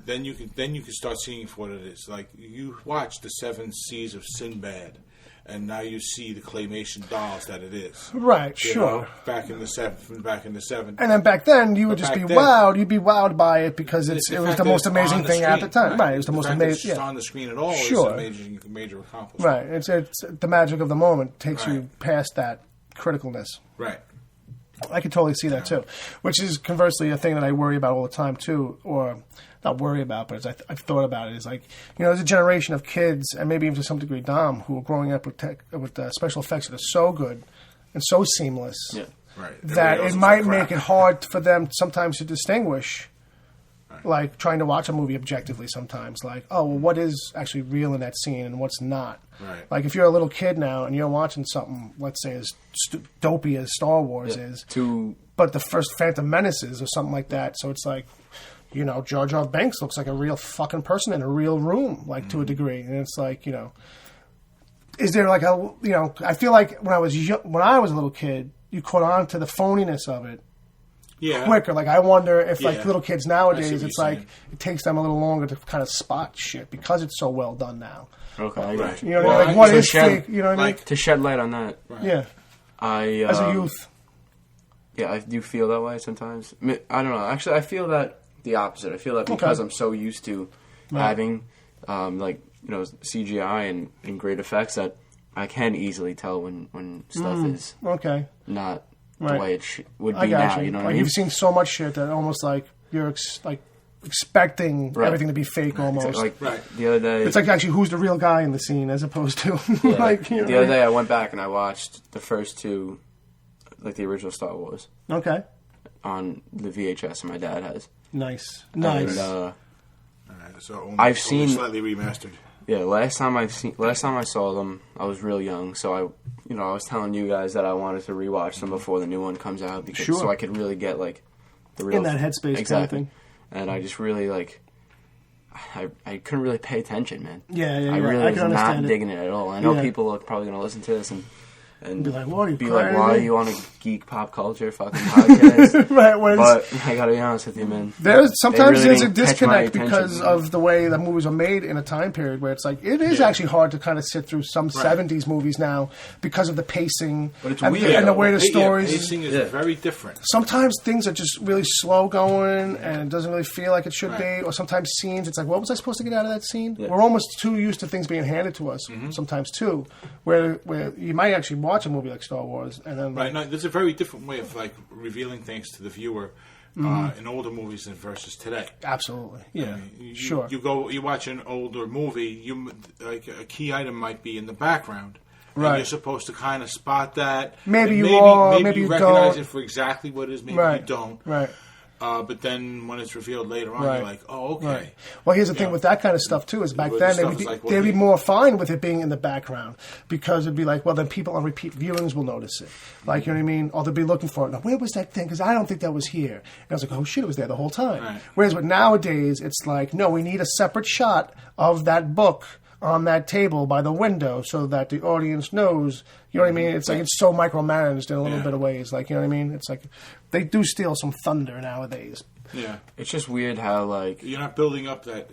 then you can start seeing it for what it is. Like you watch the 7 Seas of Sinbad, and now you see the claymation dolls that it is. Right, you sure. know, back in the 7. And then back then, you would just be wowed. You'd be wowed by it because it was the most amazing thing at the time. Right, it was the most amazing. It's on the screen at all. Sure. Is a major accomplishment. Right, it's the magic of the moment takes you past that criticalness. Right. I could totally see that too, which is conversely a thing that I worry about all the time too, or not worry about, but as I've thought about it, is like, you know, there's a generation of kids, and maybe even to some degree Dom, who are growing up with special effects that are so good and so seamless that it might make it hard for them sometimes to distinguish, like trying to watch a movie objectively sometimes, like, oh, well, what is actually real in that scene and what's not. Right. Like if you're a little kid now and you're watching something, let's say as dopey as Star Wars is, but the first Phantom Menace is or something like that, so it's like, you know, Jar Jar Binks looks like a real fucking person in a real room, like to a degree, and it's like, you know, is there like a, you know, I feel like when I was a little kid, you caught on to the phoniness of it quicker. Like I wonder if like little kids nowadays, it's like it takes them a little longer to kind of spot shit because it's so well done now. Okay, I got you. You know what I mean? Like what is fake? You know what I mean? To shed light on that, yeah. As a youth, yeah, I do feel that way sometimes. I don't know. Actually, I feel that the opposite. I feel that because I'm so used to having like, you know, CGI and great effects that I can easily tell when stuff is not the way it would be now. You know what I mean? You've seen so much shit that almost like you're expecting everything to be fake almost. Like the other day, it's like actually who's the real guy in the scene as opposed to like, you know, the other day I went back and I watched the first 2, like the original Star Wars. Okay. On the VHS my dad has. Nice. And, so I've seen slightly remastered. Yeah, last time I saw them, I was real young, so I was telling you guys that I wanted to rewatch them before the new one comes out because so I could really get like the real in that headspace kind of thing. And I just really like I couldn't really pay attention, man. Yeah. I really was not digging it at all. I know people are probably going to listen to this and be like, "What are you be like, why are you on a geek pop culture fucking podcast?" But I gotta be honest with you, man. Sometimes there's a disconnect because of the way the movies are made in a time period where it's like it is actually hard to kind of sit through some 70s movies now because of the pacing and the way the stories. Pacing is very different. Sometimes things are just really slow going and it doesn't really feel like it should be. Or sometimes scenes, it's like, what was I supposed to get out of that scene? Yeah. We're almost too used to things being handed to us sometimes too, where you might actually watch a movie like Star Wars and then no, there's a very different way of like revealing things to the viewer in older movies than versus today. Absolutely, yeah, I mean, you watch an older movie, like a key item might be in the background. Right. And you're supposed to kind of spot that. Maybe you recognize don't. it for exactly what it is. Maybe you don't. Right. But then when it's revealed later on, you're like, oh, okay. Right. Well, here's the thing with that kind of stuff, too, is back then they'd be more fine with it being in the background because it'd be like, well, then people on repeat viewings will notice it. Like, you know what I mean? Or they'll be looking for it. Now, where was that thing? Because I don't think that was here. And I was like, oh, shit, it was there the whole time. Right. Whereas with nowadays, it's like, no, we need a separate shot of that book on that table by the window so that the audience knows, you know what I mean? It's like it's so micromanaged in a little bit of ways. Like, you know what I mean? It's like they do steal some thunder nowadays. Yeah. It's just weird how, like... You're not building up that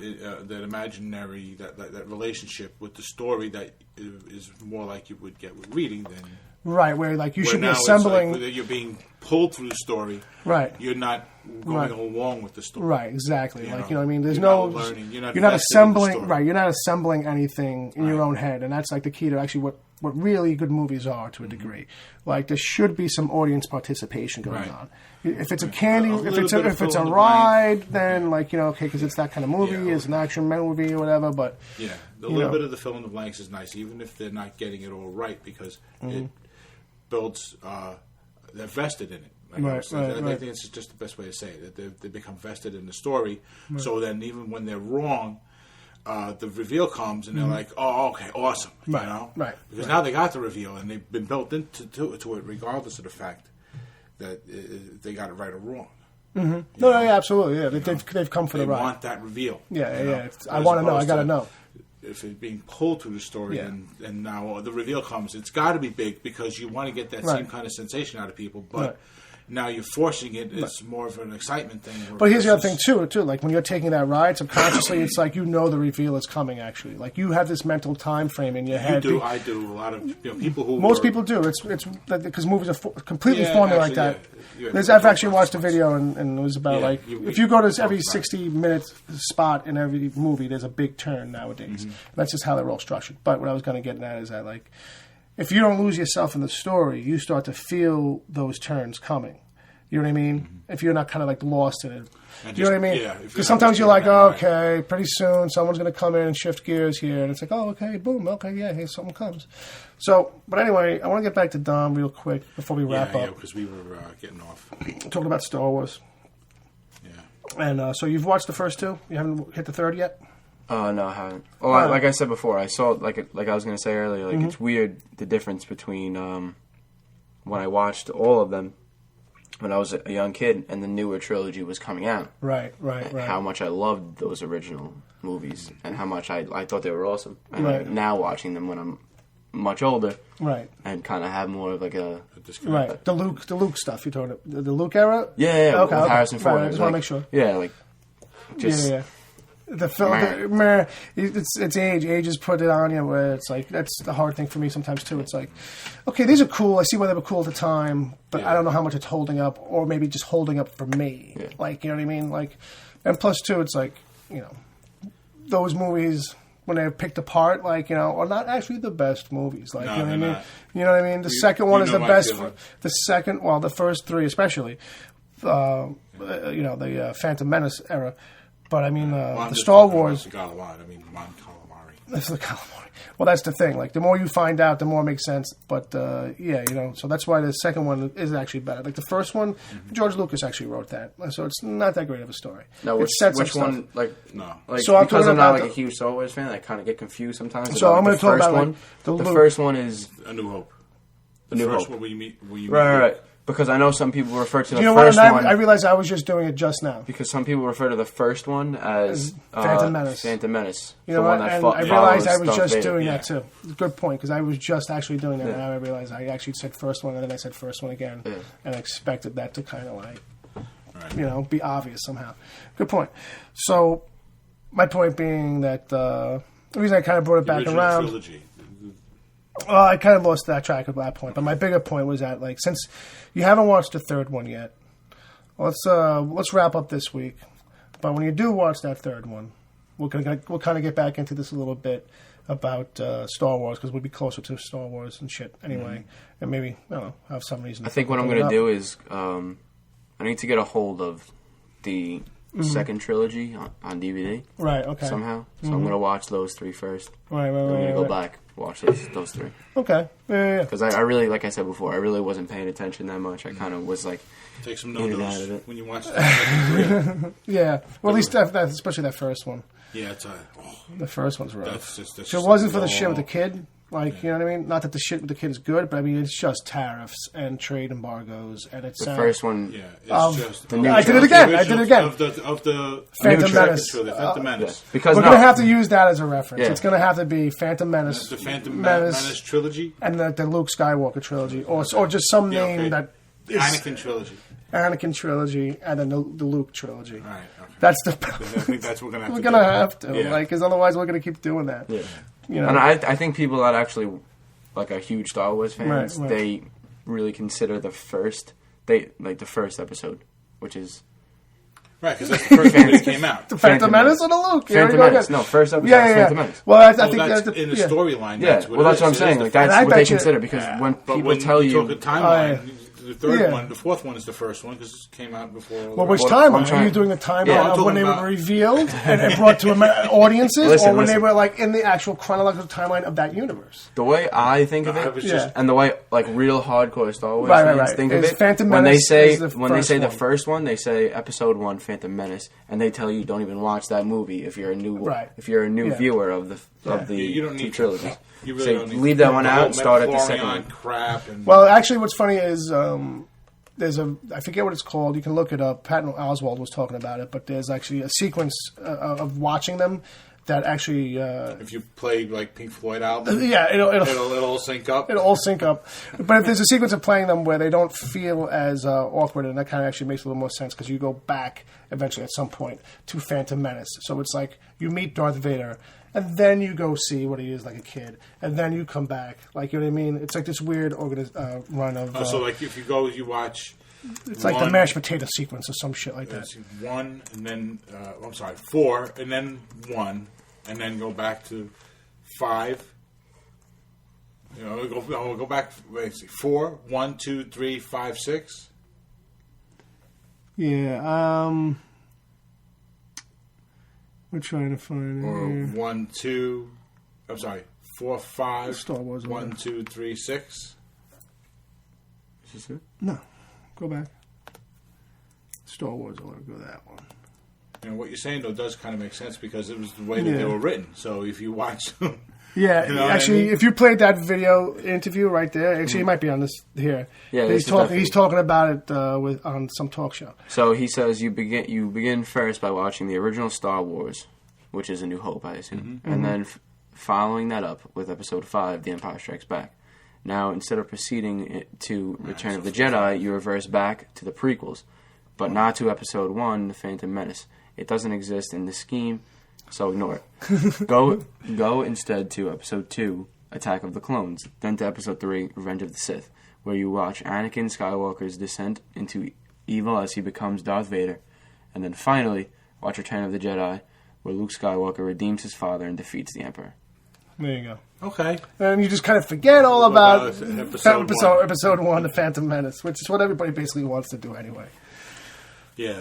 imaginary, that relationship with the story that is more like you would get with reading than... Right, where like you should be assembling... Like, you're being pulled through the story. Right. You're not going along with the story. Right, exactly. You know what I mean? There's you're not assembling... Right, you're not assembling anything in your own head. And that's like the key to actually what really good movies are to a degree. Like there should be some audience participation going on. If it's a candy, if it's a ride, then like, you know, okay, because it's that kind of movie, it's an action movie or whatever. But a little bit of the fill in the blanks is nice, even if they're not getting it all right, because it builds. They're vested in it. I think it's just the best way to say it. That they become vested in the story. Right. So then, even when they're wrong, the reveal comes and they're like, "Oh, okay, awesome," you know, because now they got the reveal and they've been built into it, regardless of the fact that they got it right or wrong. Mm-hmm. Absolutely. Yeah, they've come for the ride. They want that reveal. Yeah. I want to know. I got to know. If it's being pulled through the story and now the reveal comes, it's got to be big because you want to get that same kind of sensation out of people. But Now you're forcing it. It's more of an excitement thing. But here's the other thing too. Like when you're taking that ride, subconsciously, it's like you know the reveal is coming. Actually, like you have this mental time frame in your head. You do. I do. A lot of people who most people do. It's because movies are completely forming like that. I've actually watched a video and it was about if you go to every 60-minute spot in every movie, there's a big turn nowadays. That's just how they're all structured. But what I was going to get at is that like. If you don't lose yourself in the story, you start to feel those turns coming. You know what I mean? Mm-hmm. If you're not kind of like lost in it. You know what I mean? Yeah. Because sometimes you're like, oh, okay, pretty soon someone's going to come in and shift gears here. And it's like, oh, okay, boom, okay, yeah, hey, something comes. So, but anyway, I want to get back to Dom real quick before we wrap up. Yeah, because we were getting off. Talking about Star Wars. Yeah. And so you've watched the first two? You haven't hit the third yet? No, I haven't. Well, like I said before, I saw like I was going to say earlier, like it's weird the difference between when I watched all of them when I was a young kid and the newer trilogy was coming out. Right. How much I loved those original movies and how much I thought they were awesome. And now watching them when I'm much older, and kind of have more of like a the Luke stuff you're talking about, the Luke era. Yeah, okay, with Harrison Ford. I just want to make sure. Yeah, like just. Yeah. The film, it's age. Age has put it on you where it's like, that's the hard thing for me sometimes too. It's like, okay, these are cool. I see why they were cool at the time, but I don't know how much it's holding up, or maybe just holding up for me. Yeah. Like, you know what I mean? Like, and plus too, it's like, you know, those movies when they're picked apart, like, you know, are not actually the best movies. Like, you know what I mean? Not. You know what I mean? The second one is the best. The first three especially, you know, the Phantom Menace era. But I mean, the Star Wars. The calamari. I mean, Mon Calamari. That's the calamari. Well, that's the thing. Like, the more you find out, the more it makes sense. But yeah, you know, so that's why the second one is actually better. Like the first one, George Lucas actually wrote that, so it's not that great of a story. No, which one? Like, no. Like, so because I'm not like a huge Star Wars fan, I kind of get confused sometimes. So I'm going to talk about one. Like, the first one is A New Hope. A New Hope. First one where you meet. Right. Because I know some people refer to the first one. I realized I was just doing it just now. Because some people refer to the first one as Phantom Menace. Phantom Menace. You know what? And I realized I was just doing that too. Good point, because I was just actually doing that. And now I realized I actually said first one, and then I said first one again. Yeah. And I expected that to kind of like, you know, be obvious somehow. Good point. So, my point being that the reason I kind of brought it back around. Trilogy. I kind of lost that track at that point, but my bigger point was that, like, since you haven't watched the third one yet, let's wrap up this week. But when you do watch that third one, we'll kind of get back into this a little bit about Star Wars, because we'll be closer to Star Wars and shit anyway, and maybe I don't know, have some reason. I think what I'm going to do is I need to get a hold of the second trilogy on DVD. Right. Okay. Somehow, so I'm going to watch those three first. Right. I'm going to go back. Watch those three. Okay. Yeah. Because I really, like I said before, I really wasn't paying attention that much. I kind of was like, take some notes when you watch that. Yeah. Well, at least that, especially that first one. Yeah, it's the first one's rough. If it wasn't for the shit with the kid, like, you know what I mean? Not that the shit with the kid is good, but I mean, it's just tariffs and trade embargoes, and it's the first one. Yeah, it's just the new. I did it again. Of the Phantom Menace. Phantom Menace. Yeah. Because we're gonna have to use that as a reference. Yeah. It's gonna have to be Phantom Menace, the Phantom Menace trilogy, and the Luke Skywalker trilogy, or just some name that is Anakin trilogy. Anakin trilogy, and then the Luke trilogy. All right. Okay. That's the. I think that's what we're gonna have to. Like, because otherwise we're gonna keep doing that. Yeah. You know? And I think people that actually like are huge Star Wars fans, they really consider the first episode, which is right, because that's the first one that came out. The Phantom Menace or the Luke? Phantom Menace. No, first episode. Phantom Menace. Well, I think that's in the storyline. Yeah, that's what I'm saying. Like, that's what they consider, because when people tell you the timeline. The third one, the fourth one is the first one because it came out before. Well, which timeline? Are you doing the timeline of when they were revealed and brought to audiences, or when they were like in the actual chronological timeline of that universe? The way I think of it, and the way like real hardcore Star Wars fans think of it, Phantom Menace when they say the first one, they say Episode 1, Phantom Menace, and they tell you don't even watch that movie if you're a new viewer of the two trilogies. You really don't need leave that one out and start at the second one. Crap well, actually, what's funny is there's I forget what it's called. You can look it up. Patton Oswalt was talking about it, but there's actually a sequence of watching them that actually... if you play, like, Pink Floyd album, yeah, it'll sync up. It'll all sync up. But if there's a sequence of playing them where they don't feel as awkward, and that kind of actually makes a little more sense, because you go back eventually at some point to Phantom Menace. So it's like you meet Darth Vader, and then you go see what he is like a kid, and then you come back. Like, you know what I mean? It's like this weird run of... so, like, if you go, you watch... It's like the mashed potato sequence or some shit like that. 1, and then... 4, and then 1, and then go back to 5. You know, we'll go back... Let's see, 4, 1, 2, 3, 5, 6. Yeah, we're trying to find... Or 1, 2... I'm sorry, 4, 5... Star Wars 1, 2, 3, 6. Is this it? No. Go back. Star Wars, I want to go that one. You know, what you're saying, though, does kind of make sense because it was the way that they were written. So if you watch... Yeah, you know actually, I mean? If you played that video interview right there, actually, it might be on this here. Yeah, he's talking about it on some talk show. So he says you begin first by watching the original Star Wars, which is A New Hope, I assume, and then following that up with Episode 5, The Empire Strikes Back. Now, instead of proceeding to Return of the Jedi, you reverse back to the prequels, but not to Episode 1, The Phantom Menace. It doesn't exist in the scheme, so ignore it. Go instead to Episode 2, Attack of the Clones, then to Episode 3, Revenge of the Sith, where you watch Anakin Skywalker's descent into evil as he becomes Darth Vader, and then finally, watch Return of the Jedi, where Luke Skywalker redeems his father and defeats the Emperor. There you go. Okay. And you just kind of forget all about episode 1, The Phantom Menace, which is what everybody basically wants to do anyway. Yeah.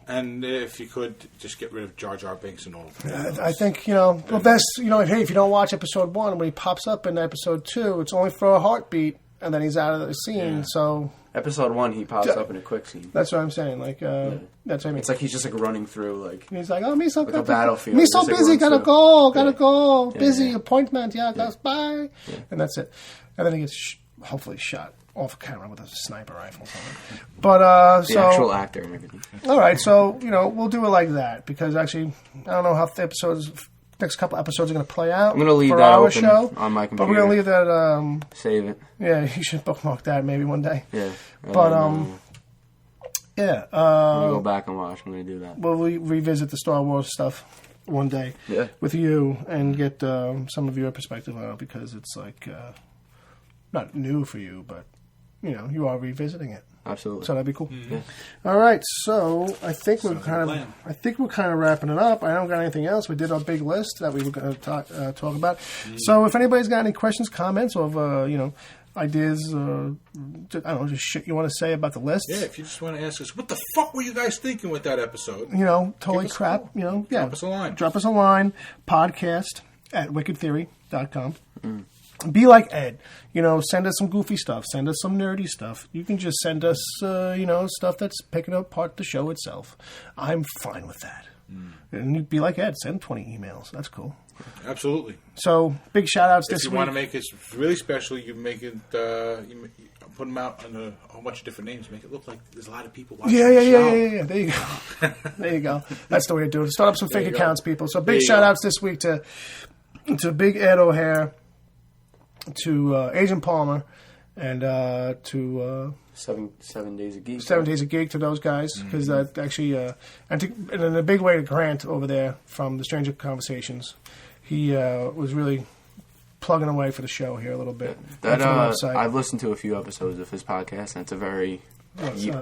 And if you could, just get rid of Jar Jar Binks and all of that. I think, the best, hey, if you don't watch Episode 1, when he pops up in Episode 2, it's only for a heartbeat, and then he's out of the scene, so... Episode 1, he pops up in a quick scene. That's what I'm saying. Like, that's what I mean. It's like he's just like running through, like... He's like, oh, me so a battlefield. Me so busy, gotta go. Yeah, busy, appointment, goes bye. Yeah. And that's it. And then he gets, hopefully, shot off camera with a sniper rifle or something. But, the actual actor and everything. All right, so, we'll do it like that, because actually, I don't know how the next couple episodes are going to play out. I'm going to leave for that our open show, on my computer. But we're going to leave that... Save it. Yeah, you should bookmark that maybe one day. Yeah. But, yeah. I'm going to go back and watch. I'm going to do that. We'll revisit the Star Wars stuff one day with you and get some of your perspective on it, because it's like not new for you, but you are revisiting it. Absolutely. So that'd be cool. Mm-hmm. Yeah. All right, so I think we're kind of wrapping it up. I don't got anything else. We did our big list that we were going to talk about. Mm-hmm. So if anybody's got any questions, comments, or ideas, I don't know, just shit you want to say about the list. Yeah, if you just want to ask us, what the fuck were you guys thinking with that episode? Totally crap. Drop us a line. Drop us a line. podcast@wickedtheory.com. Mm. Be like Ed. Send us some goofy stuff. Send us some nerdy stuff. You can just send us, stuff that's picking apart the show itself. I'm fine with that. Mm. And be like Ed. Send 20 emails. That's cool. Absolutely. So, big shout-outs this week. If you want to make it really special, you make it, you put them out under a whole bunch of different names. Make it look like there's a lot of people watching the show. Yeah. There you go. There you go. That's the way to do it. Start up some fake accounts, people. So, big shout-outs this week to Big Ed O'Hare, to Agent Palmer, and to 7 Days a Geek. 7 Days a Geek, to those guys, because actually, and in a big way to Grant over there from the Stranger Conversations. He was really plugging away for the show here a little bit. I've listened to a few episodes of his podcast, and it's a very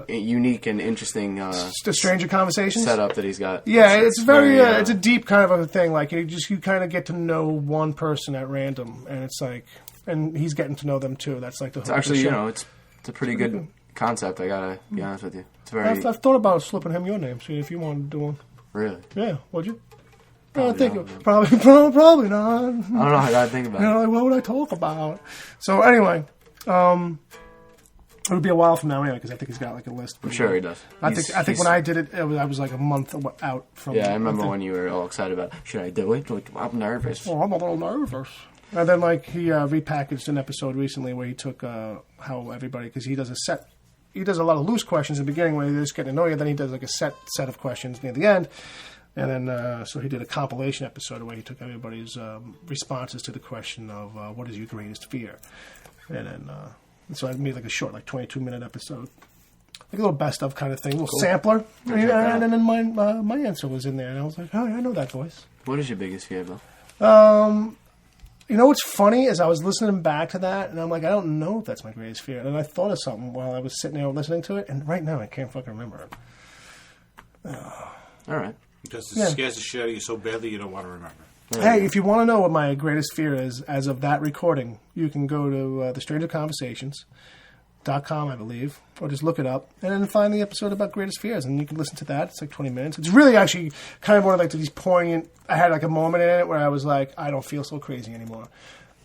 unique and interesting the Stranger Conversations setup that he's got. Yeah, it's very it's a deep kind of a thing. Like you kind of get to know one person at random, and it's like, and he's getting to know them too. That's like the whole actually, show. It's a pretty good concept. I gotta be honest with you. It's very. I've thought about slipping him your name, see if you wanted to do one. Really? Yeah. Would you? Probably probably not. I don't know. I gotta think about it. Like, what would I talk about? So anyway, it would be a while from now anyway, because I think he's got like a list. I'm sure he does. I think when I did it, I was like a month out from. Yeah, I remember when you were all excited about, should I do it? I'm nervous. Oh, I'm a little nervous. And then he repackaged an episode recently where he took how everybody, because he does a lot of loose questions in the beginning where they're just getting to know you. Then he does like a set of questions near the end. And then, so he did a compilation episode where he took everybody's responses to the question of what is your greatest fear. And then, so I made like a short, like 22-minute episode. Like a little best of kind of thing, a little sampler. And then my answer was in there. And I was like, oh, yeah, I know that voice. What is your biggest fear, Bill? You know what's funny is I was listening back to that, and I'm like, I don't know if that's my greatest fear. And I thought of something while I was sitting there listening to it, and right now I can't fucking remember it. All right. Because it scares the shit out of you so badly you don't want to remember. Hey, if you want to know what my greatest fear is, as of that recording, you can go to thestrangerconversations.com, I believe, or just look it up, and then find the episode about greatest fears, and you can listen to that. It's like 20 minutes. It's really actually kind of one of like these poignant. I had like a moment in it where I was like, I don't feel so crazy anymore.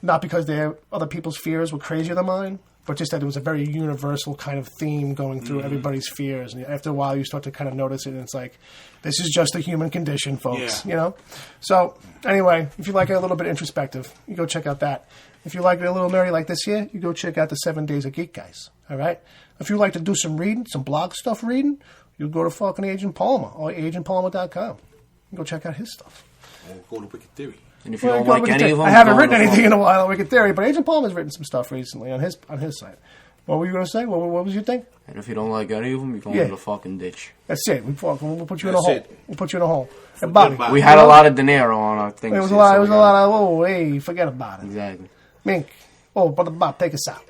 Not because other people's fears were crazier than mine, but just that it was a very universal kind of theme going through everybody's fears. And after a while, you start to kind of notice it, and it's like, this is just a human condition, folks, you know? So, anyway, if you like it a little bit introspective, you go check out that. If you like it a little nerdy like this here, you go check out the 7 Days of Geek Guys, all right? If you like to do some reading, some blog stuff reading, you go to fucking Agent Palmer, or agentpalmer.com. You go check out his stuff. Or go to Wicked Theory. And if you don't like any of them, I haven't written anything in a while on Wicked Theory, but Agent Palmer's written some stuff recently on his site. What were you going to say? What was your thing? And if you don't like any of them, you go in the fucking ditch. That's it. We'll put you in a hole. We'll put you in a hole. And Bobby, we had a lot of De Niro on our things. It was a lot. It was a lot of. Oh, hey, forget about it. Exactly. Mink. Oh, brother Bob, take us out.